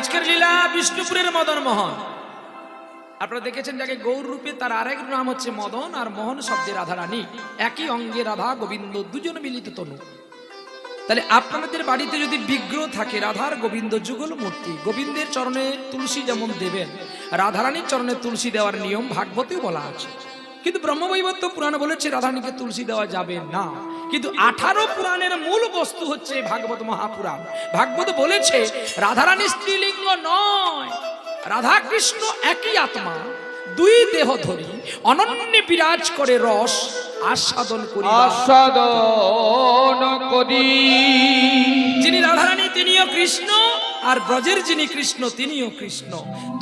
আজকের লীলা বিষ্ণুপুরের মদন মোহন। আপনারা দেখেছেন যাকে গৌর রূপে, তার আরেক নাম হচ্ছে মদন, আর মোহন শব্দে রাধারানী। একই অঙ্গে রাধা গোবিন্দ, দুজন মিলিত তনু। তাহলে আপনাদের বাড়িতে যদি বিগ্রহ থাকে রাধার গোবিন্দ যুগল মূর্তি, গোবিন্দের চরণে তুলসী যেমন দেবেন, রাধারানীর চরণে তুলসী দেওয়ার নিয়ম ভাগবতেও বলা আছে। কিন্তু ব্রহ্মবৈবর্ত পুরাণ বলেছে রাধারানীকে তুলসী দেওয়া যাবে না। কিন্তু 18 পুরাণের মূল বস্তু হচ্ছে ভাগবত মহাপুরাণ। ভাগবত বলেছে রাধারানী স্ত্রীলিঙ্গ নয়, রাধা কৃষ্ণ একই আত্মা, দুই দেহ ধরি অনন্যে বিরাজ করে রস আস্বাদন করি। যিনি রাধারানী তিনিও কৃষ্ণ, আর ব্রজের যিনি কৃষ্ণ তিনিও কৃষ্ণ।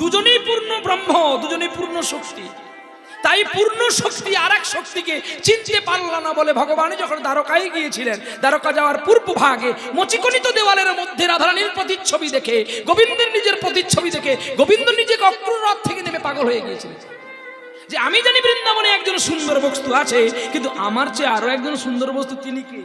দুজনেই পূর্ণ ব্রহ্ম, দুজনেই পূর্ণ শক্তি। তাই পূর্ণ শক্তি আর এক শক্তিকে চিনতে পারল না বলে ভগবান যখন দ্বারকায় গিয়েছিলেন, দ্বারকা যাওয়ার পূর্ব ভাগে মচিকণিত দেওয়ালের মধ্যে রাধারানীর প্রতিচ্ছবি দেখে, গোবিন্দের নিজের প্রতিচ্ছবি দেখে গোবিন্দ নিজেকে অক্রুরথ থেকে নেমে পাগল হয়ে গিয়েছিলেন যে আমি জানি বৃন্দাবনে একজন সুন্দর বস্তু আছে, কিন্তু আমার চেয়ে আরো একজন সুন্দর বস্তু, তিনি কে?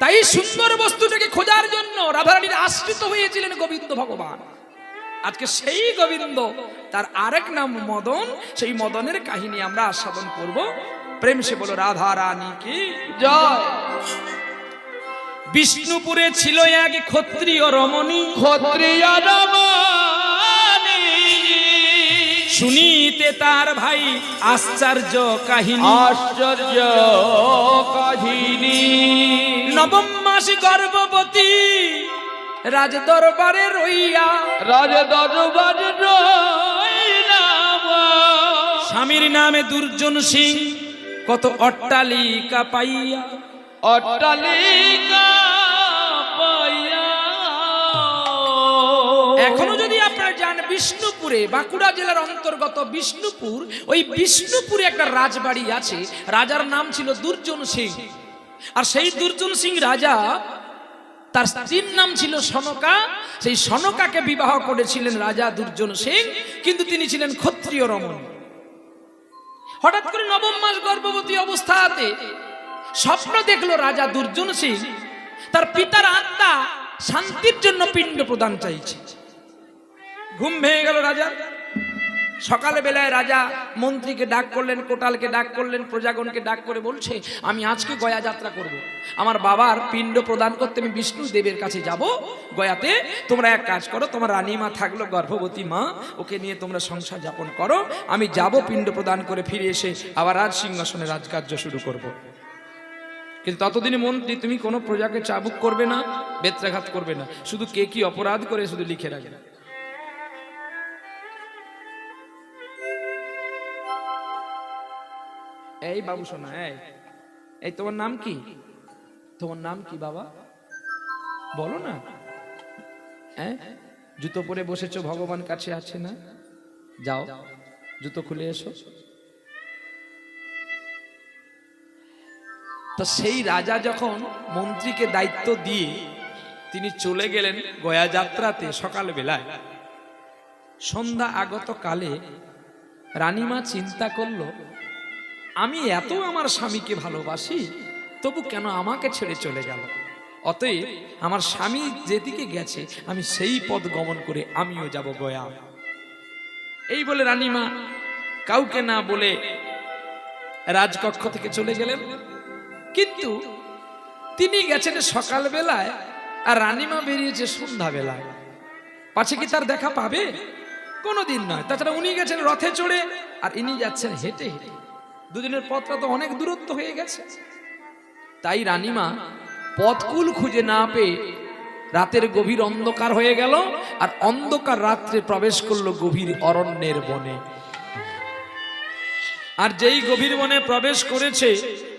তাই সুন্দর বস্তুটাকে খোঁজার জন্য রাধারানীর আশ্রিত হয়েছিলেন গোবিন্দ ভগবান। আজকে সেই গোবিন্দ, তার আরেক নাম মদন, সেই মদনের কাহিনী আমরা আস্বাদন করব। প্রেম সে বলো রাধা রানী কি জয়। বিষ্ণুপুরে ছিল এক ক্ষত্রিয় রমণী, ক্ষত্রিয় রমণী, শুনিতে তার ভাই আশ্চর্য কাহিনী, আশ্চর্য কাহিনী। নবম মাস গর্ভবতী রাজ দরবারে রইয়া, রাজ দরবারে রইয়া, স্বামীর নামে দুর্জন সিং কত অট্টালিকা পাইয়া, অট্টালিকা পাইয়া। এখনো যদি আপনারা যান বিষ্ণুপুরে, বাঁকুড়া জেলার অন্তর্গত বিষ্ণুপুর, ওই বিষ্ণুপুরে একটা রাজবাড়ি আছে, রাজার নাম ছিল দুর্জন সিং। আর সেই দুর্জন সিং রাজা, তার স্ত্রীর নাম ছিল সনকা। সেই সনকাকে বিবাহ করেছিলেন রাজা দুর্জন সিং, কিন্তু তিনি ছিলেন ক্ষত্রিয় রমণী। হঠাৎ করে নবম মাস গর্ভবতী অবস্থাতে স্বপ্ন দেখলো রাজা দুর্জন সিং তার পিতার আত্মা শান্তির জন্য পিণ্ড প্রদান চাইছে। ঘুম ভেঙে গেল রাজা। সকালে বেলায় রাজা মন্ত্রীকে ডাক করলেন, কোটালকে ডাক করলেন, প্রজাগণকে ডাক করে বলছে আমি আজকে গয়া যাত্রা করব, আমার বাবার পিণ্ড প্রদান করতে আমি বিষ্ণু দেবের কাছে যাব গয়াতে। তোমরা এক কাজ করো, তোমার রানীমা থাকলো গর্ভবতী মা, ওকে নিয়ে তোমরা সংসার যাপন করো, আমি যাব পিণ্ড প্রদান করে ফিরে এসে আবার রাজ সিংহাসনে রাজকার্য শুরু করব। কিন্তু ততদিনে মন্ত্রী তুমি কোনো প্রজাকে চাবুক করবে না, বেত্রাঘাত করবে না, শুধু কে কি অপরাধ করে শুধু লিখে রাখবে। এই বাবু শোনা, এই তোমার নাম কি? তোমার নাম কি বাবা? বলো না। জুতো পরে বসেছো, ভগবান কাছে আছে না? যাও জুতো খুলে এসো। তো সেই রাজা যখন মন্ত্রীকে দায়িত্ব দিয়ে তিনি চলে গেলেন গয়া যাত্রাতে সকাল বেলায়, সন্ধ্যা আগত কালে রানীমা চিন্তা করলো আমি এত আমার স্বামীকে ভালোবাসি, তবু কেন আমাকে ছেড়ে চলে গেল? অতএব আমার স্বামী যেদিকে গেছে আমি সেই পথ গমন করে আমিও যাব গয়া। এই বলে রানীমা কাউকে না বলে রাজকক্ষ থেকে চলে গেলেন। কিন্তু তিনি গেছেন সকাল বেলায়, আর রানীমা বেরিয়েছে সন্ধ্যা বেলায়। পাছে কি তার দেখা পাবে? কোনোদিন নয়। তাছাড়া উনি গেছেন রথে চড়ে, আর ইনি যাচ্ছেন হেঁটে হেঁটে। দুজনের পথটা তো অনেক দূরত্ব হয়ে গেছে। তাই রানীমা পথকুল খুঁজে না পেয়ে রাতের গভীর অন্ধকার হয়ে গেল, আর অন্ধকার রাত্রে প্রবেশ করলো গভীর অরণ্যের বনে। আর যেই গভীর বনে প্রবেশ করেছে,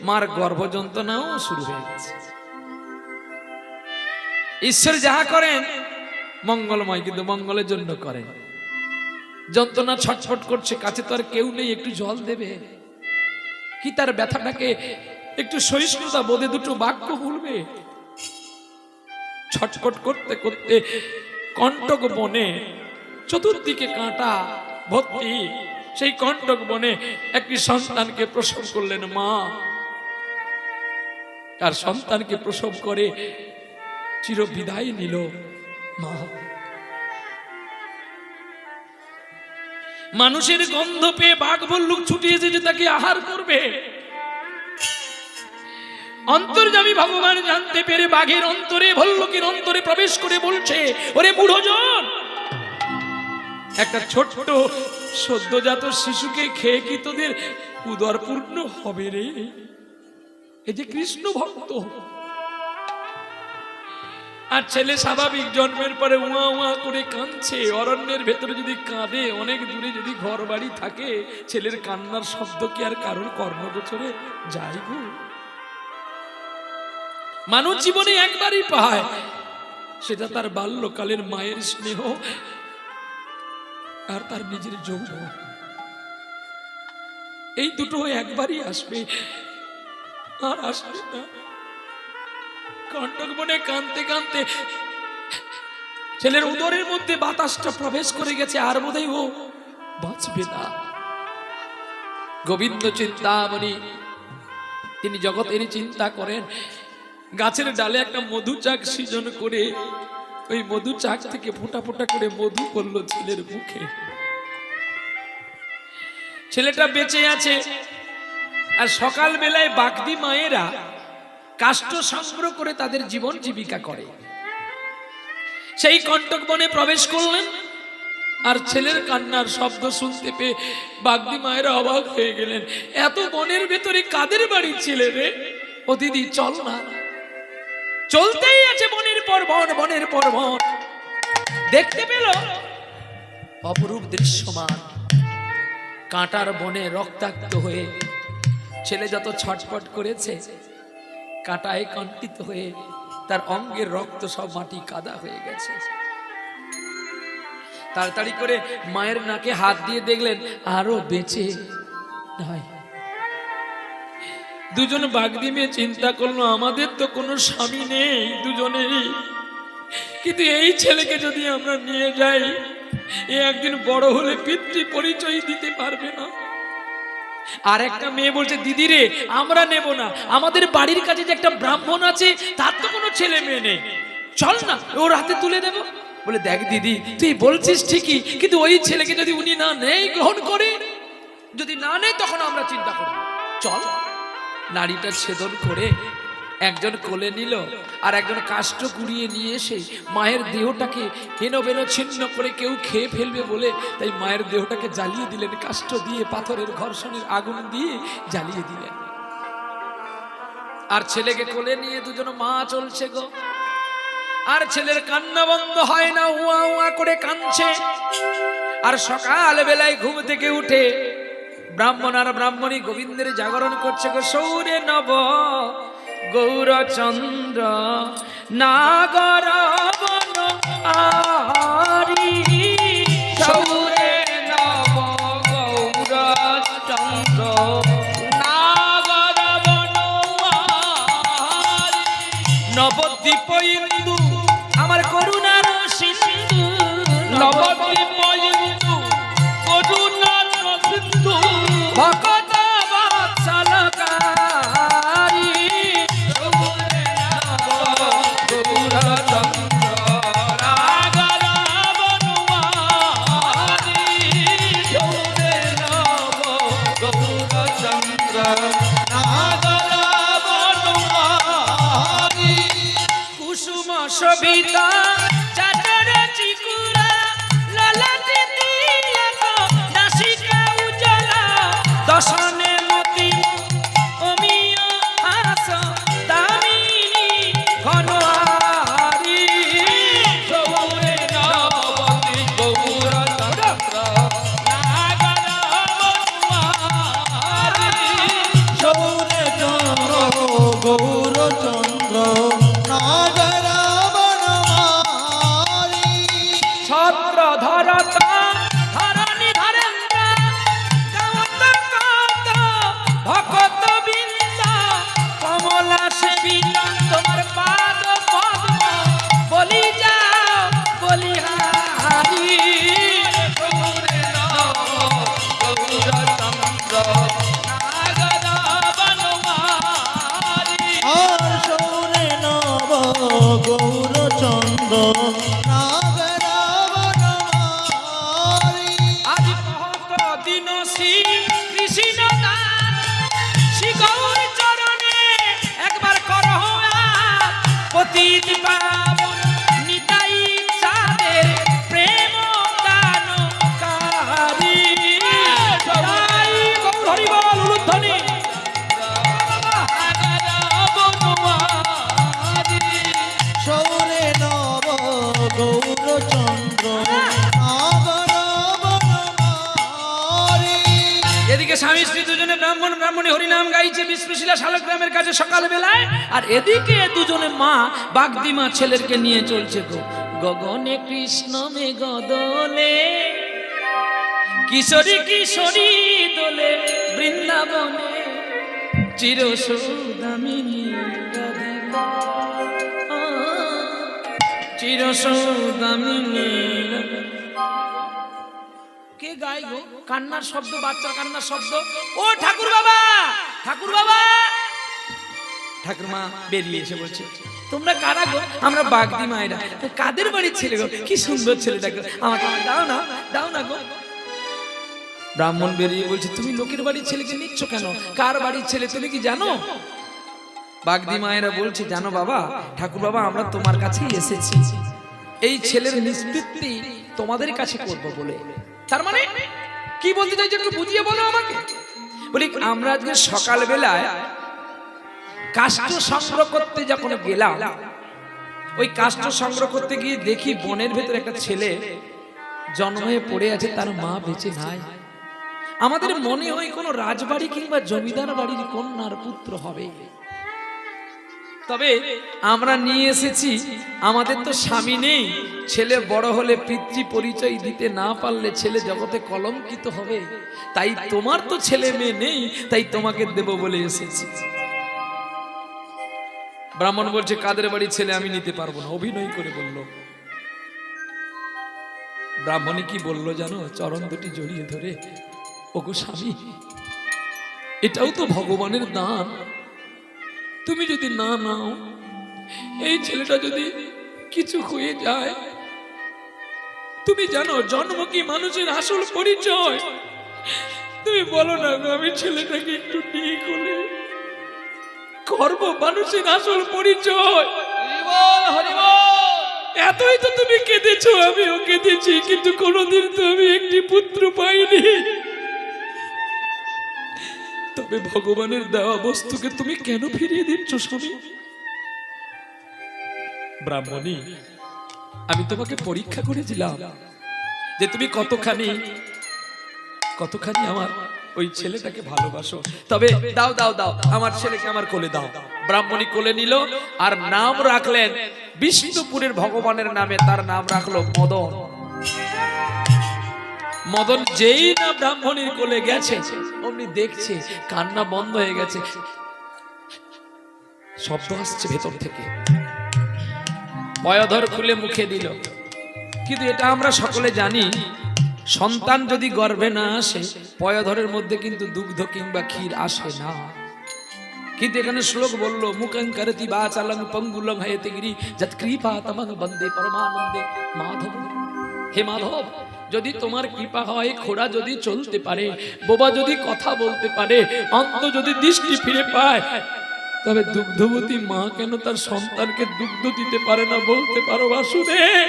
মার গর্ভযন্ত্রণাও শুরু হয়ে গেছে। ঈশ্বর যাহা করেন মঙ্গলময়, কিন্তু মঙ্গলের জন্য করেন। যন্ত্রণা ছটফট করছে, কাছে তো আর কেউ নেই, একটু জল দেবে কি? তার ব্যথাটাকে একটু সহিষ্ণুতা বোধে দুটো বাক্য বলবে। ছটফট করতে করতে কণ্টক বনে, চতুর্দিকে কাঁটা ভর্তি, সেই কণ্টক বনে একটি সন্তানকে প্রসব করলেন মা। আর সন্তানকে প্রসব করে চির বিদায় নিল মা। মানুষের গন্ধ পেয়ে বাঘ ভল্লুক ছুটে এসেছে তাকে আহার করবে। অন্তর্যামী ভগবান জানতে পেরে বাঘের অন্তরে ভল্লুকের অন্তরে প্রবেশ করে বলছে, ওরে মূঢ়জন, একটা ছোট্ট সদ্যজাত শিশুকে খেয়ে কি তোদের উদর পূর্ণ হবে রে? এই যে কৃষ্ণ ভক্ত। আর ছেলে স্বাভাবিক জন্মের পরে উয়া উয়া করে কাঁদছে। অরণ্যের ভেতরে যদি কাঁদে, অনেক দূরে যদি ঘর বাড়ি থাকে, ছেলের কান্নার শব্দ কি আর কারোর কর্ণগোচরে যায় গো? মানুষ জীবনে একবারই পায়, সেটা তার বাল্যকালের মায়ের স্নেহ আর তার নিজের যৌবন। এই দুটো একবারই আসবে, আর আসবে না। কণ্টক বনে কাঁদতে কাঁদতে ছেলের উদরের মধ্যে বাতাসটা প্রবেশ করে গেছে, আর বোধহয় ও বাঁচবে না। গোবিন্দ চিন্তামণি তিনি জগতেরই চিন্তা করেন। গাছের ডালে একটা মধু চাক সৃজন করে ওই মধু চাক থেকে ফোঁটা ফোঁটা করে মধু পড়ল ছেলের মুখে। ছেলেটা বেঁচে আছে। আর সকাল বেলায় বাগদি মায়েরা কাষ্ঠ সংগ্রহ করে তাদের জীবন জীবিকা করে। সেই কণ্টক বনে প্রবেশ করলেন, আর ছেলের কান্নার শব্দ শুনতে পেয়ে বাগদি মায়েরা অবাক হয়ে গেলেন। এত বনের ভেতরে কাদের বাড়ি ছেলে রে? ও দিদি চল না। চলতেই আছে বনের পর বন, বনের পর বন। দেখতে পেল অপরূপ দৃশ্যমান। কাঁটার বনে রক্তাক্ত হয়ে ছেলে যত ছটফট করেছে, কাঁটায় কণ্ঠিত হয়ে তার অঙ্গের রক্ত সব মাটি কাদা হয়ে গেছে। তাড়াতাড়ি করে মায়ের নাকে হাত দিয়ে দেখলেন আরো বেঁচে নাই। দুজন বাগদি মেয়ে চিন্তা করলো, আমাদের তো কোনো স্বামী নেই দুজনেরই, কিন্তু এই ছেলেকে যদি আমরা নিয়ে যাই, এ একদিন বড় হলে পিতৃ পরিচয় দিতে পারবে না। আর একটা মেয়ে বলছে, দিদি রে আমরা নেব না, আমাদের বাড়ির কাছে যে একটা ব্রাহ্মণ আছে তার তো কোনো ছেলে মেয়ে নেই, চল না ওর হাতে তুলে দেব। বলে দেখ দিদি তুই বলছিস ঠিকই, কিন্তু ওই ছেলেকে যদি উনি না নেই, গ্রহণ করে, যদি না নেই তখন আমরা চিন্তা করব, চল। নাড়িটা ছেদন করে একজন কোলে নিল, আর একজন কাষ্ঠ কুড়িয়ে নিয়ে এসে মায়ের দেহটাকে হেন বেন ছিন্ন করে কেউ খেয়ে ফেলবে বলে তাই মায়ের দেহটাকে জ্বালিয়ে দিলেন। কাষ্ঠ দিয়ে, পাথরের ঘর্ষণের আগুন দিয়ে জ্বালিয়ে দিলেন। আর ছেলেকে কোলে নিয়ে দুজন মা চলছে গো। আর ছেলের কান্না বন্ধ হয় না, উয়া উয়া করে কাঁদছে। আর সকাল বেলায় ঘুম থেকে উঠে ব্রাহ্মণ আর ব্রাহ্মণী গোবিন্দের জাগরণ করছে গো। সৌরে নব গৌরচন্দ্র নাগর বন আরি, সৌরে নব গৌরচন্দ্র নাগর বন আরি, নবদ্বীপ ইন্দু আমার করুণার সিন্ধু, নবদ্বীপ ইন্দু করুণার সিন্ধু, ভকত বৎসলকারী, সৌরে নব গৌরচন্দ্র নাগর বন আরি, সৌরে নব গৌরচন্দ্র নাগর বন আরি, কুসুম শোভিতা চাটর চিকুরা ললাটে তিলক নাসিকা উজ্জ্বলা, দশনে মতি অমিয় হাস দামিনী ঘনহারি, সৌরে নব গৌরচন্দ্র নাগর বন আরি, সৌরে গৌরচন্দ্র নাগর বন ব্রাহ্মণ ব্রাহ্মণী হরিনাম গাইছে বিষ্ণুশিলা শালগ্রামের কাছে সকাল বেলায়, আর এদিকে দুজনে মা বাগদিমা ছেলেরকে নিয়ে চলছে গো। গগনে কৃষ্ণ মেঘ দোলে, কিশোরী কিশোরী দোলে বৃন্দাবনে, চির সৌদামিনী রাধিকা, চির সৌদামিনী। কে গায় গো? কান্নার শব্দ, বাচ্চার কান্নার শব্দ। ও ঠাকুর বাবা, ঠাকুর বাবা। ঠাকুরমা বেরিয়ে এসে বলছে, তোমরা কারা গো? আমরা বাগদি মায়েরা। কাদের বাড়ির ছেলে গো? কি সুন্দর ছেলেটা গো, আমাকে দাও না, দাও না গো। ব্রাহ্মণ বেরিয়ে বলছে, তুমি লোকের বাড়ির ছেলেকে নিচ্ছ কেন? কার বাড়ির ছেলে তুমি কি জানো? বাগদি মায়েরা বলছে, জানো বাবা, ঠাকুর বাবা, আমরা তোমার কাছেই এসেছি এই ছেলের নিষ্পত্তি তোমাদের কাছে করবো বলে। তার মানে কি বলতে চাইছো একটু বুঝিয়ে বলো আমাকে। বলি, আমরা আজকে সকাল বেলায় কাষ্ঠ সংগ্রহ করতে যখন গেলাম, ওই কাষ্ঠ সংগ্রহ করতে গিয়ে দেখি বনের ভেতর একটা ছেলে জন্ম হয়ে পড়ে আছে, তার মা বেঁচে নাই। আমাদের মনে হয় কোনো রাজবাড়ি কিংবা জমিদার বাড়ির কন্যার পুত্র হবে। তবে আমরা নিয়ে এসেছি, আমাদের তো স্বামী নেই, ছেলে বড় হলে পিতৃ পরিচয় দিতে না পারলে ছেলে জগতে কলঙ্কিত হবে, তাই তোমার তো ছেলে মেয়ে নেই, তাই তোমাকে দেব বলে এসেছি। ব্রাহ্মণ বলছে, কাদের বাড়ি ছেলে আমি নিতে পারবো না, অভিনয় করে বলল। ব্রাহ্মণী কি বলল জানো? চরণ দুটি জড়িয়ে ধরে, ওগো স্বামী, এটাও তো ভগবানের দান, তুমি যদি না নাও, এই ছেলেটা যদি কিছু হয়ে যায়, তুমি জানো জন্ম কি মানুষের আসল পরিচয়, তুমি বলো না গো, আমি ছেলেটাকে একটু নিয়ে কোলে করবো, মানুষের আসল পরিচয়। এতই তো তুমি কেঁদেছো, আমিও কেঁদেছি, কিন্তু কোনোদিন তো আমি একটি পুত্র পাইনি। তবে ভগবানের দেওয়া বস্তুকে তুমি কেন ফিরিয়ে দিচ্ছ স্বামী? ব্রাহ্মণী, আমি তোমাকে পরীক্ষা করেছিলাম যে তুমি কতখানি আমার ওই ছেলেটাকে ভালোবাসো। তবে দাও দাও দাও, আমার ছেলেকে আমার কোলে দাও। ব্রাহ্মণী কোলে নিল, আর নাম রাখলেন বিষ্ণুপুরের ভগবানের নামে, তার নাম রাখলো মদন। মদন যেই না ব্রাহ্মণীর কোলে গেছে, অমনি দেখছে কান্না বন্ধ হয়ে গেছে, শব্দ আসছে ভেতর থেকে, পয়ধর খুলে মুখে দিল। কিন্তু এটা আমরা সকলে জানি, সন্তান যদি গর্ভে না আসে, পয়ধরের মধ্যে কিন্তু দুগ্ধ কিংবা ক্ষীর আসে না। কিন্তু এখানে শ্লোক বললো, মুখং করতি বাচালং পঙ্গুলং হয়তে গিরি যৎ কৃপা তমং বন্দে পরমানন্দে মাধব। হে মাধব, যদি তোমার কৃপা হয়, খোড়া যদি চলতে পারে, বোবা যদি কথা বলতে পারে, অন্ধ যদি দৃষ্টি ফিরে পায়, তবে দুগ্ধবতী মা কেন তার সন্তানকে দুগ্ধ দিতে পারে না? বলতে পারো বাসুদেব,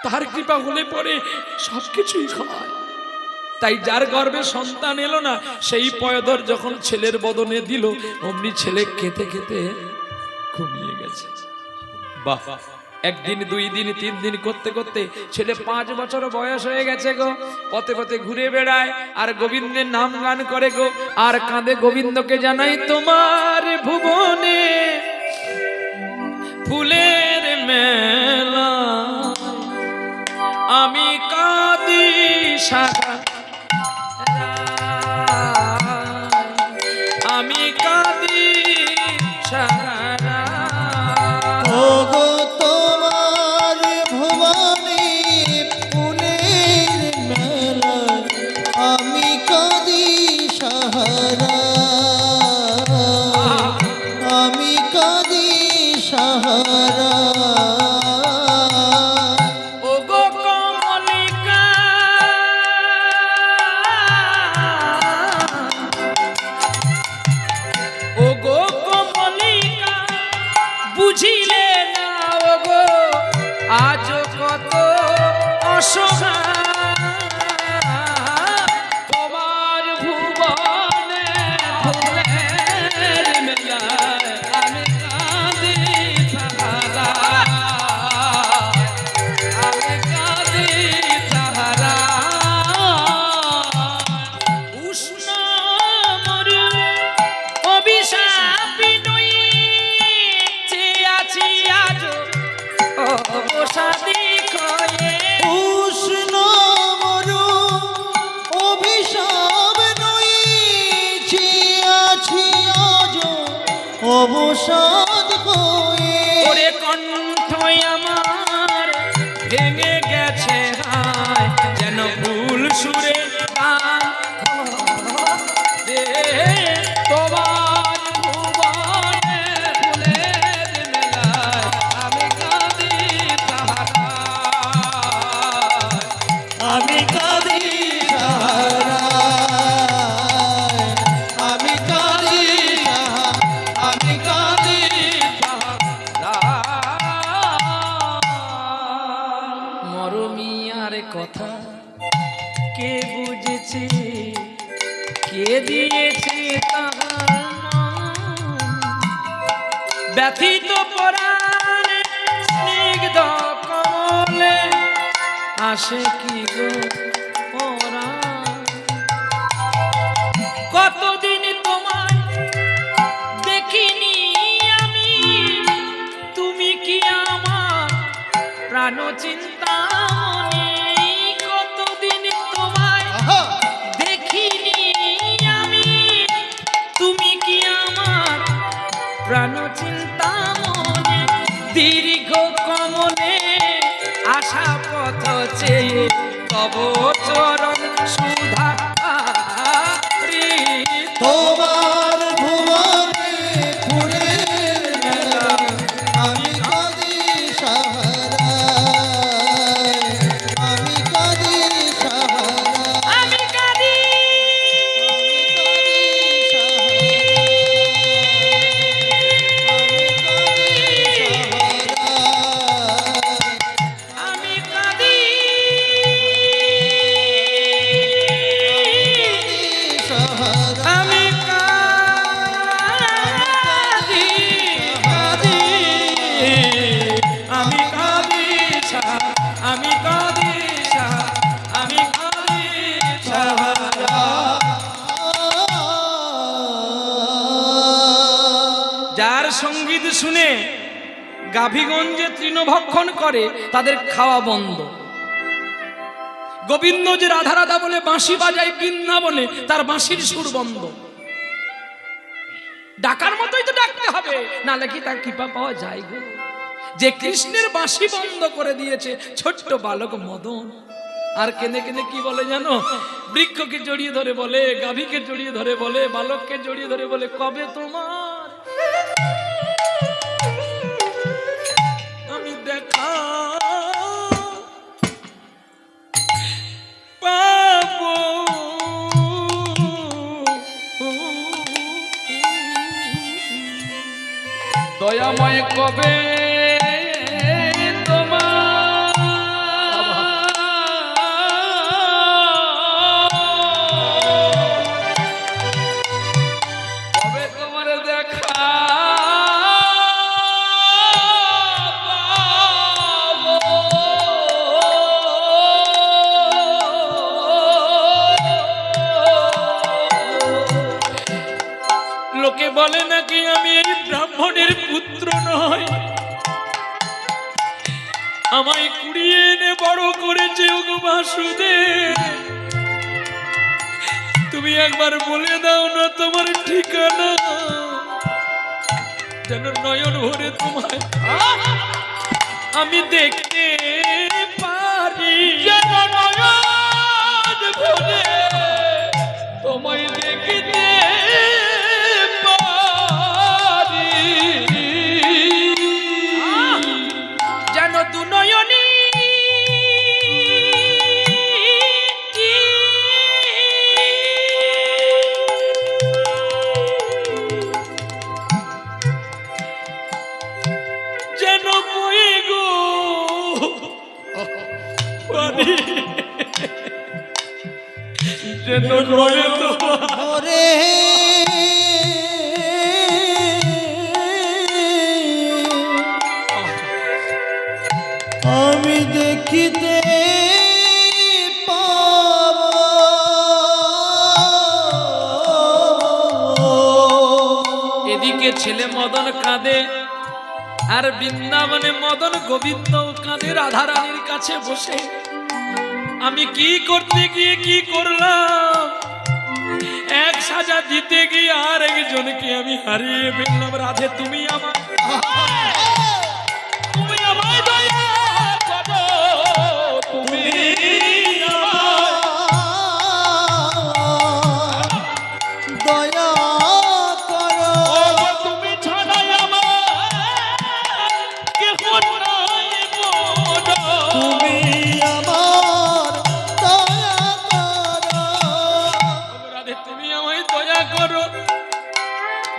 তার কৃপা হলে পরে সবকিছুই হয়। তাই যার গর্ভে সন্তান এলো না, সেই পয়ধর যখন ছেলের বদনে দিল, অমনি ছেলে খেতে খেতে ঘুমিয়ে গেছে। বাহ! একদিন, দুই দিন, 3 দিন করতে করতে ছেলে 5 বছর বয়স হয়ে গেছে গো। পথে পথে ঘুরে বেড়ায় আর গোবিন্দের নাম গান করে গো, আর কাঁদে গোবিন্দকে জানাই, তোমার ভুবনে ফুলের মেলা, আমি কাঁদি সারা, আমি কাঁদি সারা। ওগো তোমার ভুবনে ফুলের মেলা, আমি কাঁদি সাহারা, আমি কাঁদি সাহারা। বুঝিলে না ওগো আজ কত অসহায়, তোমার ভুবনে ফুলের মেলায় আমি কাঁদি সারা। অবসাদ হয়ে ওরে কণ্ঠ আমার ভেঙে গেছে হায়, যেন ভুল সুরে গান দে তোমার ভুবনে ফুলের মেলায় আমি কাঁদি তাহারায়। আমি কাঁদি সাহারায়, আমি কাঁদি আমি কাঁদি মরমিয়ার কথা কে বুঝেছে, কে দিয়েছে তাহার নাম? ব্যথিত পরাণে স্নিগ্ধ কমলে আসে কি গো ওরা? কতদিন তোমায় দেখিনি আমি, তুমি কি আমার প্রাণ চিন্তামণি? কতদিন তোমায় আহা! দেখিনি আমি, তুমি কি আমার প্রাণ চিন্তামণি? দীর্ঘ কমলে আশা পথ চেয়ে তব চরণ সুধা তোমার ভুবনে ফুলের মেলা আমি কাঁদি সাহারায়, আমি কাঁদি সাহারায়, আমি কাঁদি আমি কাঁদি আমি কাঁদি কাঁদি আমি কাঁদি আমি কাঁদি আমি কাঁদি যার সঙ্গীত শুনে গাভীগঞ্জে তৃণভক্ষণ করে তাদের খাওয়া বন্ধ। গোবিন্দ যে রাধা রাধা বলে বাঁশি বাজায় বৃন্দাবনে, তার বাঁশির সুর বন্ধ। ডাকার মতোই তো ডাকতে হবে, নালে কি তার কৃপা পাওয়া যায় গো? যে কৃষ্ণের বাঁশি বন্ধ করে দিয়েছে ছোট্ট বালক মদন, আর কেঁদে কেঁদে কি বলে জানো? বৃক্ষকে জড়িয়ে ধরে বলে, গাভীকে জড়িয়ে ধরে বলে, বালককে জড়িয়ে ধরে বলে, কবে তোমার আমি দেখা পাবো? দয়াময় কবে তোমার দেখা লোকে বলে নাকি আমি এই ব্রাহ্মণের পুত্র নয়, আমায় কুড়িয়ে এনে বড় করেছে ওগো বাসুদেব। তুমি একবার বলে দাও না তোমার ঠিকানা, যেন নয়ন ভরে তোমায় আমি দেখতে পারি, যেন নয়ন ভরে তোমায় দেখতে পারি, যেন দু নয়নী যেন বয়ে গো পানি, যেন রয়ে তোমার ওরে আমি দেখিতে পাবো। এদিকে ছেলে মদন কাঁদে, আর বৃন্দাবনে মদন গোবিন্দ কাঁদে রাধারানীর কাছে বসে। আমি কি করতে গিয়ে কি করলাম, এক সাজা দিতে গিয়ে আর একজনকে আমি হারিয়ে ফেললাম। রাধে তুমি আমার, তুমি আমায় দয়া করো, তুমি দয়া করো, তুমি ছাড়াই আমার কেহ নাই মোর। তুমি আমার দয়া করো, রাধে তুমি আমায় দয়া করো।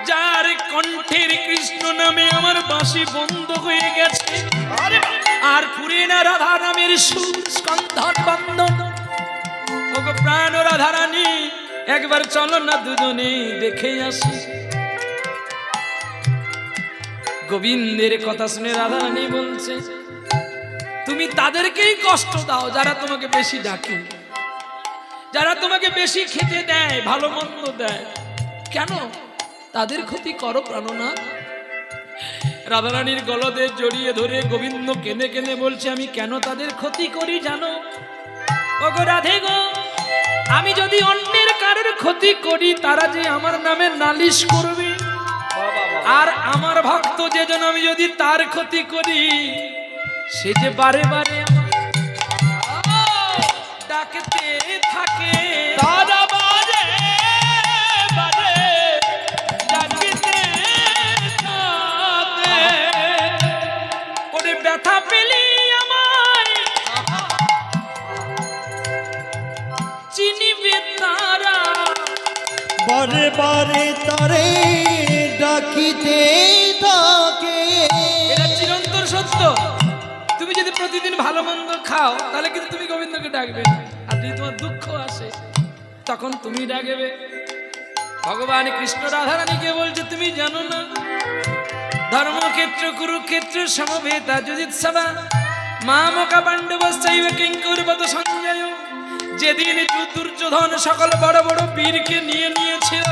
যার কণ্ঠের কৃষ্ণ নামে আমার বাঁশি বন্ধ হয়ে গেছে, আর পুরে না রাধা নামের সুর স্কন্ধন বন্ধন। ওগো প্রাণ রাধা রানী, একবার চলো না দুজনে দেখে আসি। গোবিন্দের কথা শুনে রাধা রানী বলছে, তুমি তাদেরকেই কষ্ট দাও যারা তোমাকে বেশি ডাকে, যারা তোমাকে বেশি খেতে দেয়, ভালো মন্দ দেয়। কেন তাদের ক্ষতি করো প্রাণনাথ? রাধারানীর গলদে জড়িয়ে ধরে গোবিন্দ কেঁদে কেঁদে বলছে, আমি কেন তাদের ক্ষতি করি জানো? ওগো রাধে গো, আমি যদি অন্যের কারোর ক্ষতি করি, তারা যে আমার নামে নালিশ করবে, আর আমার ভক্ত যে জন আমি যদি তার ক্ষতি করি, সে যে বারে বারে ডাকতে থাকে, তারা বারে বারে ডাকতে থাকে। ওরে ব্যথা পেলি আমায় চিনিবে তারা, বারে বারে তারে ডাকিতে থাকে। এটা চিরন্তন সত্য। তুমি যদি প্রতিদিন ভালো মন্দ খাও, তাহলে কিন্তু তুমি গোবিন্দকে ডাকবে না। আর যদি তোমার দুঃখ আসে, তখন তুমি ডাকবে। ভগবান কৃষ্ণ রাধারানীকে বলছে, তুমি জানো না, ধর্মক্ষেত্র কুরুক্ষেত্র সমবেতা যুদিৎসবা মামকা পাণ্ডবশ্চৈব কিঙ্কুরবত সঞ্জয়। যেদিন দুর্যোধন সকল বড় বড় বীরকে নিয়ে নিয়েছিল,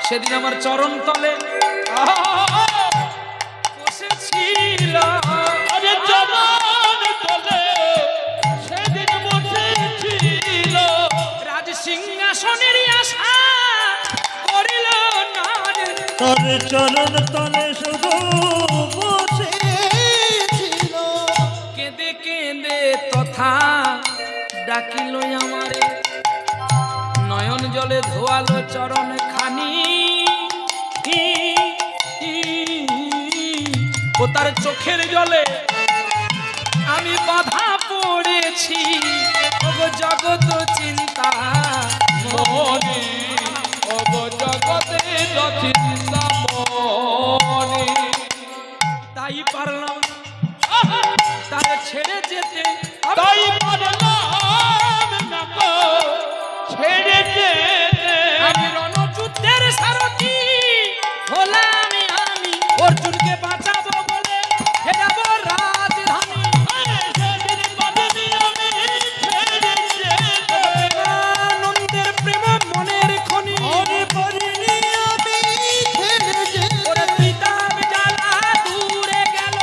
সেদিন আমার চরণ তলে বসেছিল। সেদিন বসেছিল, রাজ সিংহাসনের আশা করিল না, তার চরণ তলে শুধু বসেছিল। কেঁদে কেঁদে তথা ডাকিল আমারে, নয়ন জলে ধোয়ালো চরণ খানি, ও তার চোখের জলে আমি বাধা পড়েছি। ওগো জগত চিন্তা মনে, ওগো জগতে চিন্তা মনে, তাই পারলাম তারে ছেড়ে যেতে, তাই পারলাম না গো ছেড়ে যেতে। আমি রণযুদ্ধের সারথি হলাম, আমি অর্জুনকে বাঁচাবো বলে ফেরাবো রাজধানী। আনন্দের প্রেম মনের খনি, ওরে পিতাম জ্বালা দূরে গেল,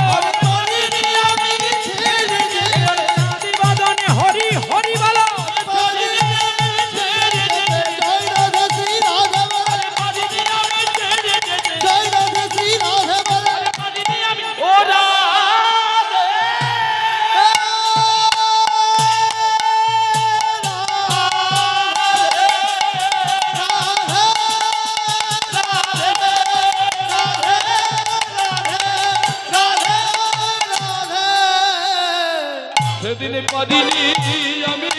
বদনে হরি হরি বলো। সেদিন পারিনি আমি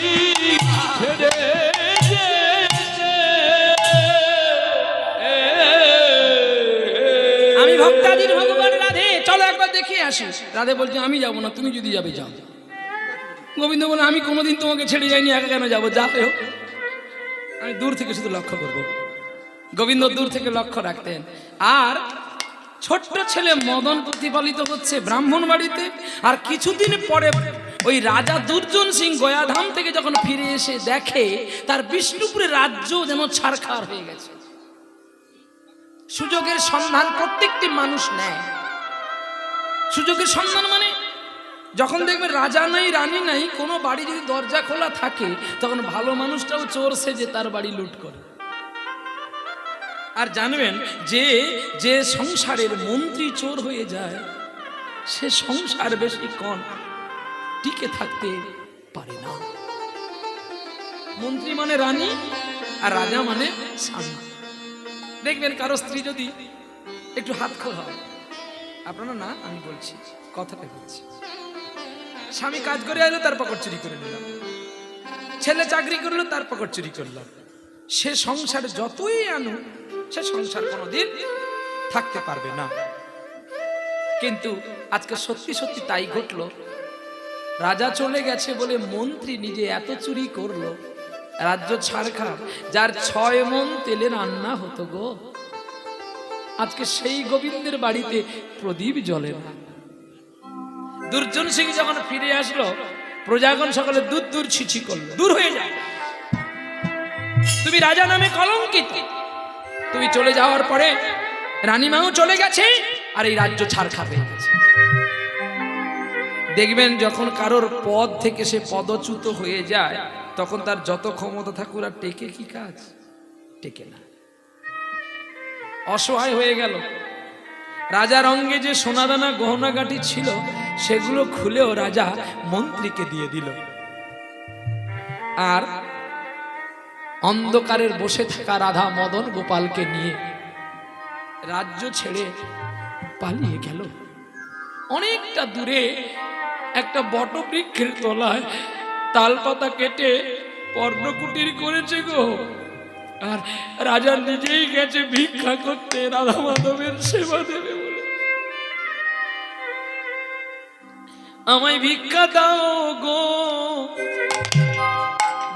ছেড়ে যেতে। আমি ভক্তাদির ভগবান রাধে, চলো একবার দেখে আসি। রাধে বলছে, আমি যাবো না, তুমি যদি যাবে যাও। গোবিন্দ বলে, আমি কোনোদিন তোমাকে ছেড়ে যাইনি, একা কেন যাবো, যাবে হোক। আমি দূর থেকে শুধু লক্ষ্য করবো। গোবিন্দ দূর থেকে লক্ষ্য রাখতেন। আর ছোট্ট ছেলে মদন প্রতিপালিত হচ্ছে ব্রাহ্মণ বাড়িতে। আর কিছুদিন পরে ওই রাজা দুর্জন সিং গয়াধাম থেকে যখন ফিরে এসে দেখে, তার বিষ্ণুপুরের রাজ্য যেন ছারখার হয়ে গেছে। সুযোগের সন্ধান প্রত্যেকটি মানুষ নেয়। সুযোগের সন্ধান মানে যখন দেখবেন রাজা নাই রানী নাই, কোনো বাড়ি যদি দরজা খোলা থাকে, তখন ভালো মানুষটাও চোর সেজে তার বাড়ি লুট করে। আর জানবেন যে যে সংসারের মন্ত্রী চোর হয়ে যায় সে সংসার বেশিক্ষণ টিকে থাকতে পারে না। মন্ত্রী মানে রানী আর রাজা মানে স্বামী। দেখবেন কারো স্ত্রী যদি একটু হাতখোর হয়, আপনারা না, আমি বলছি, কথাটা বলছি, স্বামী কাজ করে এলো তার পকেট চুরি করে নিলাম, ছেলে চাকরি করলো তার পকেট চুরি করলাম, সে সংসার যতই আনো সে সংসার কোনোদিন থাকতে পারবে না। কিন্তু আজকে সত্যি সত্যি তাই ঘটলো। রাজা চলে গেছে বলে মন্ত্রী নিজে এত চুরি করলো, রাজ্য ছাড়খা, যার 6 মণ তেলে রান্না হতো গো, আজকে সেই গোবিন্দের বাড়িতে প্রদীপ জ্বলে না। দুর্জন সিং যখন ফিরে আসলো, প্রজাগণ সকলে দূর দূর ছিছি করলো, দূর হয়ে যায়, তুমি রাজা নামে কলঙ্কিত, তুমি চলে যাওয়ার পরে রানীমাও চলে গেছে আর এই রাজ্য ছাড়খা হয়ে গেছে। দেখবেন যখন কারোর পদ থেকে সে পদচ্যুত হয়ে যায় তখন তার যত ক্ষমতা থাকুক আর টেকে কি কাজ? টেকে না, অসহায় হয়ে গেল। রাজার অঙ্গে যে সোনাদানা গহনাগাটি ছিল সেগুলো খুলেও রাজা মন্ত্রীকে দিয়ে দিল, আর অন্ধকারের বসে থাকা রাধা মদন গোপালকে নিয়ে রাজ্য ছেড়ে পালিয়ে গেল। অনেকটা দূরে একটা বটবৃক্ষের তলায় তালপাতা কেটে পর্ণকুটির করেছে গো, আর রাজা নিজেই গেছে ভিক্ষা করতে রাধা মাধবের সেবা দেবে বলে। আমায় ভিক্ষা দাও গো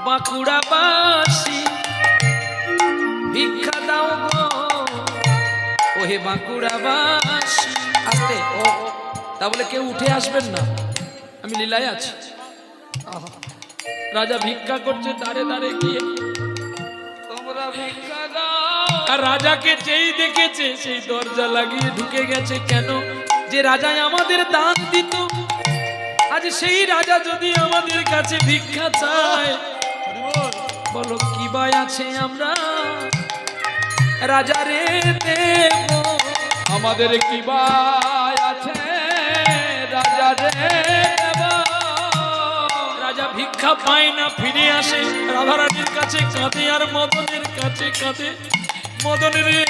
বাঁকুড়াবাসী, ভিক্ষা দাও গো ওহে বাঁকুড়াবাসী। আস্তে, ও তা বলে কেউ উঠে আসবেন না, আমি লীলায় আছি। রাজা ভিক্ষা করছে দাঁড়ে দাঁড়ে গিয়ে, তোমরা ভিক্ষা দাও। আর রাজাকে যেই দেখেছে সেই দরজা লাগিয়ে ঢুকে গেছে। কেন? যে রাজাই আমাদের দান দিত, আজ সেই রাজা যদি আমাদের কাছে ভিক্ষা চায়, বলো কি বাই আছে আমরা রাজারে দেব? আমাদের কি বাই আছে রাজারে দেব? রাজা ভিক্ষা পায় না, ফিরে আসে রাধারানীর কাছে কাঁদে আর মদনের কাছে কাঁদে। মদন রে,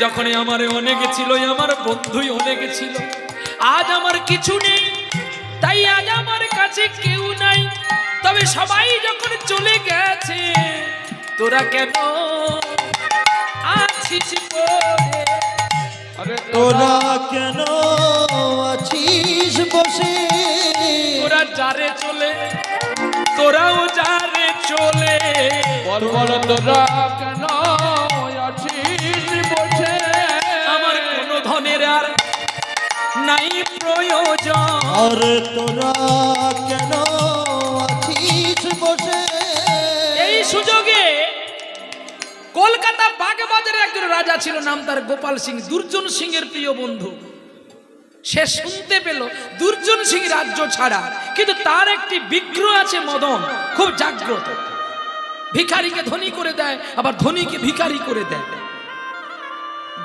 যখন আমার অনেক ছিল, আমার বন্ধুই অনেক ছিল, আজ আমার কিছু নেই, তাই আজ আমার কাছে কেউ নাই। তবে সবাই যখন চলে গেছে, তোরা কেন আছিস পড়ে? তোরা কেন আছিস বসে? তোরা যারে চলে, তোরাও যারে চলে, বল বল তোরা কেন আছিস বসে? আমার কোনো ধনের আর নাই প্রয়োজন, আর তোরা কেন আছিস বসে? এই সুযোগে কলকাতা বাগবাজারে একজন রাজা ছিল, নাম তার গোপাল সিং, দুর্জন সিং এর প্রিয় বন্ধু। সে শুনতে পেল দুর্জন সিং রাজ্য ছাড়া, কিন্তু তার একটি বিগ্রহ আছে মদন, খুব জাগ্রত, ভিখারিকে ধনী করে দেয় আবার ধনীকে ভিখারি করে দেয়।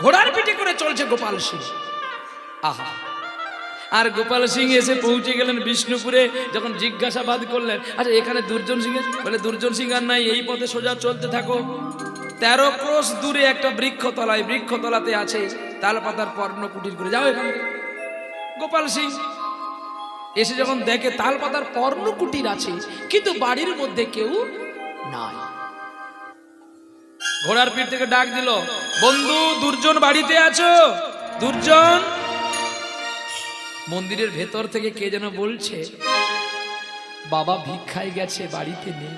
ঘোড়ার পিঠে করে চলছে গোপাল সিং। আহা, আর গোপাল সিং এসে পৌঁছে গেলেন বিষ্ণুপুরে। যখন জিজ্ঞাসাবাদ করলেন, আচ্ছা এখানে দুর্জন সিং, বলে দুর্জন সিং আর নাই, এই পথে সোজা চলতে থাকো, 13 ক্রোশ দূরে একটা বৃক্ষতলায়, বৃক্ষতলাতে আছে তালপাতার পর্ণকুটির করে, যাও এখান থেকে। গোপাল সিং এসে যখন দেখে তালপাতার পর্ণকুটির আছে কিন্তু বাড়ির মধ্যে কেউ নাই, ঘোড়ার পিঠ থেকে ডাক দিল, বন্ধু দুর্জন বাড়িতে আছো? দুর্জন। মন্দিরের ভেতর থেকে কে যেন বলছে, বাবা ভিক্ষায় গেছে, বাড়িতে নেই।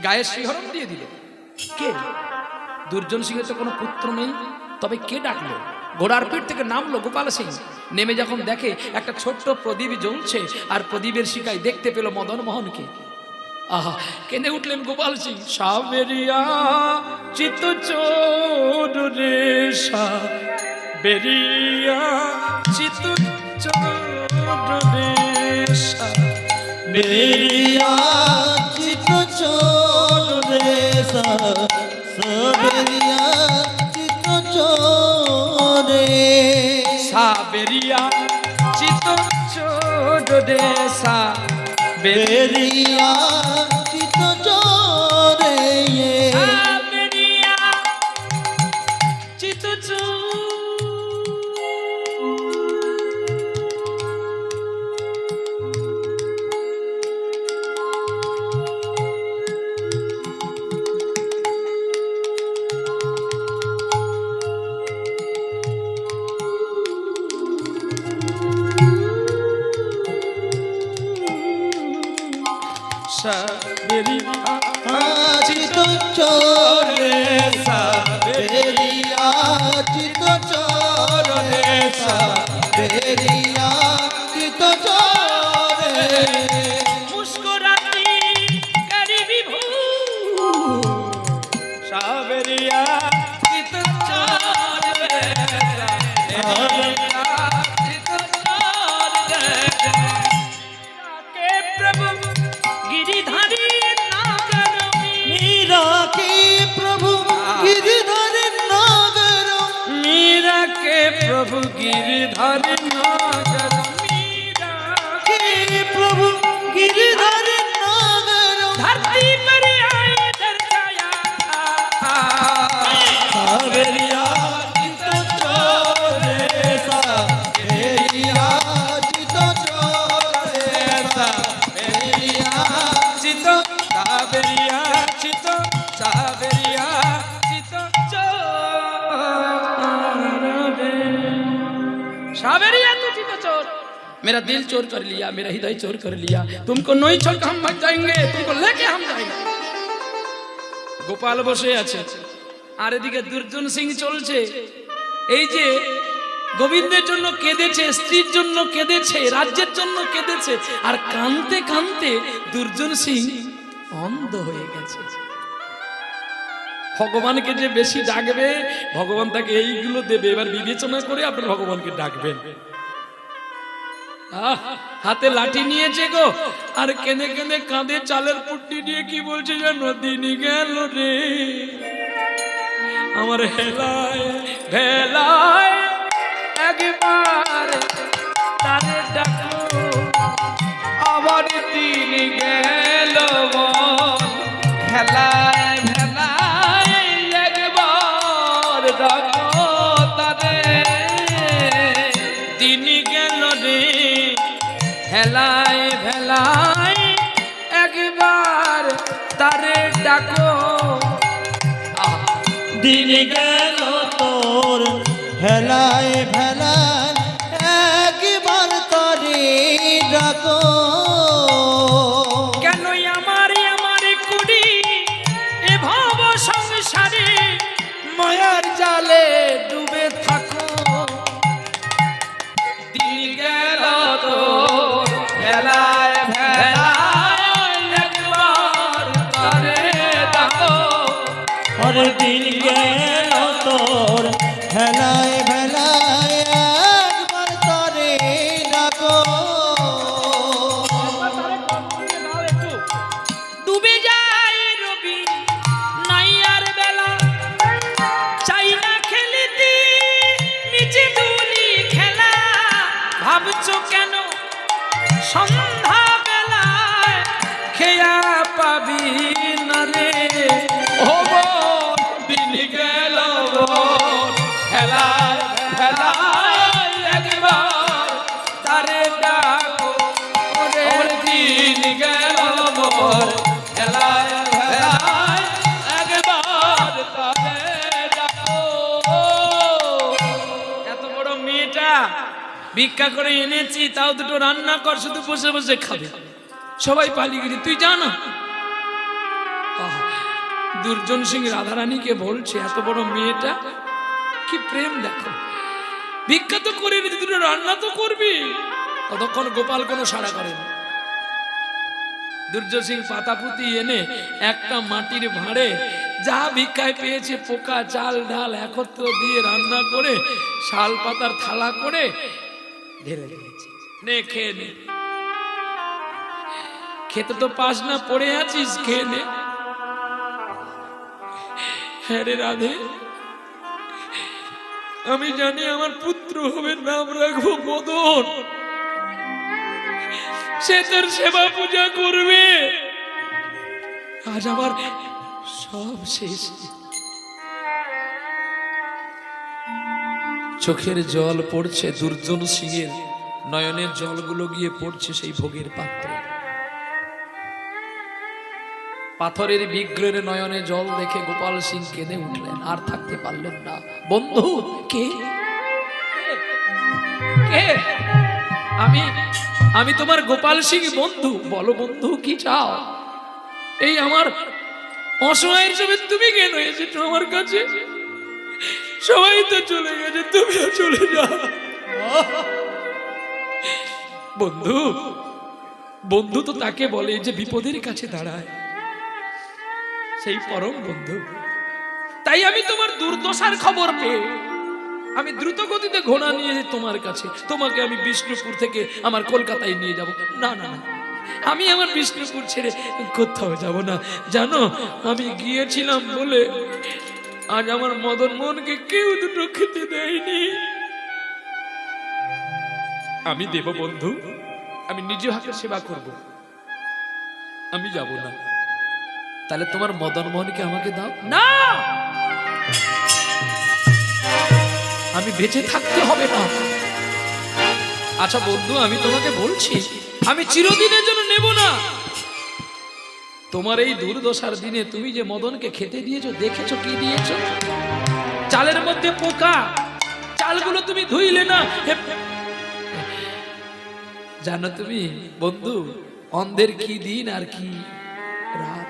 গায়ে শিহরণ দিয়ে দিল। কে? দুর্জন সিংহের তো কোনো পুত্র নেই, তবে কে ডাকলো? ঘোড়ার পিঠ থেকে নামলো গোপাল সিং। নেমে যখন দেখে একটা ছোট্ট প্রদীপ জ্বলছে, আর প্রদীপের শিখায় দেখতে পেল মদন মোহনকে। আহা, কেঁদে উঠলেন গোপাল সিং। সাবেরিয়া চিত চোর রে, সাবেরিয়া চিত চোর রে, বেরিয়া চিত চোর রে, সাবেরিয়া সাবেরিয়া চিত চোর রে বেরিয়া চিত চোরে সাবেরিয়া চিত চোর সাবেরিয়া চিত চোরে বেরিয়া চিত চোরে বেরিয়া চিত চোরে মুস্কুরাতি করি বিভু সাবেরিয়া চিত চোর রে সাবেরিয়া চিত চোর রে কে প্রভু गिरिधारी नागर मीरा के प्रभु गिरधर नागर मीरा के प्रभु गिरधर नागर मीरा के प्रभु गिरधर नागर धरती पर आए दर्शाया सावेरिया चित चोरे सावेरिया चित चोरे सावेरिया चित सावेरिया चित सावेरिया चित चोर रे सावेरिया तू चित चोर मेरा दिल चोर कर लिया मेरा हृदय चोर कर लिया तुमको नहीं छोड़ हम मत जाएंगे तुमको लेके हम जाएंगे গোপাল বসে আছে আর এদিকে দুর্জন সিং চলছে এই যে গোবিন্দের জন্য কেঁদেছে স্ত্রীর জন্য কেঁদেছে রাজ্যের জন্য কেঁদেছে আর কাঁদতে কাঁদতে দুর্জন সিং অন্ধ হয়ে গেছে ভগবানকে যে বেশি ডাকবে ভগবান তাকে এইগুলো দেবে এবার বিবেচনা করে আপনি ভগবানকে ডাকবেন হাতে লাঠি নিয়েছে গো আর কেঁদে কেঁদে কাঁধে চালের পুট্টি দিয়ে কি বলছে জানো দিনই গেল রে আমার হেলায় ভেলায় একবার তারে ডাকো আবার দিন গেল খেলায় ভেলায় একবার ডাকো তারে দিন গেল রে ভেলায় ভেলায় একবার তারে ডাকো দিন গেল তোর ভেলায় ভেলায় একবার তারে ডাকো কেন আমার কুড়ি এ ভব সংসারে মায়ার জালে ডুবে থাকো দিন গেল তোর ভেলায় ভেলায় একবার তারে ডাকো আর দিন গেল তোর ভেলায় ভেলায় একবার তারে ডাকো ডুবে যায় রবি নাই আর বেলা চাই না খেলিতে নিচে দুলি খেলা ভাবছো কেন সন্ধ্যা বেলায় খেয়া পাবি না রে ও বোন, দিন গেল বোন, হেলায় হেলায় একবার তারে ডাকো ওরে দিন গেল বোন, হেলায় হেলায় একবার তারে ডাকো। এত বড় মেয়েটা ভিক্ষা করে এনেছি তাও দুটো রান্না কর শুধু বসে বসে খাবে সবাই পালিয়ে গেছে তুই জানা দুর্জন সিং রাধারানীকে বলছে এত বড় মেয়েটা কি প্রেম দেখো ভিক্ষা তো করে এনেছি দুটো রান্না তো করবি ততক্ষণ গোপাল কোনো সাড়া করেন দুর্জন সিং পাতাপুতি এনে একটা মাটির ভাঁড়ে যা ভিক্ষায় পেয়েছে পোকা চাল ডাল একত্র দিয়ে রান্না করে শাল পাতার থালা করে ঢেলে দিয়েছে নে খেয়ে নে খেতে তো পাস না পড়ে আছিস খেয়ে নে হ্যাঁ রে রাধে আমি জানি আমার পুত্র হবে, নাম রাখবো মদন। সে তোর সেবা পূজা করবে। আজ আমার সব শেষ। চোখের জল পড়ছে দুর্জন সিংহের, নয়নের জলগুলো গিয়ে পড়ছে সেই ভোগের পাত্রে। পাথরের বিগ্রহের নয়নে জল দেখে গোপাল সিং কেঁদে উঠলেন, আর থাকতে পারলেন না। বন্ধু কে? কে? আমি তোমার গোপাল সিং বন্ধু। বলো বন্ধু, কি চাও? এই আমার অসহায় হিসেবে তুমি কেন এসেছো আমার কাছে? সবাই তো চলে গেছে, তুমিও চলে যাও। বন্ধু, বন্ধু তো তাকে বলে যে বিপদের কাছে দাঁড়ায়, সেই পরম বন্ধু। তাই আমি তোমার দুর্দশার খবর পেয়ে আমি দ্রুত গতিতে ঘোড়া নিয়ে তোমার কাছে, তোমাকে আমি বিষ্ণুপুর থেকে আমার কলকাতায় নিয়ে যাব। না না না, আমি আমার বিষ্ণুপুর ছেড়ে কোথাও যাব না। জানো, আমি গিয়েছিলাম বলে আজ আমার মদন মোহনকে কেউ দুটো খেতে দেয়নি। আমি দেব বন্ধু, আমি নিজে হাতে সেবা করব। আমি যাব না। তাহলে তোমার মদন মোহনকে আমাকে দাও না। আমি বেঁচে থাকতে হবে না। আচ্ছা বন্ধু, আমি তোমাকে বলছি, আমি চিরদিনের জন্য নেব না। তোমার এই দুর্দশার দিনে তুমি যে মদনকে খেতে দিয়েছো, দেখেছো কি দিয়েছো? চালের মধ্যে পোকা, চালগুলো তুমি ধুইলে না। জানো তুমি বন্ধু, অন্ধের কি দিন আর কি রাত।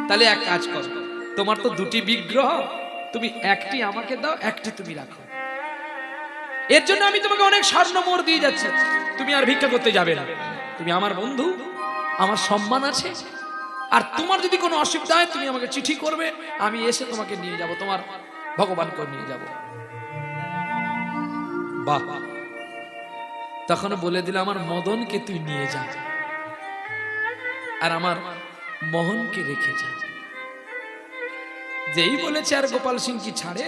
তাহলে এক কাজ করো, তোমার তো দুটি বিগ্রহ, তুমি একটি আমাকে দাও, একটি তুমি রাখো। এর জন্য আমি তোমাকে অনেক স্বর্ণ মোহর দিয়ে যাচ্ছি। তুমি আর ভিক্ষা করতে যাবে না। তুমি আমার বন্ধু, আমার সম্মান আছে। আর তোমার যদি কোনো অসুবিধা হয় তুমি আমাকে চিঠি করবে, আমি এসে তোমাকে নিয়ে যাব, তোমার ভগবানকে নিয়ে যাব। বাহ, তখন বলে দিলে আমার মদনকে তুই নিয়ে যা, আর আমার মোহনকে রেখে যা। যেই বলেছে আর গোপাল সিং কি ছাড়ে,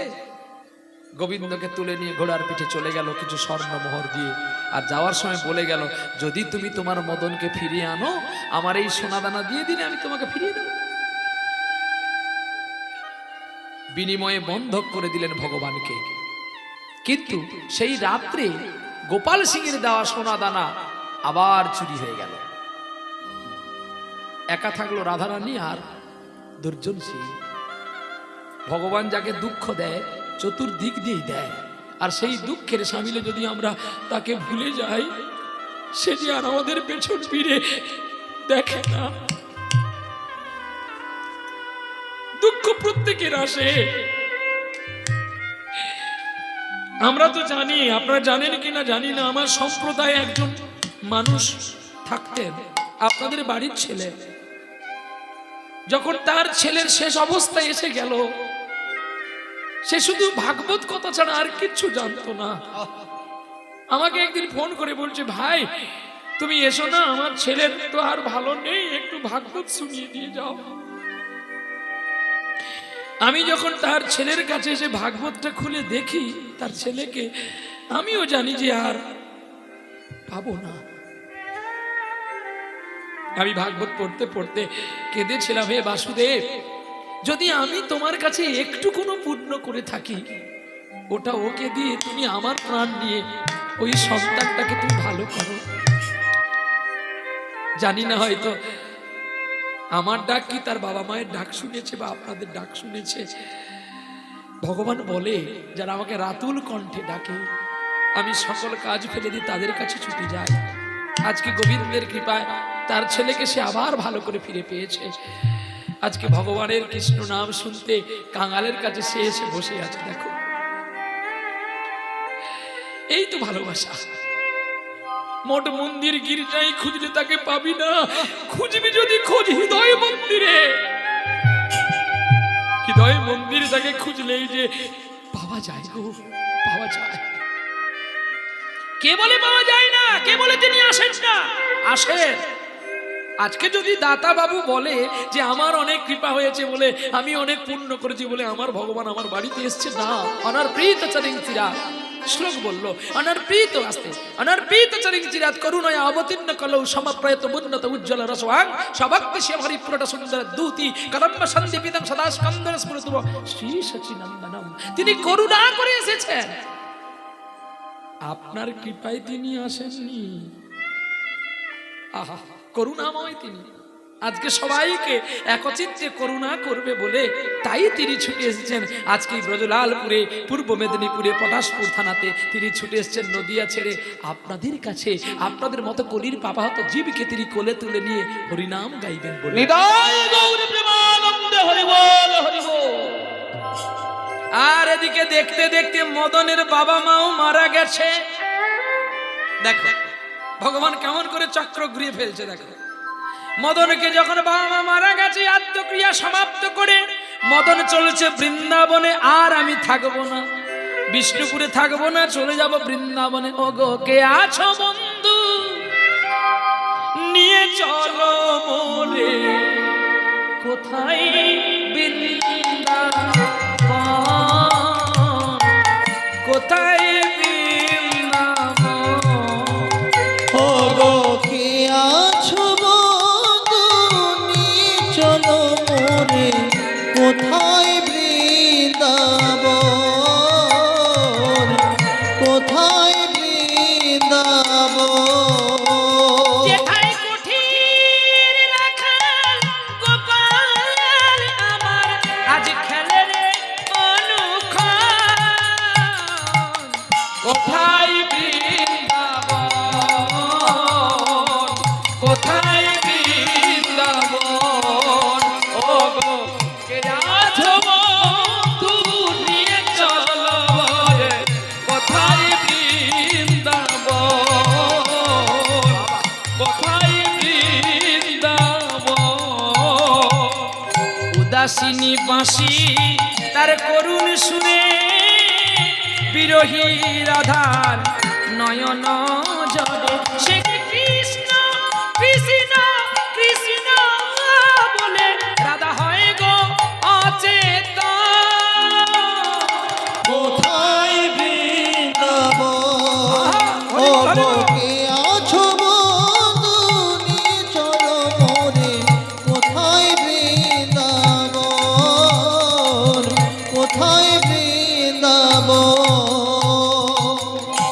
গোবিন্দকে তুলে নিয়ে ঘোড়ার পিঠে চলে গেল কিছু স্বর্ণ মোহর দিয়ে। আর যাওয়ার সময় বলে গেল, যদি তুমি তোমার মদনকে ফিরিয়ে আনো, আমার এই সোনাদানা দিয়ে দিলে আমি তোমাকে ফিরিয়ে দেব। বিনিময়ে বন্ধক করে দিলেন ভগবানকে। কিন্তু সেই রাত্রে গোপাল সিংয়ের দেওয়া সোনাদানা আবার চুরি হয়ে গেল। একা থাকলো রাধারানী আর দুর্জন সিং। ভগবান যাকে দুঃখ দেয় চতুর্দিক দিয়েই দেয়, আর সেই দুঃখের সামিলে যদি আমরা তাকে ভুলে যাই, সে যে আর আমাদের পেছন ফিরে দেখে না। দুঃখ প্রত্যেকের আসে। আমরা তো জানি, আপনারা জানেন কিনা জানি না, আমার সম্প্রদায়ে একজন মানুষ থাকতেন, আপনাদের বাড়ির ছেলে। যখন তার ছেলের শেষ অবস্থায় এসে গেল, সে শুধু ভাগবত কথা ছাড়া আর কিচ্ছু জানতো না। আমাকে একদিন ফোন করে বলছে, ভাই তুমি এসো না, আমার ছেলের তো আর ভালো নেই, একটু ভাগবত শুনিয়ে দিয়ে যাও। আমি যখন তার ছেলের কাছে এসে ভাগবতটা খুলে দেখি তার ছেলেকে, আমিও জানি যে আর পাবো না। আমি ভাগবত পড়তে পড়তে কেঁদেছিলাম, হে বাসুদেব, যদি আমি তোমার কাছে একটু কোনো পুণ্য করে থাকি, ওটা ওকে দিয়ে তুমি আমার প্রাণ নিয়ে ওই সন্তানটাকে তুমি ভালো করো। জানি না হয়তো আমার ডাক কি তার বাবা মায়ের ডাক শুনেছে বা আপনাদের ডাক শুনেছে। ভগবান বলে, যারা আমাকে রাতুল কণ্ঠে ডাকে, আমি সকল কাজ ফেলে দিয়ে তাদের কাছে ছুটে যাই। আজকে গোবিন্দের কৃপায় তার ছেলেকে সে আবার ভালো করে ফিরে পেয়েছে। আজকে ভগবানের কৃষ্ণ নাম শুনতে কাঙালের কাছে সে এসে বসে আছে। দেখো, এই তো ভালোবাসা। মঠ মন্দির গির্জায় খুঁজলে তাকে পাবি না, খুঁজবি যদি খোঁজ হৃদয় মন্দিরে। হৃদয় মন্দিরে তাকে খুঁজলেই যে পাওয়া যায় গো, পাওয়া যায়। কে বলে পাওয়া যায় না? কে বলে তিনি আসেন না? আসেন, আজকে যদি দাতা বাবু বলে যে আমার অনেক কৃপা হয়েছে বলে, আমি অনেক পুণ্য করেছি বলে আমার ভগবান আমার বাড়িতে এসছে, না। অনর্পিত চরিং চিরাত, শ্লোক বললো অনর্পিত, আসতে অনর্পিত চরিং চিরাত করুণায় অবতীর্ণ কলৌ সমপ্রয়ত উন্নত উজ্জ্বল রসওয়াং সভক্তি শিব হরিপ্রট সুন্দর দূতি কদম্ব সন্দীপিতং সদা স্কন্দর স্মৃতুব শ্রী সচিনন্দনম। তিনি করুণা করে এসেছেন, আপনার কৃপায় তিনি আসেননি। আহা, করুণাময় তিনি। আজকে সবাইকে একচিত্তে করুণা করবে বলে তাই তিনি ছুটে এসেছেন আজকে ব্রজলালপুরে, পূর্ব মেদিনীপুরে, পটাশপুর থানাতে তিনি ছুটে এসেছেন নদিয়া ছেড়ে আপনাদের কাছে। আপনাদের মতো কলির পাপাহত জীবকে তিনি কোলে তুলে নিয়ে হরিনাম গাইবেন বলে। নিতাই গৌর প্রেমানন্দে হরি বল হরি বল। আর এদিকে দেখতে দেখতে মদনের বাবা মাও মারা গেছে। দেখো ভগবান কেমন করে চক্র ঘুরিয়ে ফেলছে। দেখো মদনকে যখন বাবা মা মারা গেছে, আত্মক্রিয়া সমাপ্ত করে মদন চলছে বৃন্দাবনে। আর আমি থাকবো না, বিষ্ণুপুরে থাকবো না, চলে যাব বৃন্দাবনে। ওগো কে আছো বন্ধু, নিয়ে চলো মোরে, কোথায় বৃন্দাবন, কোথায় ওগো কে আছো বন্ধু, নিয়ে চলো মোরে, কোথায় বৃন্দাবন, কোথায় বৃন্দাবন। যেথায় কুঠির রাখাল গোপাল আমার, আজ খেলে রে অনুক্ষণ, কোথায় বৃন্দাবন, কোথায় বৃন্দাবন, ওগো কে আছো বন্ধু, নিয়ে চলো রে, কোথায় বৃন্দাবন, কোথায় বৃন্দাবন। উদাসিনী বাঁশি তার করুণ সুরে, বিরহী রাধার নয়ন জলে, সে কৃষ্ণ কৃষ্ণ কৃষ্ণ বলে রাধা হয় গো অচেতন, কোথায় বৃন্দাবন, ওগো কে আছো বন্ধু, নিয়ে চলো মোরে, কোথায় বৃন্দাবন, কোথায় বৃন্দাবন।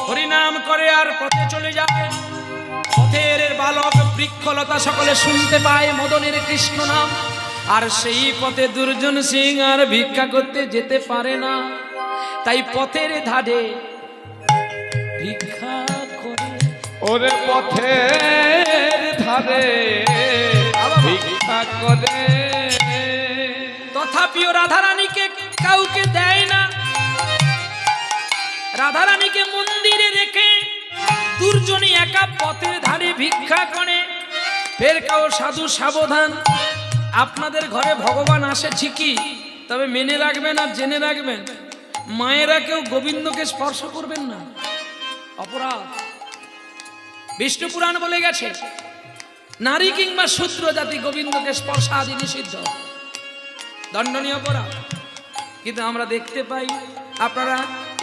হরিনাম করে আর পথে চলে যায়। পথের বালক বৃক্ষলতা সকলে শুনতে পায় মদনের কৃষ্ণ নাম। আর সেই পথে দুর্জন সিং আর ভিক্ষা করতে যেতে পারে না, তাই পথের ধারে ভিক্ষা করে। ওরে পথের ধারে ভিক্ষা করে, তথাপিও রাধারানীকে কাউকে দেয় না। রাধারানীকে মন্দিরে রেখে দুর্জনই একা পথের ধারে ভিক্ষা করে। ফের কাউ সাধু সাবধান, আপনাদের ঘরে ভগবান আসে ঠিকই, তবে মেনে রাখবেন আর জেনে রাখবেন, মায়েরা কেউ গোবিন্দকে স্পর্শ করবেন না, অপরাধ। বিষ্ণু পুরাণ বলে গেছে নারী কিংবা শূদ্র জাতি গোবিন্দকে স্পর্শ আদি নিষিদ্ধ, দণ্ডনীয় অপরাধ। কিন্তু আমরা দেখতে পাই আপনারা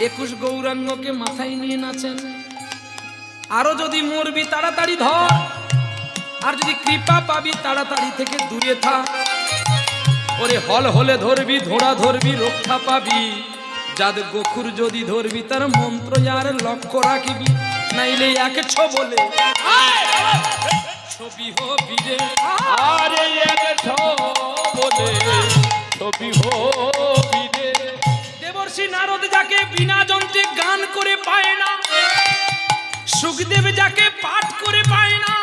21 গৌরাঙ্গকে মাথায় নিয়ে নাচেন। আরো যদি মরবি তাড়াতাড়ি ধর, আর যদি কৃপা পাবি তাড়াতাড়ি থেকে দূরে থাক। ওরে হল হলে ধরবি, ধোড়া ধরবি, রক্ষা পাবি। যাদ গোখুর যদি ধরবি, তার মন্ত্র যার লক্ষ্য রাখিবি, নাইলে এক বলে ছবি হবি রে। আরে এক বলে ছবি হবি রে। দেবর্ষি নারদ যাকে বিনা যন্ত্রে গান করে পায় না, সুখদেব যাকে পাঠ করে পায় না,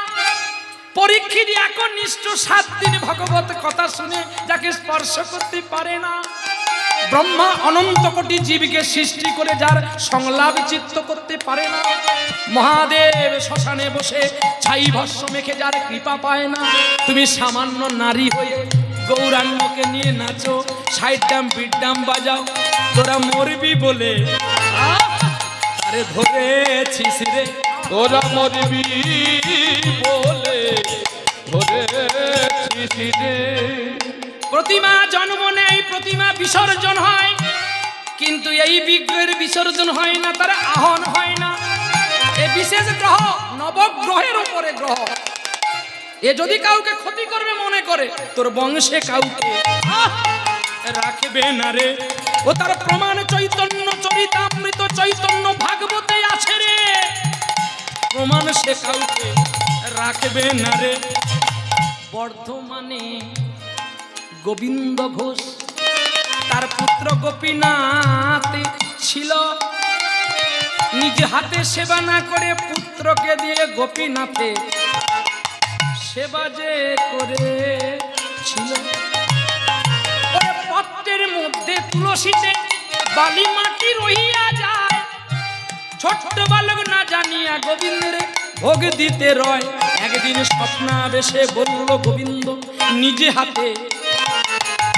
পরীক্ষিত একনিষ্ঠ 7 দিন ভগবত কথা শুনে যাকে স্পর্শ করতে পারে না, ব্রহ্মা অনন্ত কোটি জীবকে সৃষ্টি করে যার সংলাপ চিত্ত করতে পারে না, মহাদেব শ্মশানে বসে ছাই ভস্য মেখে যার কৃপা পায় না, তুমি সামান্য নারী হয়ে গৌরাঙ্গকে নিয়ে নাচো, সাইড ডাম বিট ডাম বাজাও, তোরা মরবি বলে তারে ধরেছিস রে। তোরা মরবি বলে ধরেছি রে। প্রতিমা জন্ম নেয়, প্রতিমা বিসর্জন হয়, কিন্তু এই বিগ্রহের বিসর্জন হয় না, তার আহন হয় না। এ বিশেষ গ্রহ, নবগ্রহের উপরে গ্রহ। এ যদি কাউকে ক্ষতি করবে মনে করে, তোর বংশে কাউকে রাখবে না রে। ও তার প্রমাণ চৈতন্য চরিতামৃত, চৈতন্য ভাগবতে আছে রে। প্রমাণ সে কাউকে রাখবে না রে। বর্ধমানে গোবিন্দ ঘোষ, তার পুত্র গোপীনাথ ছিল। নিজ হাতে সেবা না করে পুত্রকে দিয়ে গোপীনাথে সেবা যে করেছিল। ওরে পত্রের মধ্যে তুলসীতে বালি মাটি রহিয়া যায়, ছোট্ট বালক না জানিয়া গোবিন্দের ভোগ দিতে রয়। একদিন স্বপ্নাবেশে বলল গোবিন্দ নিজে হাতে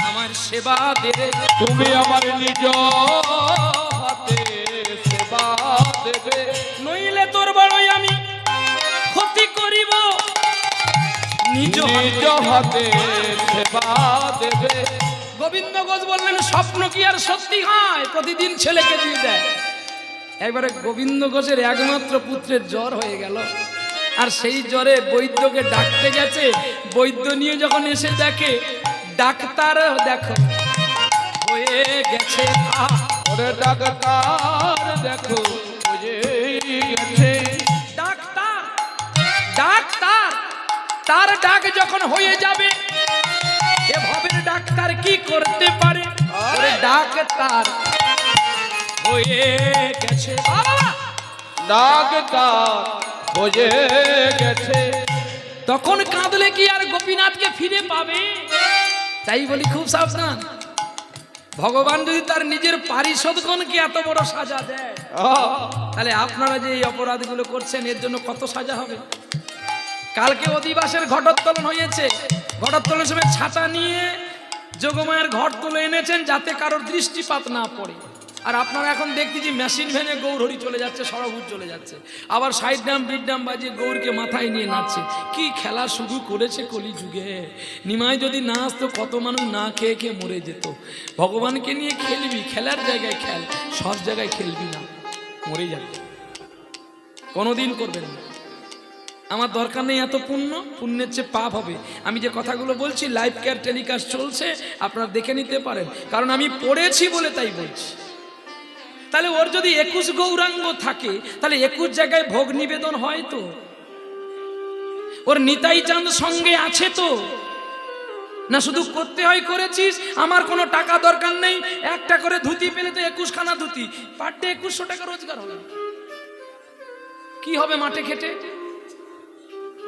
আমার সেবা দেবে। তুমি আমার নিজ হাতে সেবা দেবে, নইলে তোর বড়ই আমি ক্ষতি করিব। নিজ নিজ হাতে সেবা দেবে। গোবিন্দ ঘোষ বললেন স্বপ্ন কি আর সত্যি হয়? প্রতিদিন ছেলেকে দিয়ে দেয়। একবারে গোবিন্দ ঘোষের একমাত্র পুত্রের জ্বর হয়ে গেল, আর সেই জ্বরে বৈদ্যকে ডাকতে গেছে। বৈদ্য নিয়ে যখন এসে দেখে, ডাক্তার দেখো হয়ে গেছে। ওরে ডাক্তার দেখো হয়ে গেছে। ডাক্তার ডাক্তার তার ডাক যখন হয়ে যাবে, এভাবে ডাক্তার কি করতে পারে? ওরে ডাক্তার হয়ে গেছে। ডাক্তার হয়ে গেছে। তখন কাঁদলে কি আর গোপীনাথকে ফিরে পাবে? তাই বলি খুব সাবধান। ভগবান যদি তার নিজের পারিষদগণকে এত বড় সাজা দেয়, তাহলে আপনারা যে এই অপরাধগুলো করছেন এর জন্য কত সাজা হবে। কালকে অধিবাসের ঘটোত্তোলন হয়েছে। ঘটোত্তোলনের সময় ছাতা নিয়ে যোগমায়ের ঘট তুলে এনেছেন যাতে কারোর দৃষ্টিপাত না পড়ে। আর আপনারা এখন দেখতেছি মেশিন ভ্যানে গৌরহরি চলে যাচ্ছে, সরভূর চলে যাচ্ছে, আবার সাইড ডাম বিট ডাম বাজিয়ে গৌরকে মাথায় নিয়ে নাচছে। কি খেলা শুরু করেছে কলিযুগে। নিমাই যদি না আসতো কত মানুষ না খেয়ে খেয়ে মরে যেত। ভগবানকে নিয়ে খেলবি, খেলার জায়গায় খেল, সব জায়গায় খেলবি না, মরে যাবে। কোনোদিন করবেন না। আমার দরকার নেই এত পুণ্য, পুণ্যের চেয়ে পাপ হবে। আমি যে কথাগুলো বলছি লাইভ কেয়ার টেলিকাস্ট চলছে, আপনারা দেখে নিতে পারেন, কারণ আমি পড়েছি বলে তাই বলছি। তাহলে ওর যদি 21 গৌরাঙ্গ থাকে, তাহলে 21 জায়গায় ভোগ নিবেদন হয় তো? ওর নিতাই চাঁদ সঙ্গে আছে তো? না শুধু করতে হয় করেছিস, আমার কোনো টাকা দরকার নেই, একটা করে ধুতি পেলে তো 21 খানা ধুতি, পার ডে 2100 টাকা রোজগার হবে। কি হবে মাঠে খেটে?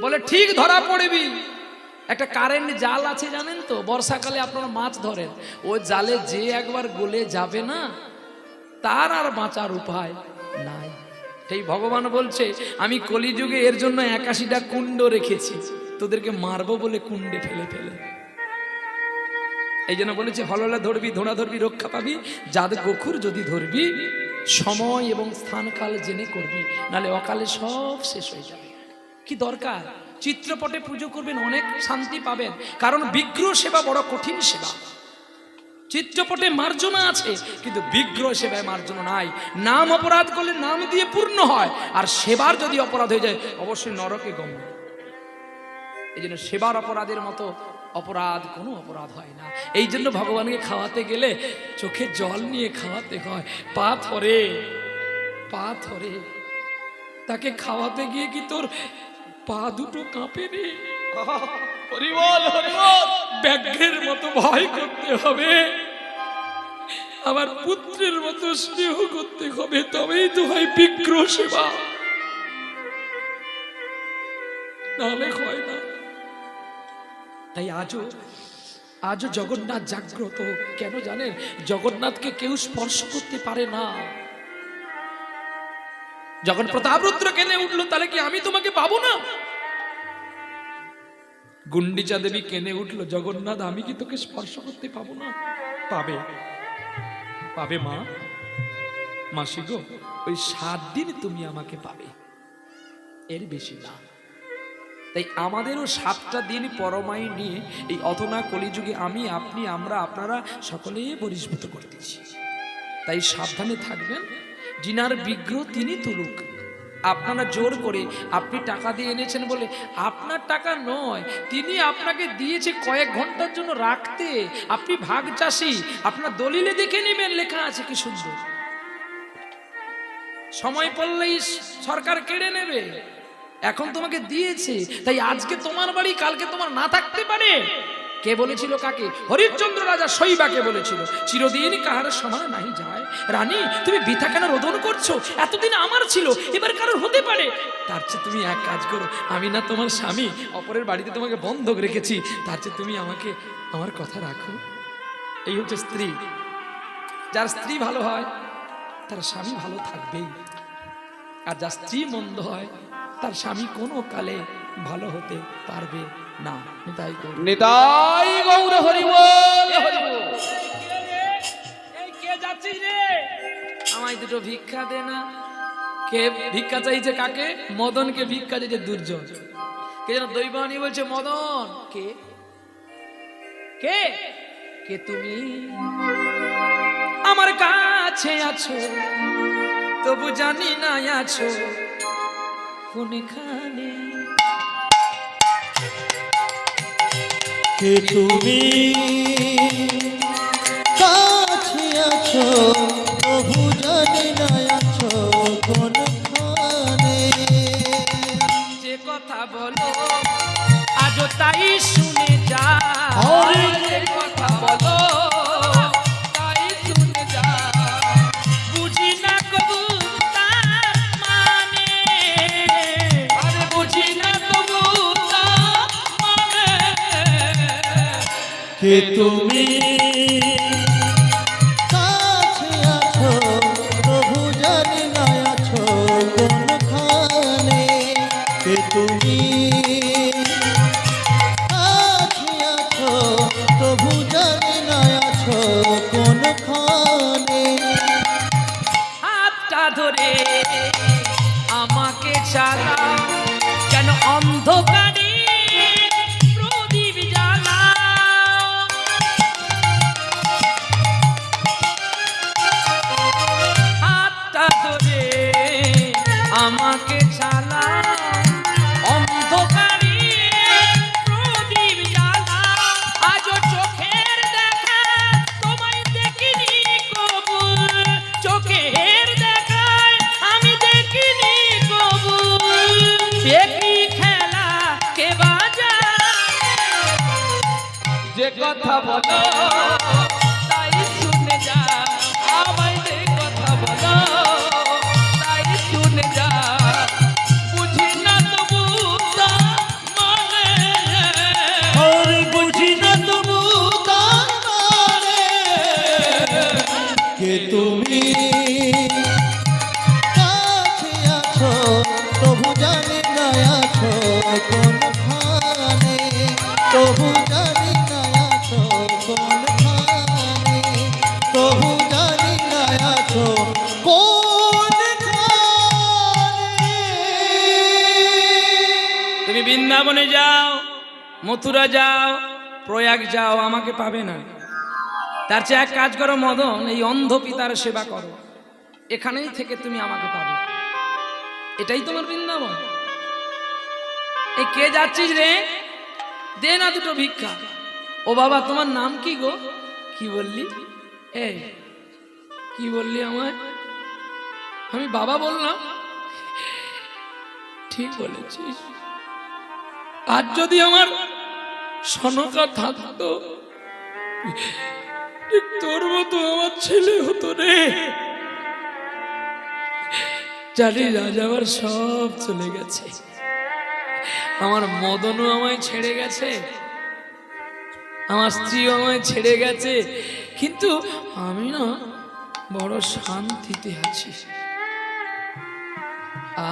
বলে ঠিক ধরা পড়বি। একটা কারেন্ট জাল আছে জানেন তো, বর্ষাকালে আপনারা মাছ ধরেন, ও জালে যে একবার গলে যাবে না, তার আর বাঁচার উপায় নাই। সেই ভগবান বলছে আমি কলিযুগে এর জন্য 81টা কুণ্ড রেখেছি, তোদেরকে মারবো বলে কুণ্ডে ফেলে ফেলে। এই জন্য বলেছে হললে ধরবি, ধোঁড়া ধরবি, রক্ষা পাবি। যাদ গোখুর যদি ধরবি, সময় এবং স্থানকাল জেনে করবি, নালে অকালে সব শেষ হয়ে যাবে। কি দরকার? চিত্রপটে পুজো করবেন, অনেক শান্তি পাবেন, কারণ বিগ্রহ সেবা বড় কঠিন সেবা। চিত্রপটে মার্জনা আছে, কিন্তু বিগ্রহ সেবায় মার্জনা নাই। নাম অপরাধ করলে নাম দিয়ে পূর্ণ হয়, আর সেবার যদি অপরাধ হয়ে যায় অবশ্যই নরকে গমন। এই জন্য সেবার অপরাধের মতো অপরাধ কোনো অপরাধ হয় না। এই জন্য ভগবানকে খাওয়াতে গেলে চোখে জল নিয়ে খাওয়াতে হয়। পা ধরে তাকে খাওয়াতে গিয়ে কি তোর পা দুটো কাঁপে রে? হরিবল হরিবল। ব্যাঘ্রের মতো ভয় করতে হবে, আমার পুত্রের মতো স্নেহ করতে হবে, তবেই তো হয় বিগ্রহ সেবা, নাহলে হয় না। তাই আজও জগন্নাথ জাগ্রত। কেন জানেন? জগন্নাথকে কেউ স্পর্শ করতে পারে না। যখন প্রতাপরুদ্র কেঁদে উঠলো, তাহলে কি আমি তোমাকে পাবো না? গুন্ডিচা দেবী কেঁদে উঠলো, জগন্নাথ আমি কি তোকে স্পর্শ করতে পাবো না? পাবে মা, মাসি গো, ওই 7 দিন তুমি আমাকে পাবে, এর বেশি না। তাই আমাদেরও 7টা দিন পরমাই নিয়ে এই অধনা কলিযুগে আমি আপনি আমরা আপনারা সকলেই বহিষ্ভূত করে দিচ্ছি। তাই সাবধানে থাকবেন, যিনার বিগ্রহ তিনি তুলুক। আপনারা জোর করে আপনি টাকা দিয়ে এনেছেন বলে আপনার টাকা নয়, তিনি আপনাকে দিয়েছে কয়েক ঘন্টার জন্য রাখতে। আপনি ভাগ চাষি, আপনার দলিলে দেখে নেবেন, লেখা আছে কি সুন্দর। সময় পড়লেই সরকার কেড়ে নেবে, এখন তোমাকে দিয়েছে। তাই আজকে তোমার বাড়ি কালকে তোমার না থাকতে পারে। কে বলেছিল কাকে? হরিশ্চন্দ্র রাজা শৈবাকে বলেছিল, চিরদিন কাহার সমান নাই যায়। রানী তুমি বৃথা কেন রোদন করছো? এতদিন আমার ছিল, এবার কারোর হতে পারে। তার চেয়ে তুমি এক কাজ করো, আমি না তোমার স্বামী, অপরের বাড়িতে তোমাকে বন্ধক রেখেছি, তার চেয়ে তুমি আমাকে আমার কথা রাখো। এই হচ্ছে স্ত্রী। যার স্ত্রী ভালো হয় তার স্বামী ভালো থাকবেই, আর যার স্ত্রী মন্দ হয় তার স্বামী কোনো কালে ভালো হতে পারবে না। নিতাই গৌর, নিতাই গৌর হরি বল, হরি বল। এই কে যাচ্ছিস রে? আমায় দুটো ভিক্ষা দে না। কে ভিক্ষা চাইছে? কাকে? মদনকে ভিক্ষা চাইছে দুর্জন। কে যেন দৈবানী বলছে, মদন কে কে কে তুমি আমার কাছে আছো, তবু জানি না আছো কোনখানে। কে তুমি কাছে আছো, প্রভু জানি না আছো কোনখানে। যে কথা বলো আজও তাই শুনে যা, যে কথা বলো তাই শুনে যা। বুঝি না কবু তার মানে, আরে বুঝি না কবু তার মানে। কে তুমি কাছে আছো, প্রভু জানি না আছো কোনখানে। কে তুমি কাছে আছো, প্রভু জানি না আছো কোনখানে। হাতটা ধরে আমাকে চালাও, কেন অন্ধকারে প্রদীপ জ্বালাও। হাতটা ধরে আমাকে চালাও, অন্ধকারে প্রদীপ জ্বালাও। আজও চোখের দেখা তোমায় দেখিনি কবু, চোখের দেখায় আমি দেখিনি কবু। দেখি খেলা কে বাজায়, যে কথা বলো তাই শুনে যা। আমায় যে কথা বলো তাই শুনে যা। বুঝি না তবু তার মানে, আর বুঝি না তবু তার মানে। কে তুমি কাছে আছো, প্রভু জানি না আছো কোনখানে। প্রভু জানি না আছো কোনখানে, প্রভু জানি না আছো কোনখানে। তুমি বৃন্দাবনে যাও, মথুরা যাও, প্রয়াগ যাও, আমাকে পাবে না। তার চেয়ে এক কাজ করো মদন, এই অন্ধ পিতার সেবা করো, এখানেই থেকে তুমি আমাকে পাবে। এটাই তোমার বৃন্দাবন। এই কে যাচ্ছিস রে? দে না দুটো ভিক্ষা। ও বাবা, তোমার নাম কি গো? কি বললি? এই কি বললি আমায়? আমি বাবা বললাম? ঠিক বলেছিস। আজ যদি আমার সনকা থাকতো, ঠিক তোর মতো আমার ছেলে হতো রে। জানি রাজা আমার সব চলে গেছে, আমার মদনও আমায় ছেড়ে গেছে, আমার স্ত্রীও আমায় ছেড়ে গেছে, কিন্তু আমি না বড় শান্তিতে আছি।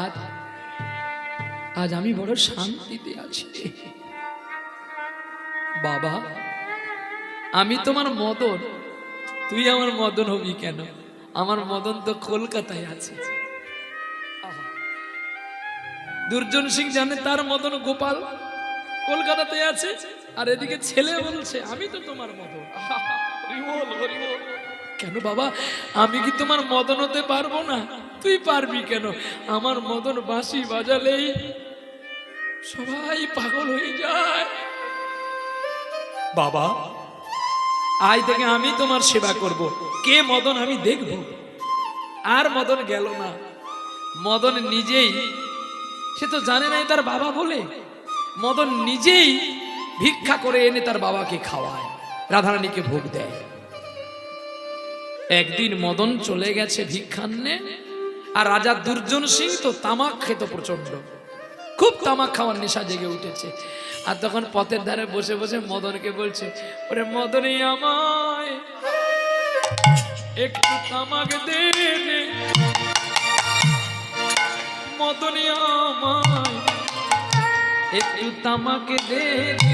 আজ আজ আমি বড় শান্তিতে আছি। বাবা, আমি তোমার মদন, তুই আমার মদন হবি কেন? আমার মদন তো কলকাতায় আছে। দুর্জন সিং জানে তার মদন গোপাল কলকাতাতে আছে, আর এদিকে ছেলে বলছে আমি তো তোমার মদন। হরিবোল হরিবোল। কেন বাবা, আমি কি তোমার মদন হতে পারবো না? তুই পারবি কেন? আমার মদন বাঁশি বাজালেই সবাই পাগল হয়ে যায়। বাবা, আজ থেকে আমি তোমার সেবা করব। কে মদন আমি দেখব। আর মদন গেল না। মদন নিজেই, সে তো জানে না তার বাবা বলে, মদন নিজেই ভিক্ষা করে এনে তার বাবাকে খাওয়ায়, রাধারানীকে ভোগ দেয়। একদিন মদন চলে গেছে ভিক্ষান্নে, আর রাজা দুর্জন সিং তো তামাক খেত প্রচন্ড, খুব তামাক খাওয়ার নেশা জেগে উঠেছে। আর তখন পথের ধারে বসে বসে মদনকে বলছে, ওরে মদনে আমায় একটু তামাক দে নে, মদনে আমায় একটু তামাক দে নে।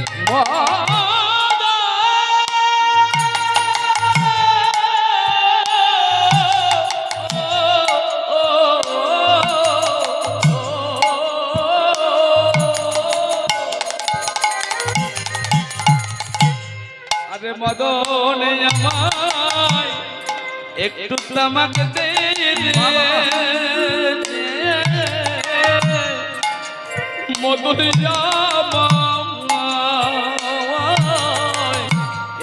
আরে মদন আমায় একটু তামাক দে মদন আমায়